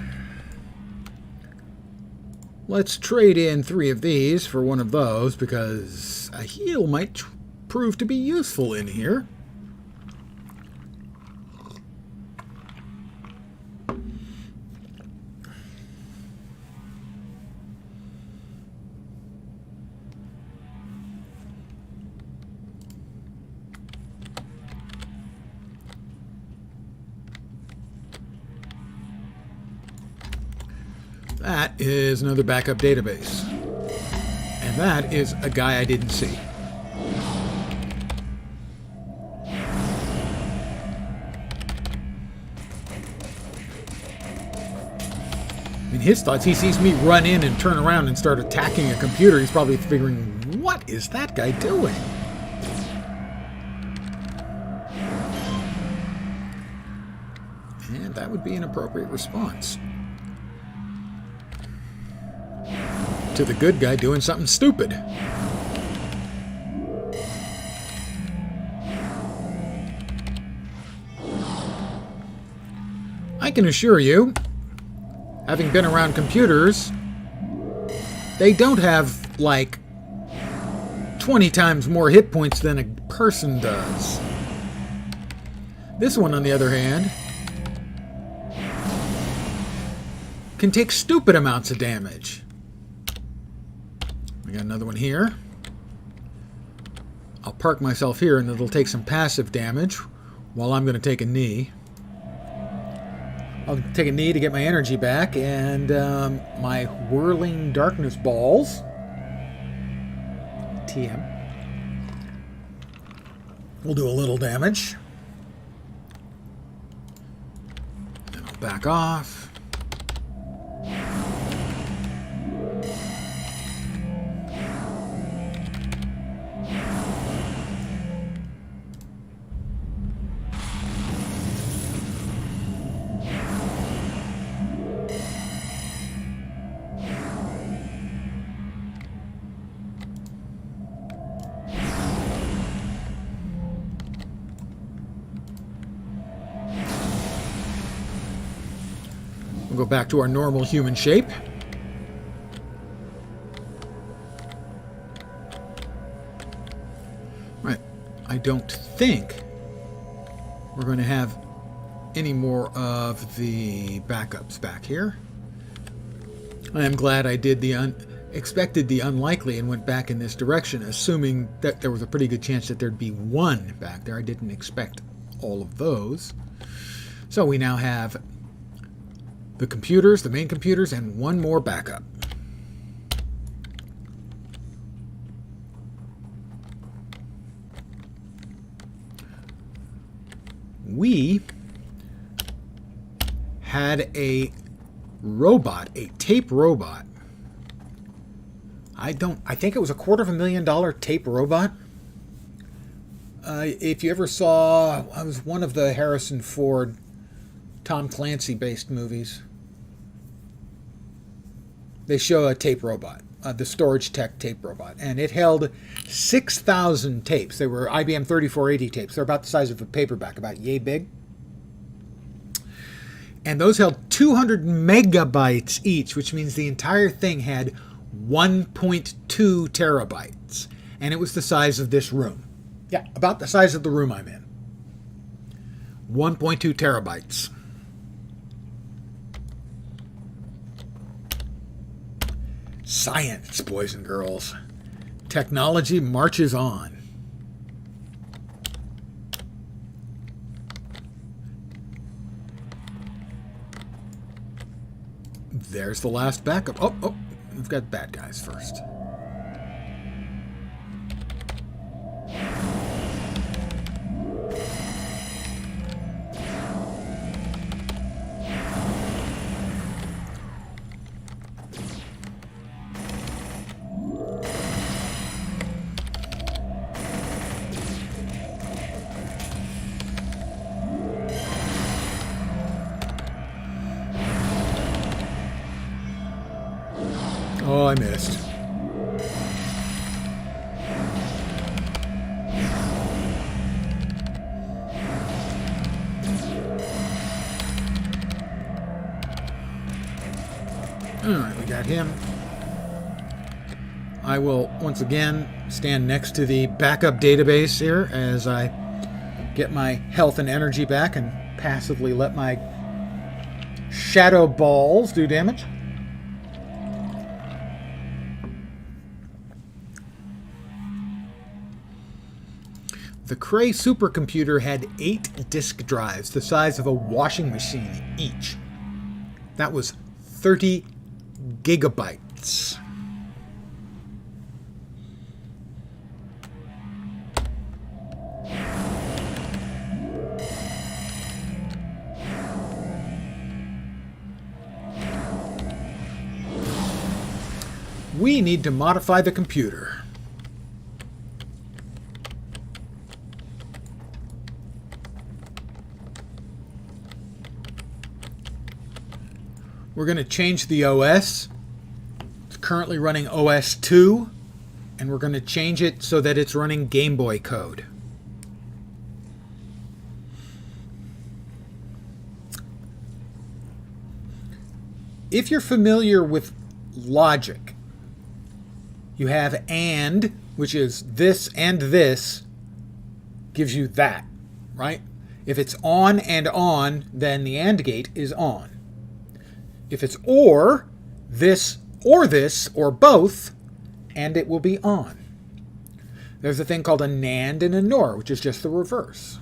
Let's trade in 3 of these for one of those, because a heal might prove to be useful in here. That is another backup database. And that is a guy I didn't see. In his thoughts, he sees me run in and turn around and start attacking a computer. He's probably figuring, what is that guy doing? And that would be an appropriate response to the good guy doing something stupid. I can assure you, having been around computers, they don't have, like, 20 times more hit points than a person does. This one, on the other hand, can take stupid amounts of damage. We got another one here. I'll park myself here and it'll take some passive damage while I'm going to take a knee. I'll take a knee to get my energy back and my whirling darkness balls. TM. We'll do a little damage. Then I'll back off. go back to our normal human shape. Right. I don't think we're going to have any more of the backups back here. I am glad I did expected the unlikely and went back in this direction, assuming that there was a pretty good chance that there'd be one back there. I didn't expect all of those. So we now have the computers, the main computers, and one more backup. We had a robot, a tape robot. I think it was $250,000 tape robot. If you ever saw, it was one of the Harrison Ford, Tom Clancy based movies. They show a tape robot, the Storage Tech tape robot, and it held 6,000 tapes. They were IBM 3480 tapes. They're about the size of a paperback, about yay big. And those held 200 megabytes each, which means the entire thing had 1.2 terabytes. And it was the size of this room. Yeah, about the size of the room I'm in. 1.2 terabytes. Science, boys and girls. Technology marches on. There's the last backup. Oh, we've got bad guys first. Oh, I missed. Alright, we got him. I will once again stand next to the backup database here as I get my health and energy back and passively let my shadow balls do damage. The Cray supercomputer had 8 disk drives, the size of a washing machine each. That was 30 gigabytes. We need to modify the computer. We're going to change the OS. It's currently running OS 2, and we're going to change it so that it's running Game Boy code. If you're familiar with logic, you have AND, which is this and this, gives you that, right? If it's on and on, then the AND gate is on. If it's or this, or both, and it will be on. There's a thing called a NAND and a NOR, which is just the reverse.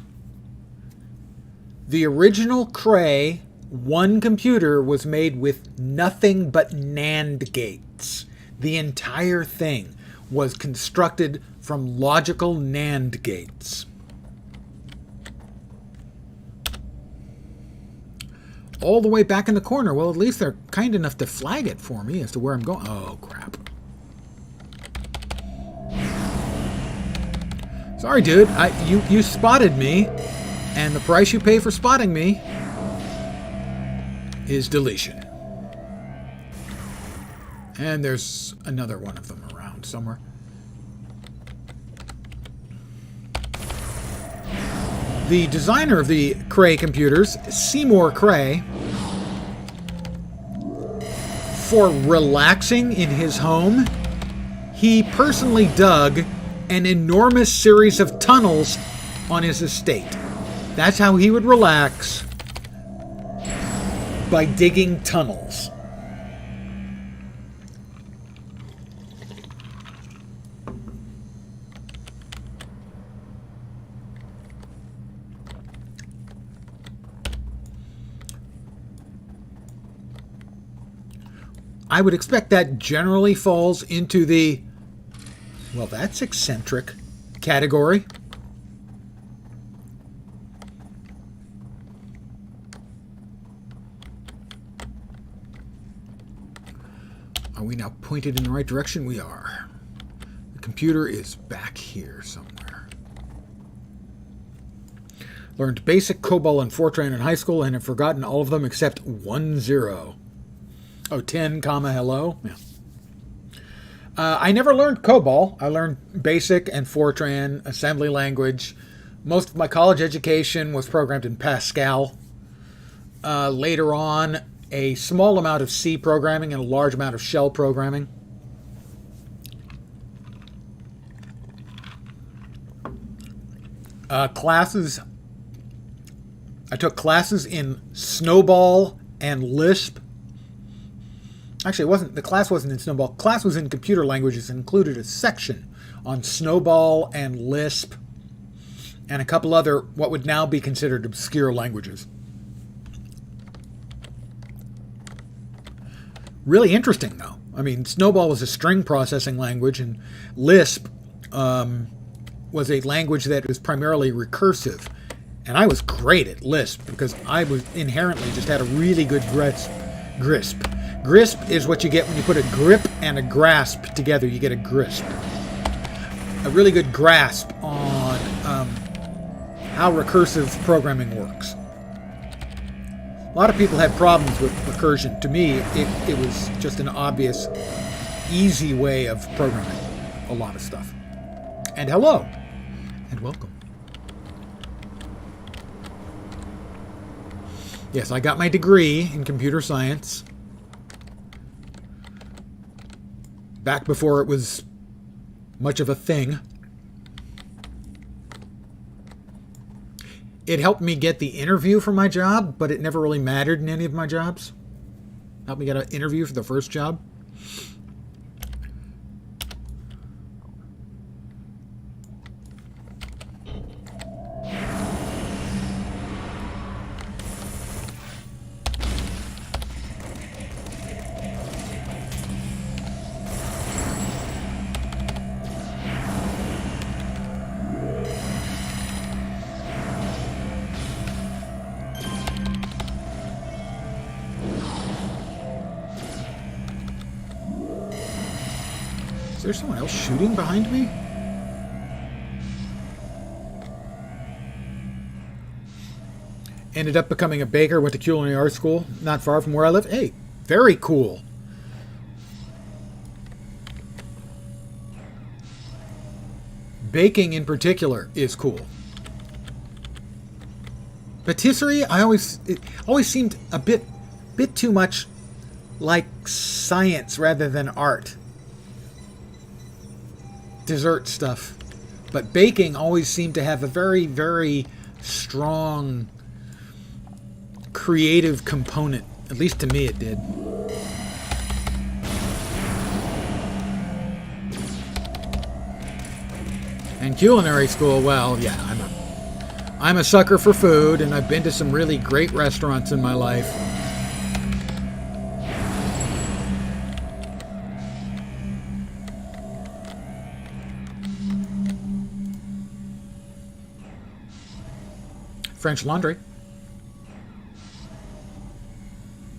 The original Cray 1 computer was made with nothing but NAND gates. The entire thing was constructed from logical NAND gates. All the way back in the corner. Well, at least they're kind enough to flag it for me as to where I'm going. Oh, crap. Sorry, dude. You spotted me, and the price you pay for spotting me is deletion. And there's another one of them around somewhere. The designer of the Cray computers, Seymour Cray, for relaxing in his home, he personally dug an enormous series of tunnels on his estate. That's how he would relax, by digging tunnels. I would expect that generally falls into the, well, that's eccentric category. Are we now pointed in the right direction? We are. The computer is back here somewhere. Learned basic COBOL and Fortran in high school and have forgotten all of them except 10. Oh, 10, comma, hello. Yeah. I never learned COBOL. I learned BASIC and Fortran, assembly language. Most of my college education was programmed in Pascal. Later on, a small amount of C programming and a large amount of shell programming. Classes. I took classes in Snowball and Lisp. Actually, the class wasn't in Snowball. Class was in computer languages and included a section on Snowball and Lisp and a couple other what would now be considered obscure languages. Really interesting, though. I mean, Snowball was a string processing language, and Lisp was a language that was primarily recursive. And I was great at Lisp because I was inherently just had a really good grasp. Grisp is what you get when you put a grip and a grasp together. You get a grisp. A really good grasp on how recursive programming works. A lot of people had problems with recursion. To me, it was just an obvious, easy way of programming a lot of stuff. And hello, and welcome. Yes, I got my degree in computer science. Back before it was much of a thing. It helped me get the interview for my job, but it never really mattered in any of my jobs. Helped me get an interview for the first job. Is there someone else shooting behind me? Ended up becoming a baker, went to culinary art school, not far from where I live. Hey, very cool. Baking in particular is cool. Patisserie, it always seemed a bit too much like science rather than art. Dessert stuff. But baking always seemed to have a very, very strong creative component. At least to me it did. And culinary school, well, yeah, I'm a sucker for food, and I've been to some really great restaurants in my life. French Laundry.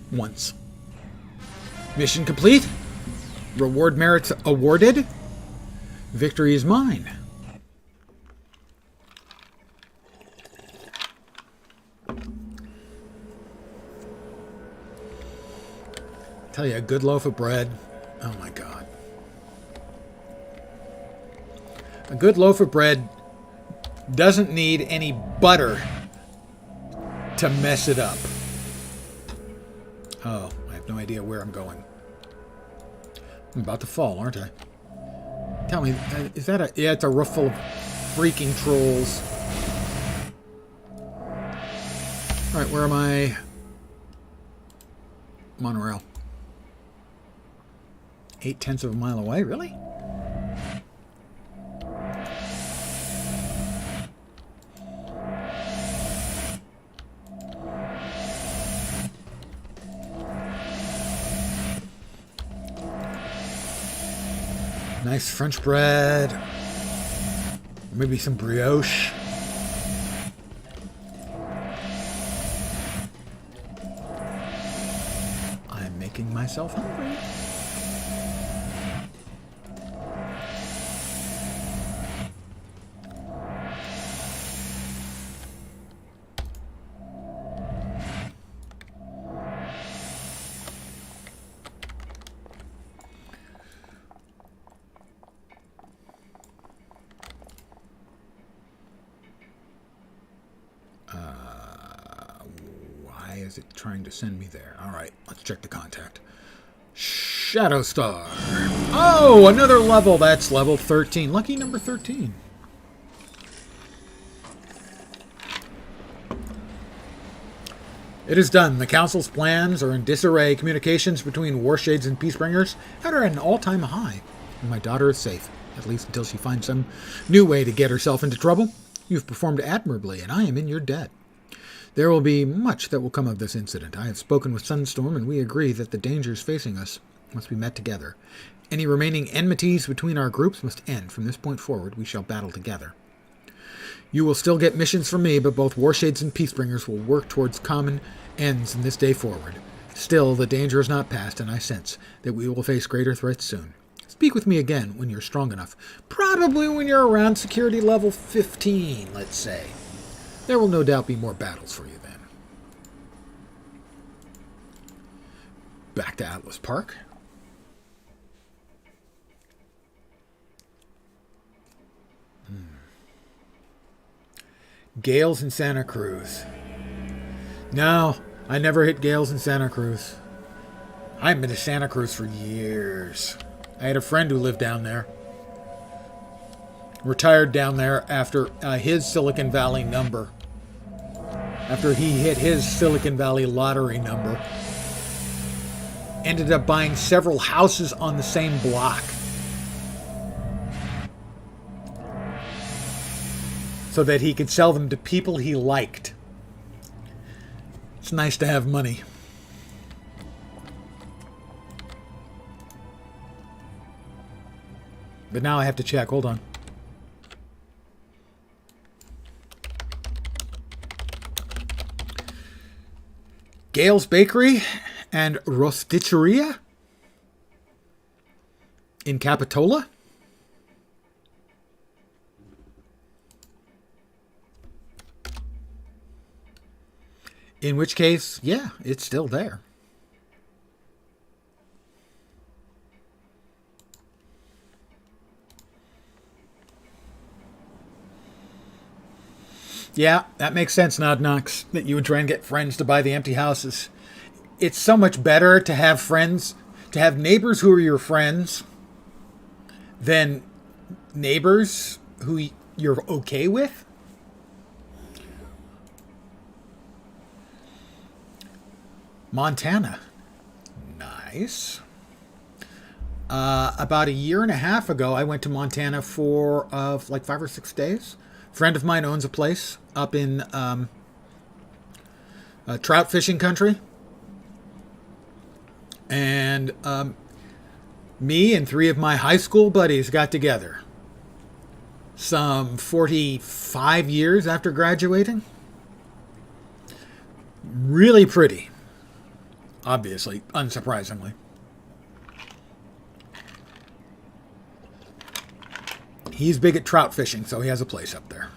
Once. Mission complete. Reward merits awarded. Victory is mine. Tell you, a good loaf of bread. Oh my God. A good loaf of bread doesn't need any butter to mess it up. Oh, I have no idea where I'm going. I'm about to fall, aren't I? Tell me, is that a... Yeah, it's a roof full of freaking trolls. Alright, where am I? Monorail. 0.8 of a mile away? Really? Nice French bread. Maybe some brioche. I'm making myself hungry. Why is it trying to send me there? All right, let's check the contact. Shadow Star. Oh, another level. That's level 13. Lucky number 13. It is done. The Council's plans are in disarray. Communications between Warshades and Peacebringers are at an all-time high. And my daughter is safe, at least until she finds some new way to get herself into trouble. You've performed admirably, and I am in your debt. There will be much that will come of this incident. I have spoken with Sunstorm, and we agree that the dangers facing us must be met together. Any remaining enmities between our groups must end. From this point forward, we shall battle together. You will still get missions from me, but both Warshades and Peacebringers will work towards common ends in this day forward. Still, the danger is not past, and I sense that we will face greater threats soon. Speak with me again when you're strong enough. Probably when you're around security level 15, let's say. There will no doubt be more battles for you then. Back to Atlas Park. Gales in Santa Cruz. No, I never hit Gales in Santa Cruz. I haven't been to Santa Cruz for years. I had a friend who lived down there. Retired down there after his Silicon Valley number. After he hit his Silicon Valley lottery number. Ended up buying several houses on the same block. So that he could sell them to people he liked. It's nice to have money. But now I have to check. Hold on. Gale's Bakery and Rosticceria in Capitola. In which case, yeah, it's still there. Yeah, that makes sense, Nod Knox, that you would try and get friends to buy the empty houses. It's so much better to have friends, to have neighbors who are your friends, than neighbors who you're okay with. Montana. Nice. About a year and a half ago, I went to Montana for like 5 or 6 days. A friend of mine owns a place up in trout fishing country. And me and 3 of my high school buddies got together. Some 45 years after graduating. Really pretty. Obviously, unsurprisingly. He's big at trout fishing, so he has a place up there.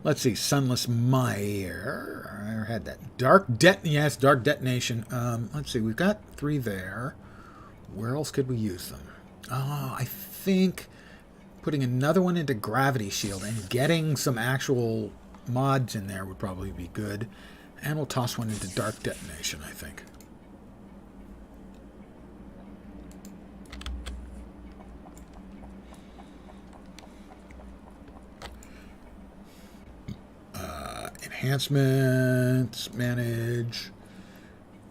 Let's see, Sunless Mire. I had that. Dark Detonation. Let's see, we've got 3 there. Where else could we use them? Oh, I think putting another one into Gravity Shield and getting some actual mods in there would probably be good. And we'll toss one into Dark Detonation, I think. Enhancements, manage,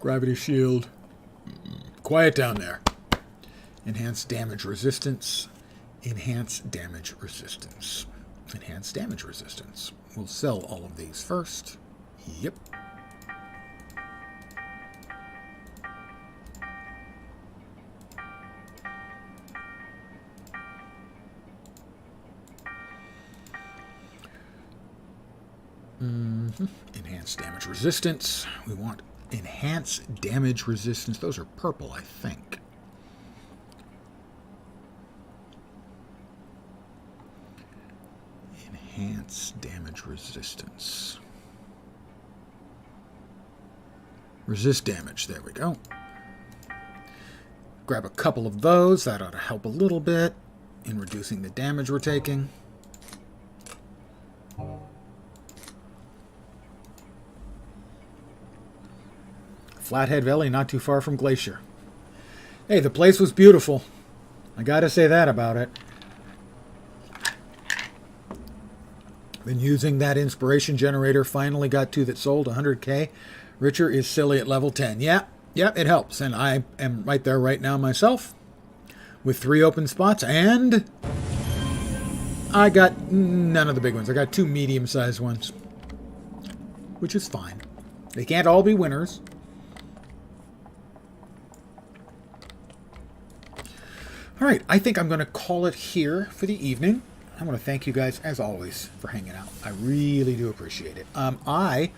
gravity shield. Quiet down there. Enhance damage resistance. Enhance damage resistance. Enhance damage resistance. We'll sell all of these first. Yep. Enhance damage resistance. We want enhance damage resistance. Those are purple, I think. Enhance damage resistance. Resist damage. There we go. Grab a couple of those. That ought to help a little bit in reducing the damage we're taking. Flathead Valley, not too far from Glacier. Hey, the place was beautiful. I gotta say that about it. Been using that inspiration generator. Finally got two that sold 100K. Richer is silly at level 10. Yeah, it helps. And I am right there right now myself with 3 open spots. And I got none of the big ones. I got 2 medium-sized ones, which is fine. They can't all be winners. All right, I think I'm going to call it here for the evening. I want to thank you guys, as always, for hanging out. I really do appreciate it. I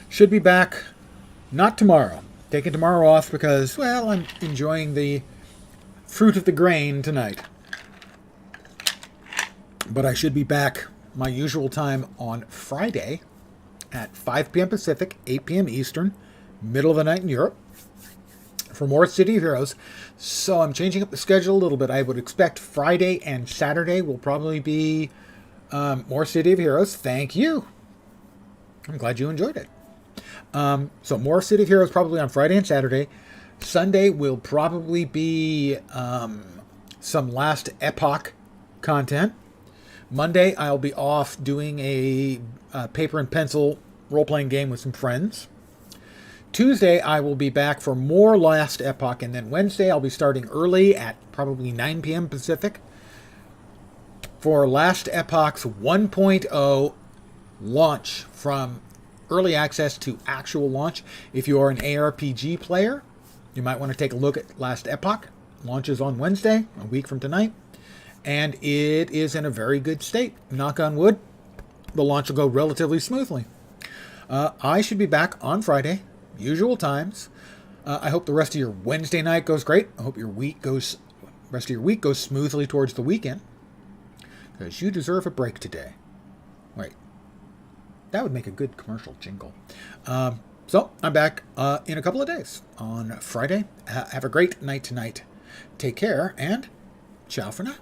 should be back, not tomorrow. Taking tomorrow off because, well, I'm enjoying the fruit of the grain tonight. But I should be back my usual time on Friday at 5 p.m. Pacific, 8 p.m. Eastern, middle of the night in Europe, for more City of Heroes. So I'm changing up the schedule a little bit. I would expect Friday and Saturday will probably be more City of Heroes. Thank you. I'm glad you enjoyed it. So more City of Heroes probably on Friday and Saturday. Sunday will probably be some Last Epoch content. Monday I'll be off doing a paper and pencil role-playing game with some friends. Tuesday, I will be back for more Last Epoch, and then Wednesday, I'll be starting early at probably 9 p.m. Pacific for Last Epoch's 1.0 launch, from early access to actual launch. If you are an ARPG player, you might want to take a look at Last Epoch. Launches on Wednesday, a week from tonight, and it is in a very good state. Knock on wood, the launch will go relatively smoothly. I should be back on Friday. Usual times. I hope the rest of your Wednesday night goes great. I hope your rest of your week goes smoothly towards the weekend, because you deserve a break today. Wait, that would make a good commercial jingle. So I'm back in a couple of days on Friday. Have a great night tonight. Take care, and ciao for now.